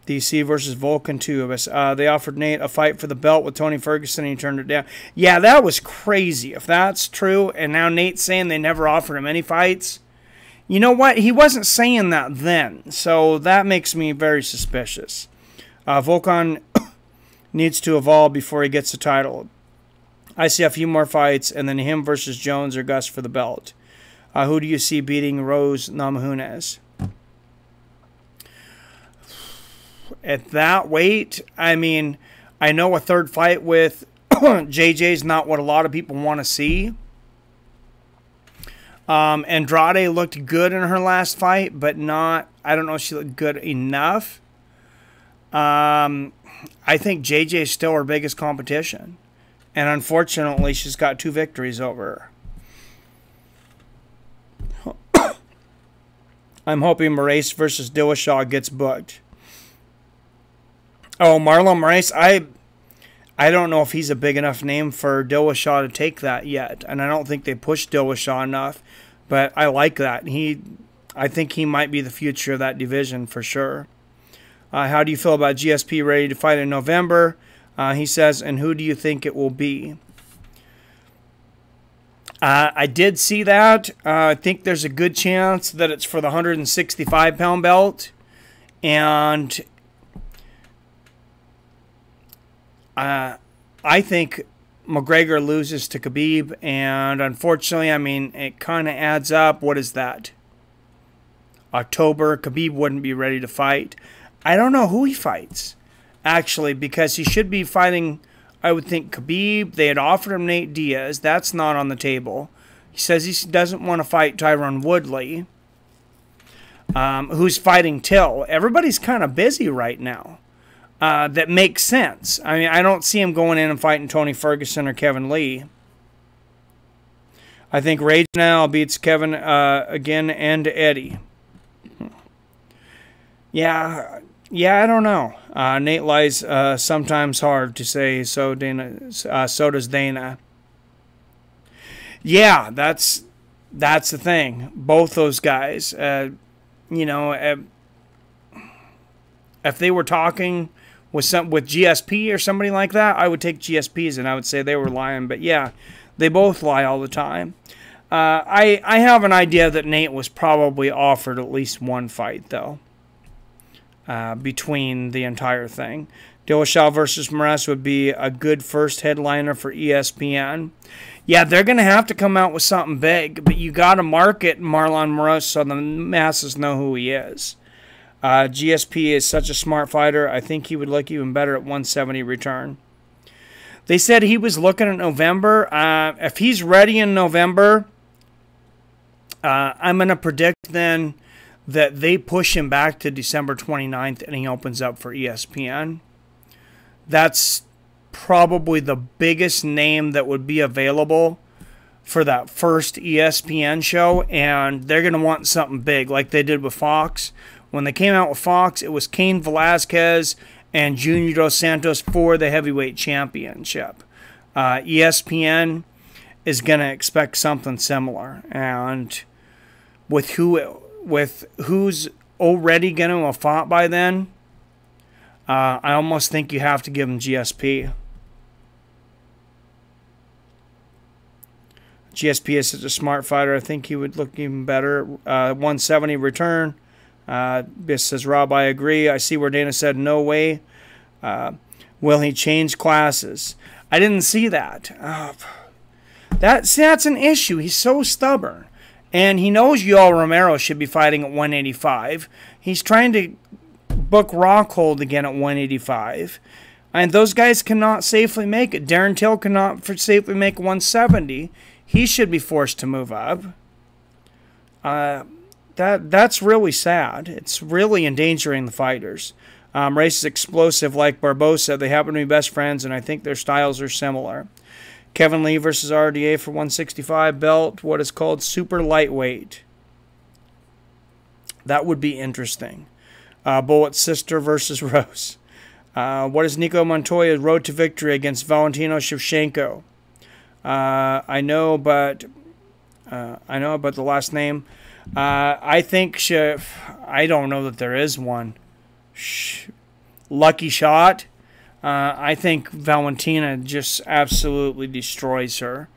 DC versus Volkan, 2 of us. They offered Nate a fight for the belt with Tony Ferguson and he turned it down. Yeah, that was crazy. If that's true, and now Nate's saying they never offered him any fights. You know what? He wasn't saying that then, so that makes me very suspicious. Volkan needs to evolve before he gets the title. I see a few more fights, and then him versus Jones or Gus for the belt. Who do you see beating Rose Namajunas? at that weight, I mean, I know a third fight with JJ is not what a lot of people want to see. Andrade looked good in her last fight, but not, I don't know if she looked good enough. I think JJ is still her biggest competition. And unfortunately, she's got 2 victories over her. I'm hoping Moraes versus Dillashaw gets booked. Oh, Marlon Moraes, I don't know if he's a big enough name for Dillashaw to take that yet. And I don't think they pushed Dillashaw enough. But I like that. I think he might be the future of that division for sure. How do you feel about GSP ready to fight in November? He says, and who do you think it will be? I did see that. I think there's a good chance that it's for the 165-pound belt. And I think McGregor loses to Khabib. And unfortunately, I mean, it kind of adds up. What is that? October. Khabib wouldn't be ready to fight. I don't know who he fights, actually, because he should be fighting, I would think, Khabib. They had offered him Nate Diaz. That's not on the table. He says he doesn't want to fight Tyron Woodley, who's fighting Till. Everybody's kind of busy right now. That makes sense. I mean, I don't see him going in and fighting Tony Ferguson or Kevin Lee. I think Rage now beats Kevin again and Eddie. Yeah, I don't know. Nate lies sometimes hard to say. So so does Dana. Yeah, that's the thing. Both those guys, you know, if they were talking with GSP or somebody like that, I would take GSPs and I would say they were lying. But yeah, they both lie all the time. I have an idea that Nate was probably offered at least one fight though. Between the entire thing. Dillashaw versus Moraes would be a good first headliner for ESPN. Yeah, they're going to have to come out with something big, but you got to market Marlon Moraes so the masses know who he is. GSP is such a smart fighter. I think he would look even better at 170 return. They said he was looking at November. If he's ready in November, I'm going to predict then that they push him back to December 29th and he opens up for ESPN. That's probably the biggest name that would be available for that first ESPN show, and they're going to want something big like they did with Fox. When they came out with Fox, it was Cain Velasquez and Junior Dos Santos for the heavyweight championship. ESPN is going to expect something similar, and with who's already going to have fought by then, I almost think you have to give him GSP. GSP is such a smart fighter. I think he would look even better. 170 return. This says, Rob, I agree. I see where Dana said no way. Will he change classes? I didn't see that. That's an issue. He's so stubborn. And he knows Yoel Romero should be fighting at 185. He's trying to book Rockhold again at 185. And those guys cannot safely make it. Darren Till cannot safely make 170. He should be forced to move up. That's really sad. It's really endangering the fighters. Race is explosive like Barbosa. They happen to be best friends, and I think their styles are similar. Kevin Lee versus RDA for 165 belt, what is called super lightweight. That would be interesting. Bullet's sister versus Rose. What is Nico Montoya's road to victory against Valentino Shevchenko? I know, but the last name. I think I don't know that there is one. Lucky shot. I think Valentina just absolutely destroys her.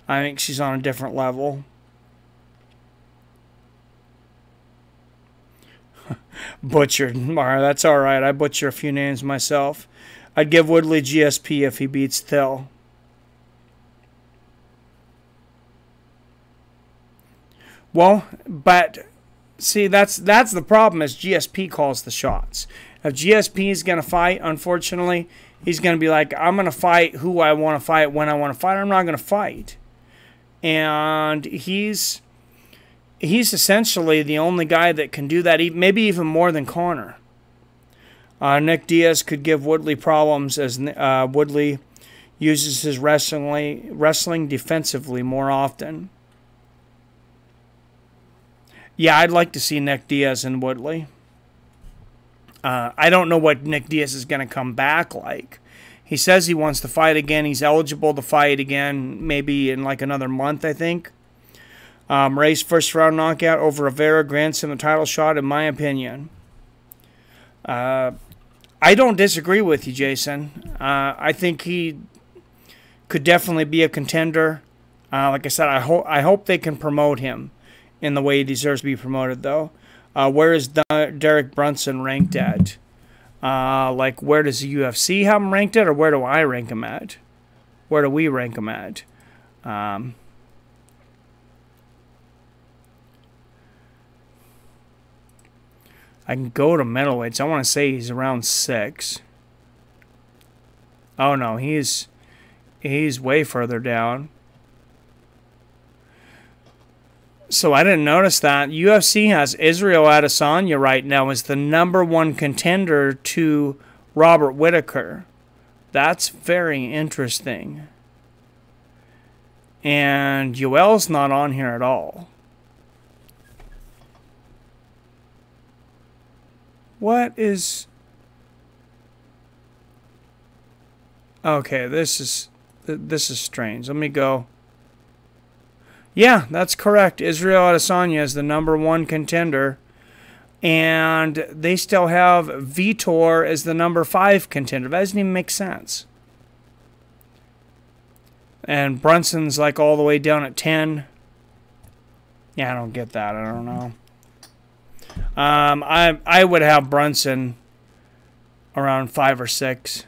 I think she's on a different level. Butchered. Mara, that's all right. I butcher a few names myself. I'd give Woodley GSP if he beats Thill. Well, but see, that's the problem is GSP calls the shots. If GSP is going to fight, unfortunately, he's going to be like, I'm going to fight who I want to fight when I want to fight. I'm not going to fight. And he's essentially the only guy that can do that, maybe even more than Conor. Nick Diaz could give Woodley problems as Woodley uses his wrestling defensively more often. Yeah, I'd like to see Nick Diaz and Woodley. I don't know what Nick Diaz is going to come back like. He says he wants to fight again. He's eligible to fight again maybe in like another month, I think. Ray's first round knockout over Rivera grants him a title shot, in my opinion. I don't disagree with you, Jason. I think he could definitely be a contender. Like I said, I hope they can promote him in the way he deserves to be promoted, though. Where is Derek Brunson ranked at? Like, where does the UFC have him ranked at, or where do I rank him at? Where do we rank him at? I can go to middleweights. I want to say he's around 6. Oh, no, he's way further down. So I didn't notice that. UFC has Israel Adesanya right now as the #1 contender to Robert Whittaker. That's very interesting. And Yoel's not on here at all. What is... Okay, this is strange. Let me go... Yeah, that's correct. Israel Adesanya is the #1 contender. And they still have Vitor as the #5 contender. That doesn't even make sense. And Brunson's like all the way down at 10. Yeah, I don't get that. I don't know. I would have Brunson around 5 or 6.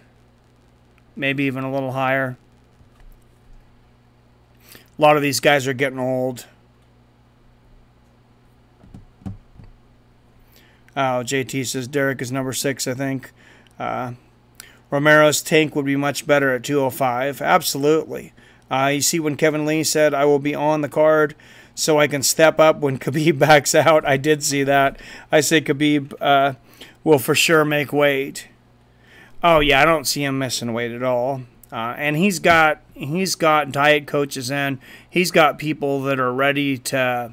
Maybe even a little higher. A lot of these guys are getting old. Oh, JT says Derek is #6, I think. Romero's tank would be much better at 205. Absolutely. You see when Kevin Lee said, I will be on the card so I can step up when Khabib backs out. I did see that. I say Khabib will for sure make weight. Oh, yeah, I don't see him missing weight at all. And he's got diet coaches in. He's got people that are ready to,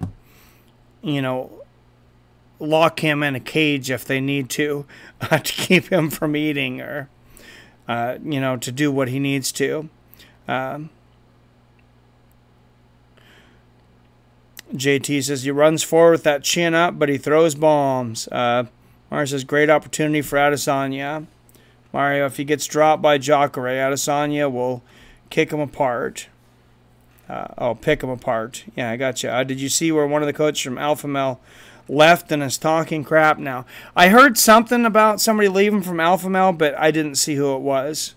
you know, lock him in a cage if they need to keep him from eating or, you know, to do what he needs to. JT says he runs forward with that chin up, but he throws bombs. Mars says great opportunity for Adesanya. Mario, if he gets dropped by Jacare, Adesanya will kick him apart. Pick him apart. Yeah, I got you. Did you see where one of the coaches from Alpha Male left and is talking crap now? I heard something about somebody leaving from Alpha Male, but I didn't see who it was.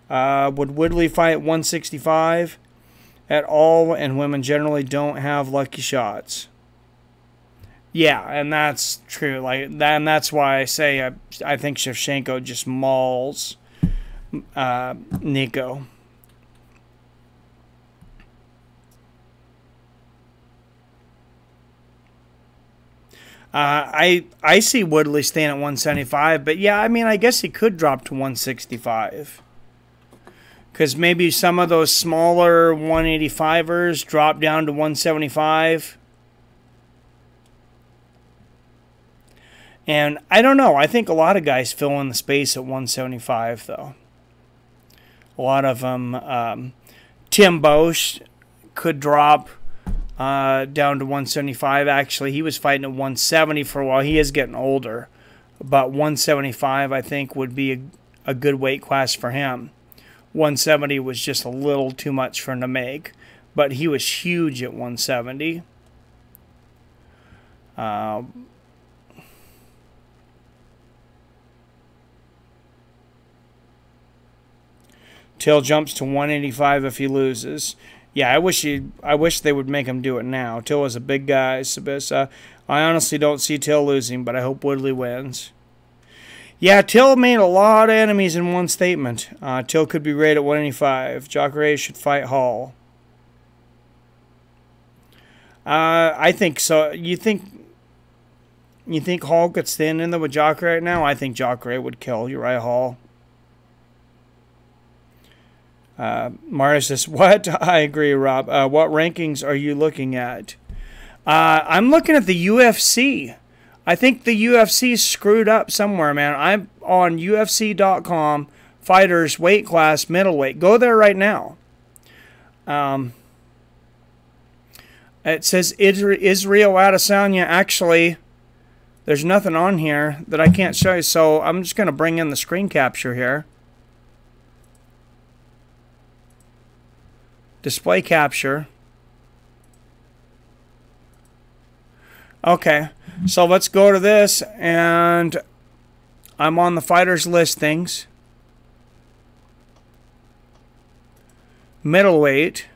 Would Woodley fight 165 at all? And women generally don't have lucky shots. Yeah, and that's true. And that's why I say I think Shevchenko just mauls Nico. I see Woodley staying at 175, but yeah, I mean, I guess he could drop to 165. Because maybe some of those smaller 185ers drop down to 175. And I don't know. I think a lot of guys fill in the space at 175, though. A lot of them. Tim Bosch could drop down to 175. Actually, he was fighting at 170 for a while. He is getting older. But 175, I think, would be a good weight class for him. 170 was just a little too much for him to make. But he was huge at 170. Till jumps to 185 if he loses. Yeah, I wish they would make him do it now. Till is a big guy, Sabissa. I honestly don't see Till losing, but I hope Woodley wins. Yeah, Till made a lot of enemies in one statement. Till could be rated at 185. Jacare should fight Hall. I think so. You think Hall could stand in there with Jacare right now? I think Jacare would kill Uriah Hall. Mario says, what? I agree, Rob. What rankings are you looking at? I'm looking at the UFC. I think the UFC screwed up somewhere, man. I'm on UFC.com, fighters, weight class, middleweight. Go there right now. It says Israel Adesanya. Actually, there's nothing on here that I can't show you, so I'm just going to bring in the screen capture here. Display capture. Okay, so let's go to this, and I'm on the fighters listings. Middleweight.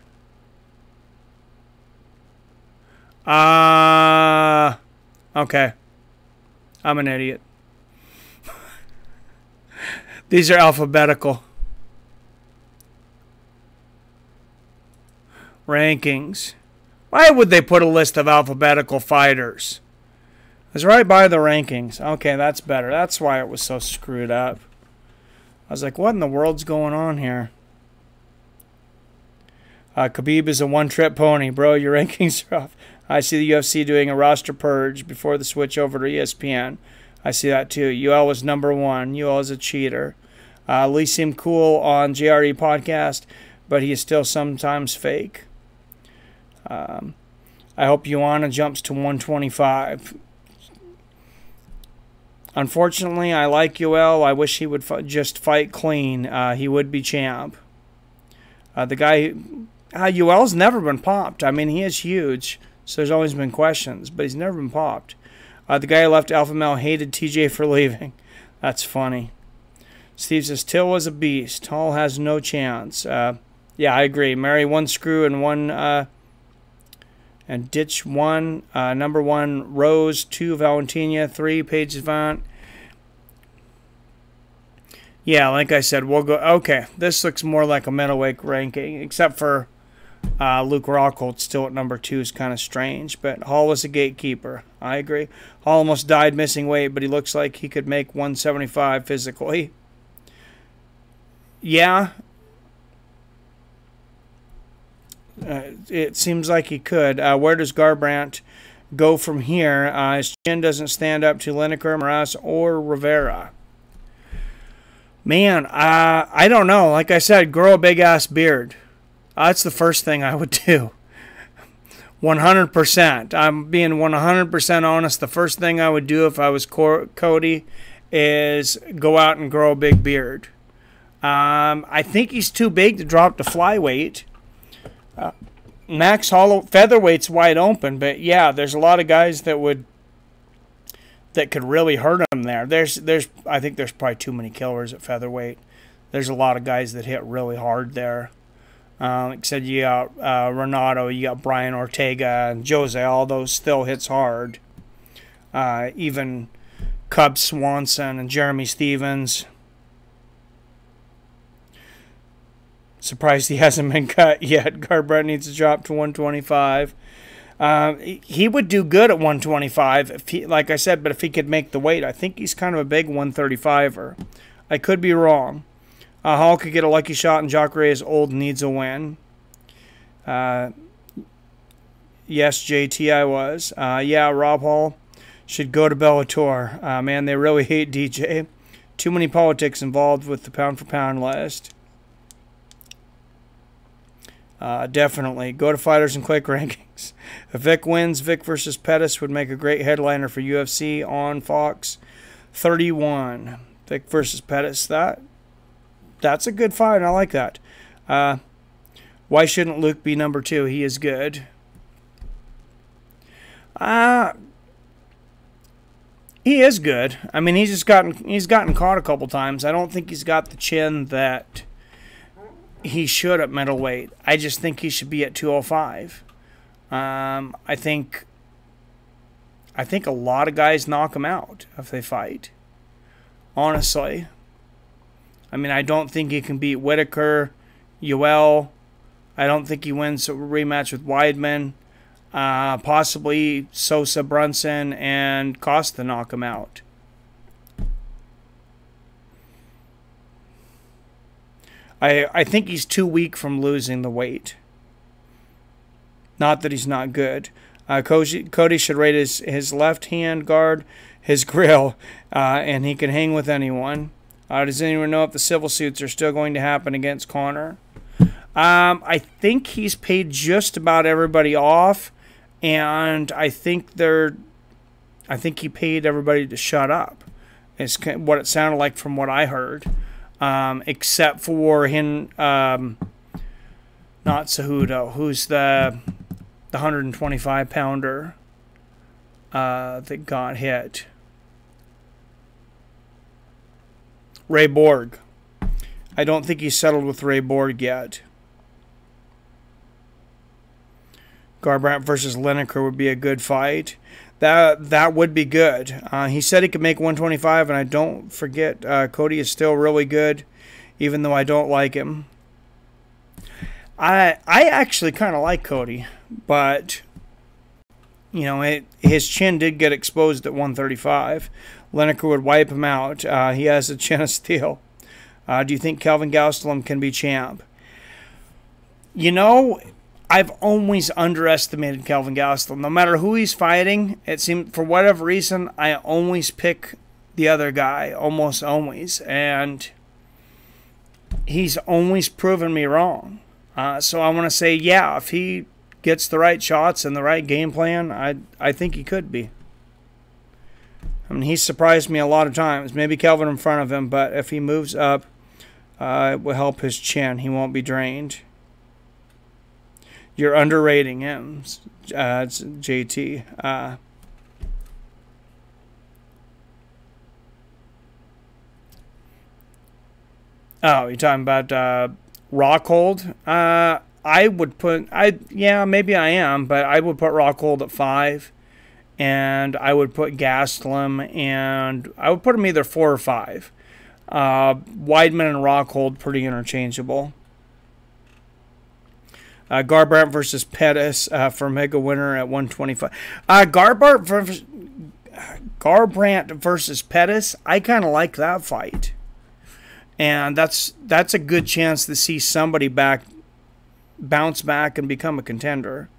Okay. I'm an idiot. These are alphabetical. Rankings. Why would they put a list of alphabetical fighters? It's right by the rankings. Okay, that's better. That's why it was so screwed up. I was like, what in the world's going on here? Khabib is a one-trip pony. Bro, your rankings are off. I see the UFC doing a roster purge before the switch over to ESPN. I see that too. UL was #1. UL is a cheater. Lee seemed cool on JRE podcast, but he is still sometimes fake. I hope Ioana jumps to 125. Unfortunately, I like UL. I wish he would just fight clean. He would be champ. The guy, UL's never been popped. I mean, he is huge, so there's always been questions, but he's never been popped. The guy who left Alpha Male hated TJ for leaving. That's funny. Steve says, Till was a beast. Hall has no chance. Yeah, I agree. Marry one screw and one... and ditch one, #1, Rose, 2, Valentina, 3, Paige Avant. Yeah, like I said, we'll go. Okay, this looks more like a middleweight ranking, except for Luke Rockhold still at #2 is kind of strange. But Hall was a gatekeeper. I agree. Hall almost died missing weight, but he looks like he could make 175 physically. Yeah. It seems like he could. Where does Garbrandt go from here? His chin doesn't stand up to Lineker, Moraes, or Rivera. Man, I don't know. Like I said, grow a big-ass beard. That's the first thing I would do. 100%. I'm being 100% honest. The first thing I would do if I was Cody is go out and grow a big beard. I think he's too big to drop to flyweight. Max Holloway featherweight's wide open, but yeah, there's a lot of guys that could really hurt him there. I think there's probably too many killers at featherweight. There's a lot of guys that hit really hard there. Like I said, you got Renato, you got Brian Ortega, and Jose. All those still hits hard. Even Cub Swanson and Jeremy Stevens. Surprised he hasn't been cut yet. Garbrandt needs to drop to 125. He would do good at 125, if he, like I said, but if he could make the weight. I think he's kind of a big 135er. I could be wrong. Hall could get a lucky shot, and Jacare is old and needs a win. Yes, JT, I was. Yeah, Rob Hall should go to Bellator. Man, they really hate DJ. Too many politics involved with the pound-for-pound list. Definitely. Go to Fighters and Quick Rankings. If Vic wins, Vic versus Pettis would make a great headliner for UFC on Fox 31. Vic versus Pettis. That's a good fight. I like that. Why shouldn't Luke be #2? He is good. He is good. I mean, he's gotten caught a couple times. I don't think he's got the chin that he should at middleweight. I just think he should be at 205. I think a lot of guys knock him out if they fight. honestly. I mean, I don't think he can beat Whitaker, Yoel. I don't think he wins a rematch with Weidman. Possibly Sosa, Brunson, and Costa knock him out. I think he's too weak from losing the weight. Not that he's not good. Cody should rate his left-hand guard, his grill, and he can hang with anyone. Does anyone know if the civil suits are still going to happen against Conor? I think he's paid just about everybody off, and I think he paid everybody to shut up. It's what it sounded like from what I heard. Except for him, not Cejudo, who's the 125-pounder that got hit. Ray Borg. I don't think he's settled with Ray Borg yet. Garbrandt versus Lineker would be a good fight. That would be good. He said he could make 125, and I don't forget, Cody is still really good, even though I don't like him. I actually kind of like Cody, but you know, his chin did get exposed at 135. Lineker would wipe him out. He has a chin of steel. Do you think Kelvin Gastelum can be champ? You know, I've always underestimated Kelvin Gastelum. No matter who he's fighting, it seemed for whatever reason I always pick the other guy, almost always, and he's always proven me wrong. So I want to say, yeah, if he gets the right shots and the right game plan, I think he could be. I mean, he's surprised me a lot of times. Maybe Kelvin in front of him, but if he moves up, it will help his chin. He won't be drained. You're underrating him, it's JT. Oh, you're talking about Rockhold? I would put, yeah, maybe I am, but I would put Rockhold at 5, and I would put Gastelum, and I would put him either 4 or 5. Weidman and Rockhold pretty interchangeable. Garbrandt versus Pettis for mega winner at 125. Garbrandt versus Pettis, I kind of like that fight. And that's a good chance to see somebody bounce back and become a contender,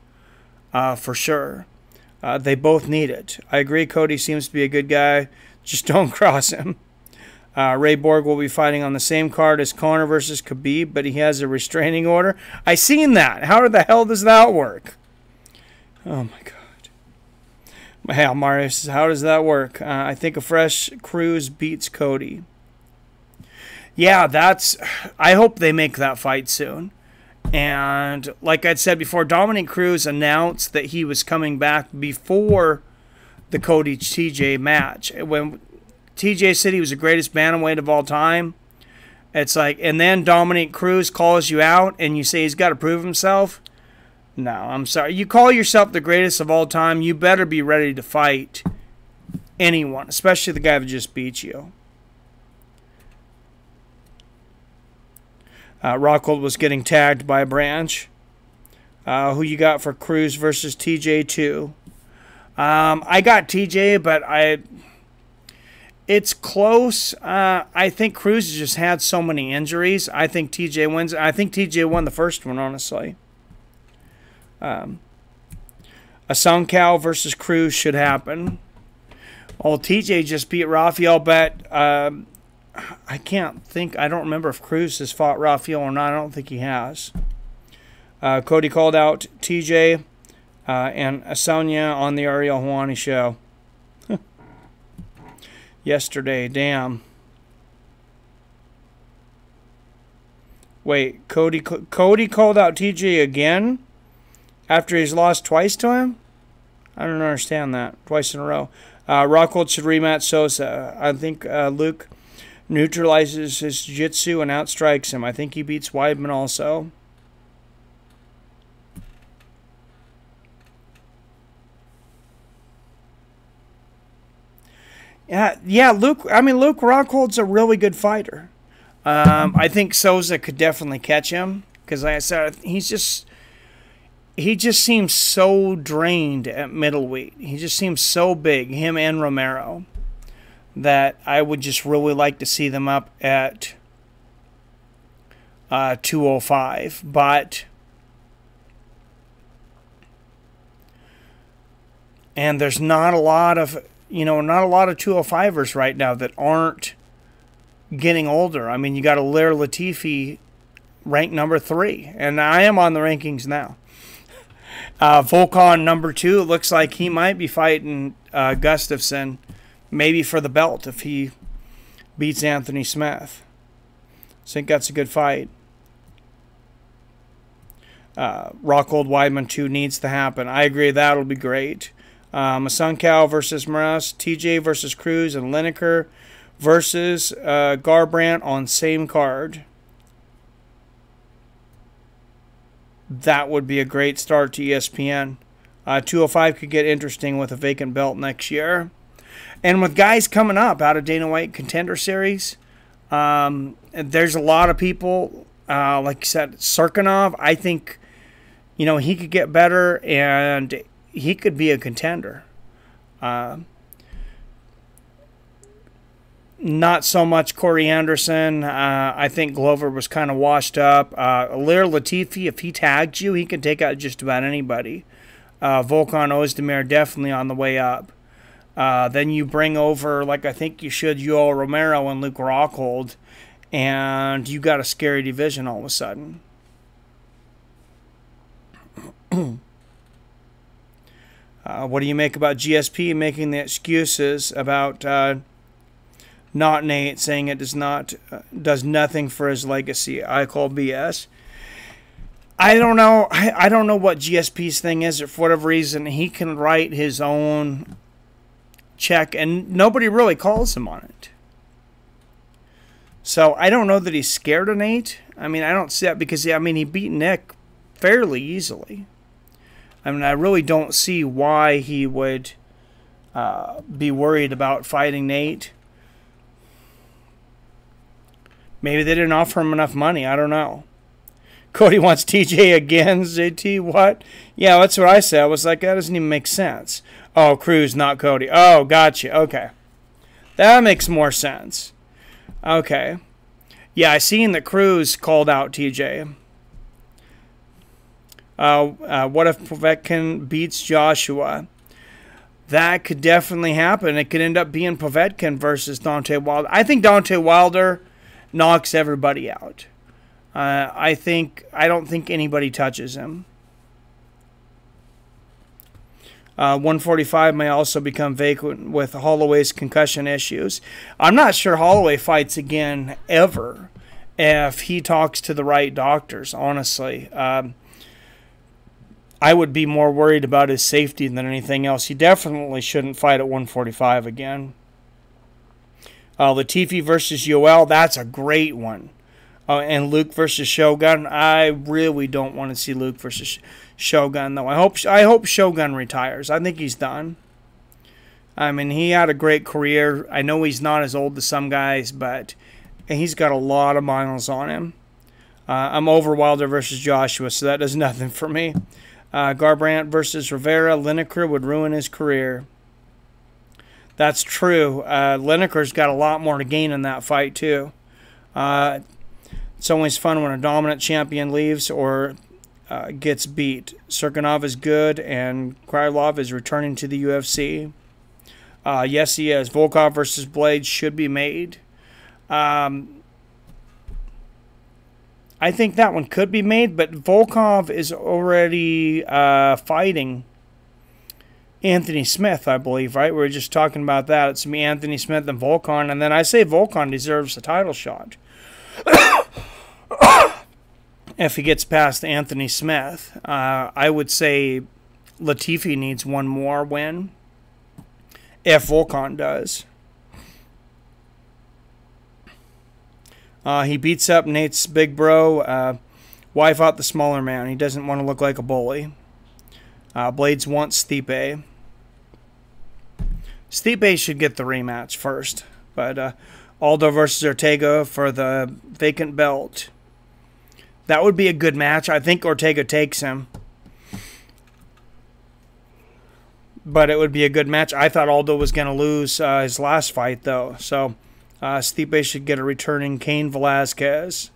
for sure. They both need it. I agree Cody seems to be a good guy. Just don't cross him. Ray Borg will be fighting on the same card as Conor versus Khabib, but he has a restraining order. I seen that. How the hell does that work? Oh, my God. Hey, Marius says, how does that work? I think a fresh Cruz beats Cody. Yeah, I hope they make that fight soon. And like I'd said before, Dominic Cruz announced that he was coming back before the Cody TJ match. When TJ said he was the greatest bantamweight of all time, it's like, and then Dominic Cruz calls you out and you say he's got to prove himself. No, I'm sorry. You call yourself the greatest of all time, you better be ready to fight anyone, especially the guy that just beat you. Rockhold was getting tagged by Branch. Who you got for Cruz versus TJ2? I got TJ, but it's close. I think Cruz has just had so many injuries. I think TJ wins. I think TJ won the first one, honestly. Assunção versus Cruz should happen. Well, TJ just beat Rafael, but I can't think. I don't remember if Cruz has fought Rafael or not. I don't think he has. Cody called out TJ and Assunção on the Ariel Helwani show yesterday. Damn. Wait, Cody called out TJ again after he's lost twice to him? I don't understand that. Twice in a row. Rockhold should rematch Sosa. I think Luke neutralizes his jiu-jitsu and outstrikes him. I think he beats Weidman also. Yeah, Luke. I mean, Luke Rockhold's a really good fighter. I think Souza could definitely catch him because, like I said, he just seems so drained at middleweight. He just seems so big, him and Romero, that I would just really like to see them up at 205. But and there's not a lot of 205ers right now that aren't getting older. I mean, you got Aliir Latifi ranked number 3, and I am on the rankings now. Volkan number 2. It looks like he might be fighting Gustafsson, maybe for the belt if he beats Anthony Smith. I think that's a good fight. Rockhold Weidman 2 needs to happen. I agree, that'll be great. Masunkow versus Moraes, TJ versus Cruz, and Lineker versus Garbrandt on same card. That would be a great start to ESPN. 205 could get interesting with a vacant belt next year. And with guys coming up out of Dana White Contender Series, there's a lot of people, like you said, Serkinov, I think, he could get better and he could be a contender. Not so much Corey Anderson. I think Glover was kind of washed up. Aliir Latifi, if he tags you, he can take out just about anybody. Volkan Ozdemir definitely on the way up. Then you bring over, like I think you should, Yoel Romero and Luke Rockhold, and you got a scary division all of a sudden. What do you make about GSP making the excuses about not Nate, saying it does nothing for his legacy? I call BS. I don't know. I don't know what GSP's thing is. For whatever reason, he can write his own check, and nobody really calls him on it. So I don't know that he's scared of Nate. I mean, I don't see that because he beat Nick fairly easily. I mean, I really don't see why he would be worried about fighting Nate. Maybe they didn't offer him enough money. I don't know. Cody wants TJ again. JT, what? Yeah, that's what I said. I was like, that doesn't even make sense. Oh, Cruz, not Cody. Oh, gotcha. Okay. That makes more sense. Okay. Yeah, I seen that Cruz called out TJ. What if Povetkin beats Joshua? That could definitely happen. It could end up being Povetkin versus Deontay Wilder. I think Deontay Wilder knocks everybody out. I don't think anybody touches him. 145 may also become vacant with Holloway's concussion issues. I'm not sure Holloway fights again ever if he talks to the right doctors, honestly. I would be more worried about his safety than anything else. He definitely shouldn't fight at 145 again. Latifi versus Yoel, that's a great one. And Luke versus Shogun, I really don't want to see Luke versus Shogun, though. I hope Shogun retires. I think he's done. I mean, he had a great career. I know he's not as old as some guys, but he's got a lot of miles on him. I'm over Wilder versus Joshua, so that does nothing for me. Garbrandt versus Rivera, Lineker would ruin his career. That's true. Lineker's got a lot more to gain in that fight, too. It's always fun when a dominant champion leaves or gets beat. Serkinov is good, and Krylov is returning to the UFC. Yes, he is. Volkov versus Blades should be made. I think that one could be made, but Volkov is already fighting Anthony Smith, I believe, right? We were just talking about that. It's me, Anthony Smith, and Volkan, and then I say Volkan deserves a title shot. If he gets past Anthony Smith, I would say Latifi needs one more win. If Volkan does. He beats up Nate's big bro. Wife out the smaller man. He doesn't want to look like a bully. Blades wants Stipe. Stipe should get the rematch first. But Aldo versus Ortega for the vacant belt. That would be a good match. I think Ortega takes him. But it would be a good match. I thought Aldo was going to lose his last fight, though. So Stipe should get a returning Cain Velasquez.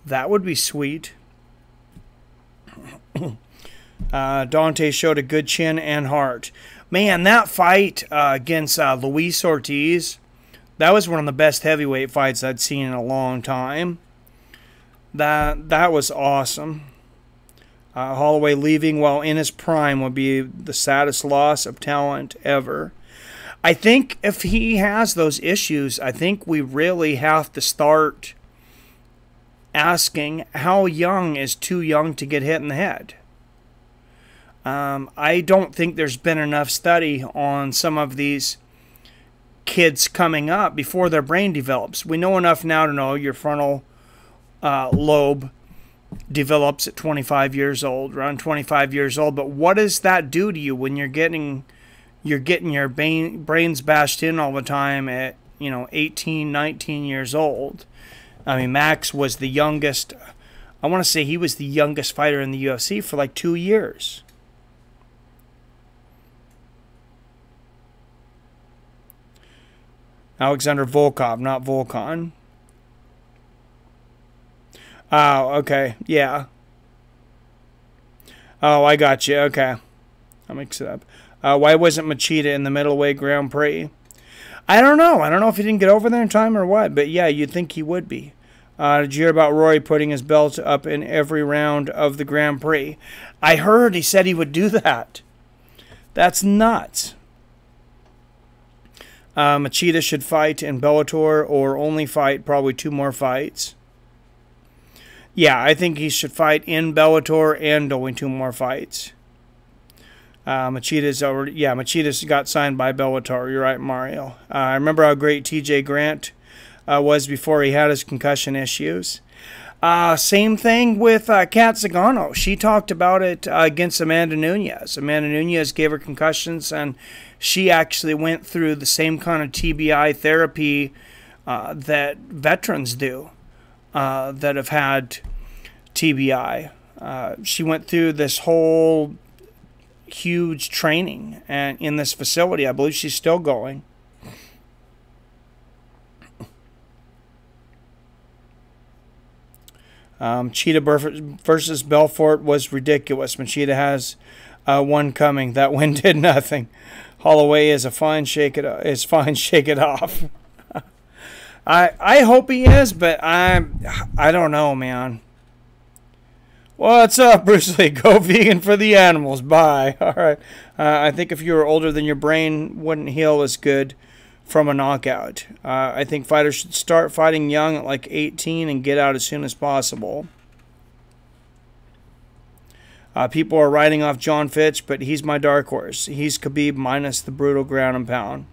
That would be sweet. Dante showed a good chin and heart. Man, that fight against Luis Ortiz, that was one of the best heavyweight fights I'd seen in a long time. That was awesome. Holloway leaving while in his prime would be the saddest loss of talent ever. I think if he has those issues, I think we really have to start asking how young is too young to get hit in the head. I don't think there's been enough study on some of these kids coming up before their brain develops. We know enough now to know your frontal lobe develops at 25 years old, around 25 years old. But what does that do to you when you're getting your brains bashed in all the time at 18, 19 years old? I mean, Max was the youngest. I want to say he was the youngest fighter in the UFC for like 2 years. Alexander Volkov, not Volkan. Oh, okay. Yeah. Oh, I got you. Okay. I'll mix it up. Why wasn't Machida in the middleweight Grand Prix? I don't know. I don't know if he didn't get over there in time or what. But yeah, you'd think he would be. Did you hear about Rory putting his belt up in every round of the Grand Prix? I heard he said he would do that. That's nuts. Machida should fight in Bellator or only fight probably 2 more fights. Yeah, I think he should fight in Bellator and only 2 more fights. Machida's got signed by Bellator. You're right, Mario. I remember how great TJ Grant was before he had his concussion issues. Same thing with Kat Zagano. She talked about it against Amanda Nunes. Amanda Nunes gave her concussions, and she actually went through the same kind of TBI therapy that veterans do that have had TBI. She went through this whole huge training and in this facility. I believe she's still going. Cheetah versus Belfort was ridiculous. Machida has one coming. That win did nothing. Holloway is fine. Shake it off. I hope he is, but I don't know, man. What's up, Bruce Lee? Go vegan for the animals. Bye. All right. I think if you were older, then your brain wouldn't heal as good from a knockout. I think fighters should start fighting young at like 18 and get out as soon as possible. People are writing off John Fitch, but he's my dark horse. He's Khabib minus the brutal ground and pound.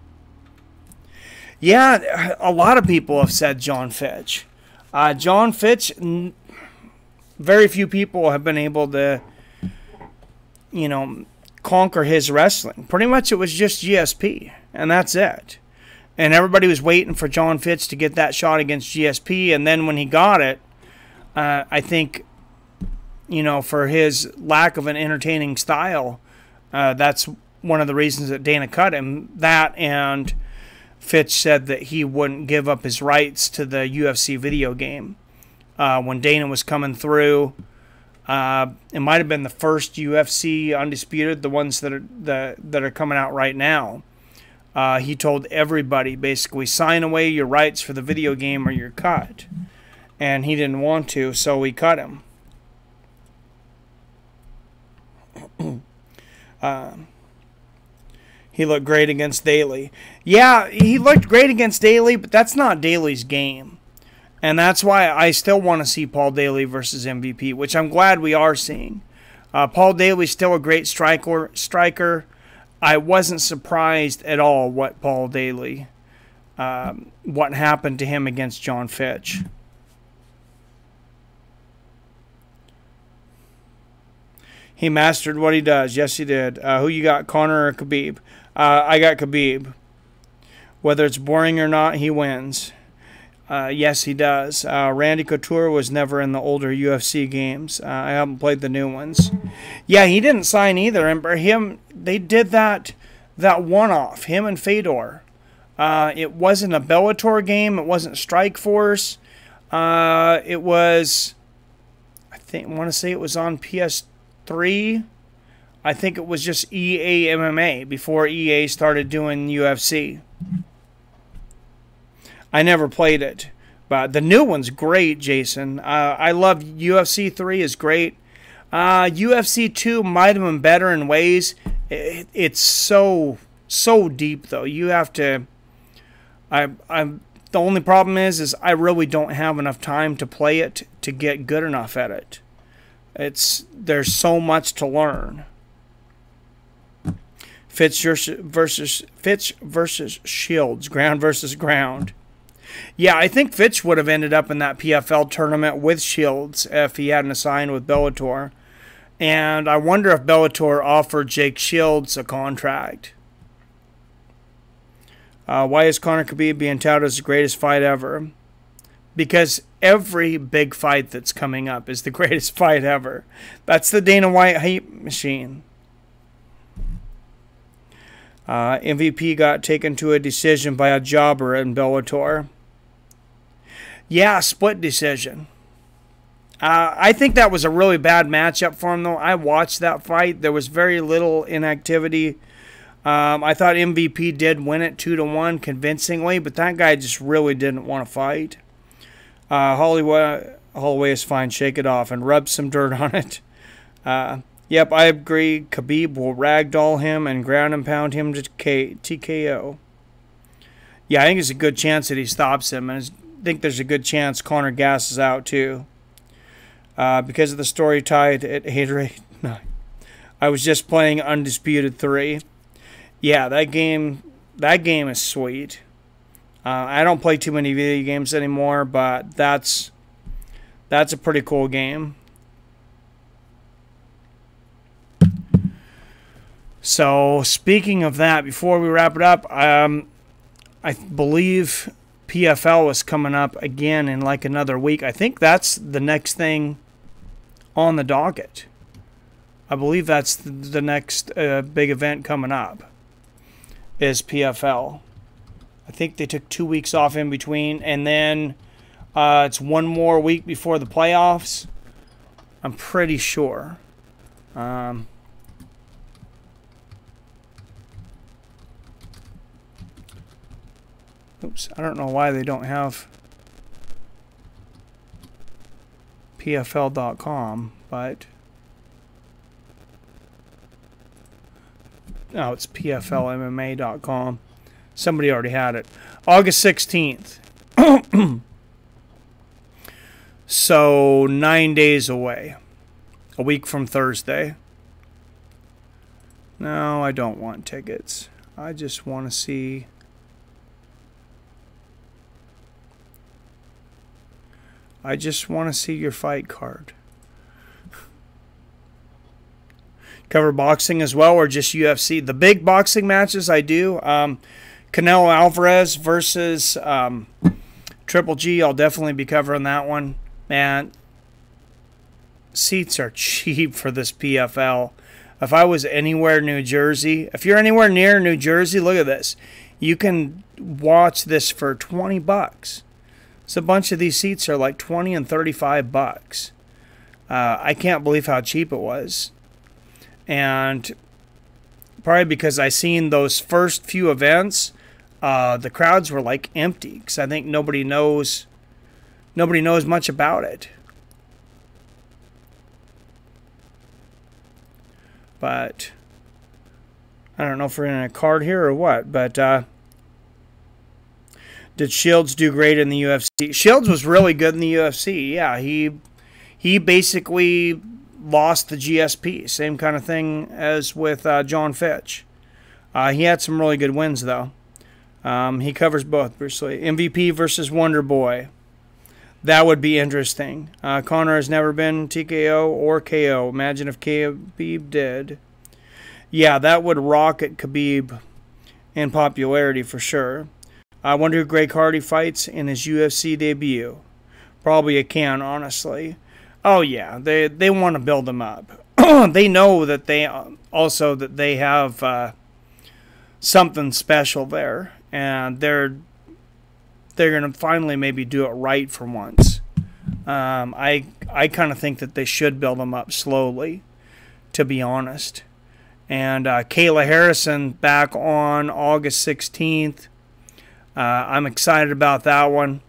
Yeah, a lot of people have said John Fitch. John Fitch, very few people have been able to, conquer his wrestling. Pretty much it was just GSP, and that's it. And everybody was waiting for John Fitch to get that shot against GSP, and then when he got it, I think, for his lack of an entertaining style, that's one of the reasons that Dana cut him. That and Fitch said that he wouldn't give up his rights to the UFC video game. When Dana was coming through, it might have been the first UFC Undisputed, the ones that are coming out right now. He told everybody, basically, sign away your rights for the video game or you're cut. And he didn't want to, so we cut him. He looked great against Daly. Yeah, he looked great against Daly, but that's not Daly's game. And that's why I still want to see Paul Daly versus MVP, which I'm glad we are seeing. Paul Daly's still a great striker. I wasn't surprised at all what Paul Daly, what happened to him against John Fitch. He mastered what he does. Yes, he did. Who you got, Conor or Khabib? I got Khabib. Whether it's boring or not, he wins. Yes, he does. Randy Couture was never in the older UFC games. I haven't played the new ones. Yeah, he didn't sign either. And they did that one-off, him and Fedor. It wasn't a Bellator game. It wasn't Strikeforce. It was, I want to say it was on PS3. I think it was just EA MMA before EA started doing UFC. I never played it, but the new one's great, Jason. I love UFC 3 is great. UFC 2 might have been better in ways. It's so deep though. You have to. The only problem is I really don't have enough time to play it to get good enough at it. There's so much to learn. Fitch versus Shields, ground versus ground. Yeah, I think Fitch would have ended up in that PFL tournament with Shields if he hadn't signed with Bellator. And I wonder if Bellator offered Jake Shields a contract. Why is Conor Khabib being touted as the greatest fight ever? Because every big fight that's coming up is the greatest fight ever. That's the Dana White hype machine. MVP got taken to a decision by a jobber in Bellator. Yeah, split decision. I think that was a really bad matchup for him, though. I watched that fight. There was very little inactivity. I thought MVP did win it 2-1 convincingly, but that guy just really didn't want to fight. Holloway is fine. Shake it off and rub some dirt on it. Yep, I agree. Khabib will ragdoll him and ground and pound him to TKO. Yeah, I think there's a good chance that he stops him, and I think there's a good chance Conor gasses out too. Because of the story tied at Haterade. No, I was just playing Undisputed 3. Yeah, that game is sweet. I don't play too many video games anymore, but that's a pretty cool game. So, speaking of that, before we wrap it up, I believe PFL is coming up again in like another week. I think that's the next thing on the docket. I believe that's the next big event coming up is PFL. I think they took 2 weeks off in between, and then it's one more week before the playoffs. I'm pretty sure. Oops, I don't know why they don't have PFL.com, but no, it's PFLMMA.com. Somebody already had it. August 16th. So 9 days away. A week from Thursday. No, I don't want tickets. I just want to see. I just want to see your fight card. Cover boxing as well, or just UFC? The big boxing matches I do. Canelo Alvarez versus Triple G. I'll definitely be covering that one. Man, seats are cheap for this PFL. If I was anywhere New Jersey, if you're anywhere near New Jersey, look at this. You can watch this for $20. So a bunch of these seats are like $20 and $35. I can't believe how cheap it was. And probably because I seen those first few events, the crowds were like empty because I think nobody knows much about it. But I don't know if we're in a card here or what, but did Shields do great in the UFC? Shields was really good in the UFC. Yeah, he basically lost the GSP. Same kind of thing as with John Fitch. He had some really good wins, though. He covers both, Bruce Lee. MVP versus Wonder Boy. That would be interesting. Conor has never been TKO or KO. Imagine if Khabib did. Yeah, that would rocket Khabib in popularity for sure. I wonder who Greg Hardy fights in his UFC debut. Probably a can, honestly. Oh yeah, they want to build him up. They know that they have something special there, and they're gonna finally maybe do it right for once. I kind of think that they should build him up slowly, to be honest. And Kayla Harrison back on August 16th. I'm excited about that one.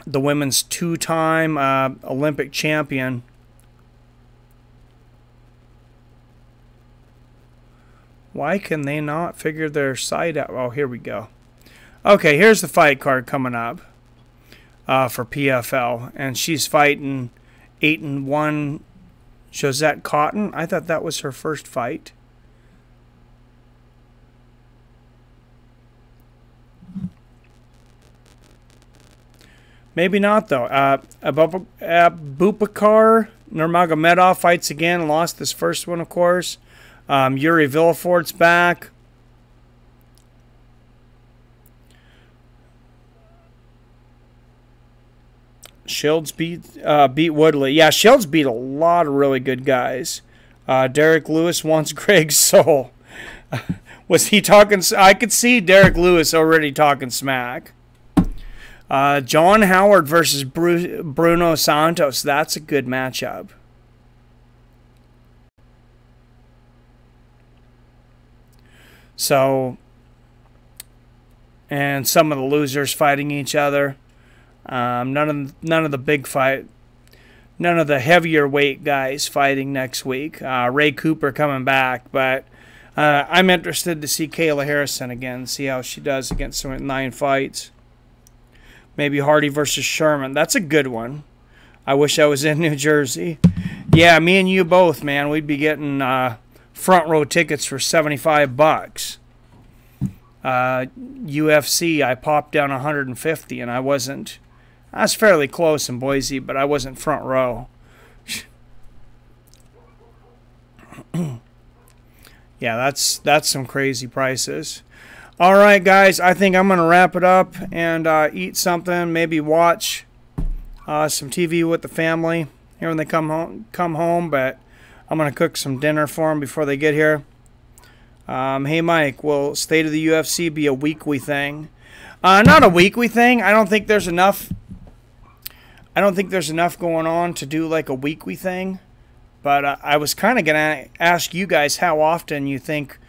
The women's two-time Olympic champion. Why can they not figure their site out? Oh, here we go. Okay, here's the fight card coming up for PFL. And she's fighting 8-1 Josette Cotton. I thought that was her first fight. Maybe not, though. Abubakar Nurmagomedov fights again. Lost this first one, of course. Yuri Villafort's back. Shields beat Woodley. Yeah, Shields beat a lot of really good guys. Derek Lewis wants Greg's soul. Was he talking? I could see Derek Lewis already talking smack. John Howard versus Bruno Santos. That's a good matchup. So, and some of the losers fighting each other. None of the big fight, none of the heavier weight guys fighting next week. Ray Cooper coming back, but I'm interested to see Kayla Harrison again, see how she does against some 9 fights. Maybe Hardy versus Sherman. That's a good one. I wish I was in New Jersey. Yeah, me and you both, man. We'd be getting front row tickets for $75. UFC, I popped down 150, and I wasn't. I was fairly close in Boise, but I wasn't front row. Yeah, that's some crazy prices. All right, guys, I think I'm going to wrap it up and eat something, maybe watch some TV with the family here when they come home, but I'm going to cook some dinner for them before they get here. Hey, Mike, will State of the UFC be a weekly thing? Not a weekly thing. I don't think there's enough going on to do like a weekly thing. But I was kind of going to ask you guys how often you think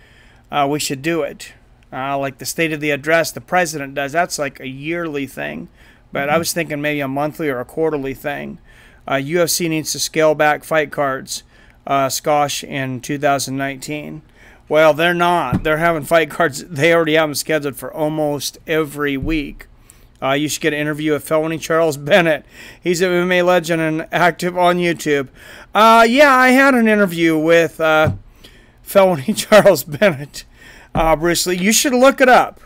we should do it. Like the State of the Address, the president does. That's like a yearly thing. But I was thinking maybe a monthly or a quarterly thing. UFC needs to scale back fight cards, Skosh, in 2019. Well, they're not. They're having fight cards. They already have them scheduled for almost every week. You should get an interview with Felony Charles Bennett. He's an MMA legend and active on YouTube. Yeah, I had an interview with Felony Charles Bennett. Bruce Lee. You should look it up.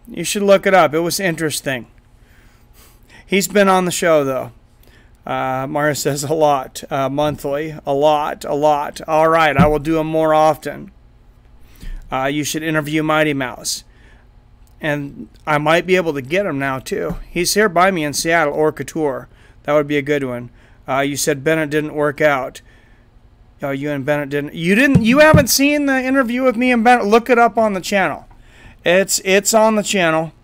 You should look it up. It was interesting. He's been on the show, though. Mario says a lot. Monthly. A lot. All right, I will do them more often. You should interview Mighty Mouse. And I might be able to get him now, too. He's here by me in Seattle, or Couture. That would be a good one. You said Bennett didn't work out. Oh, you and Bennett didn't. You haven't seen the interview with me and Bennett? Look it up on the channel. It's on the channel.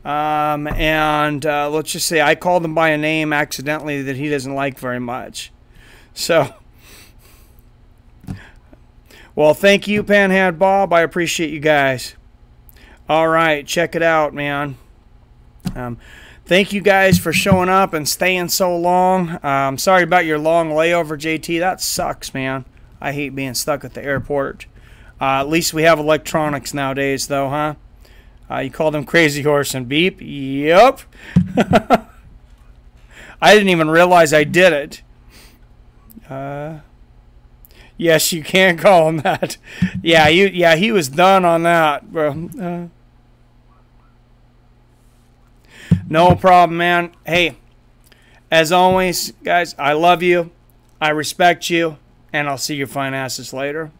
And let's just say I called him by a name accidentally that he doesn't like very much. So, well, thank you, Panhead Bob. I appreciate you guys. All right, check it out, man. Thank you guys for showing up and staying so long. Sorry about your long layover, JT. That sucks, man. I hate being stuck at the airport. At least we have electronics nowadays, though, huh? You called him Crazy Horse and Beep? Yep. I didn't even realize I did it. Yes, you can call him that. Yeah, he was done on that, bro. No problem, man. Hey, as always, guys, I love you. I respect you. And I'll see your fine asses later.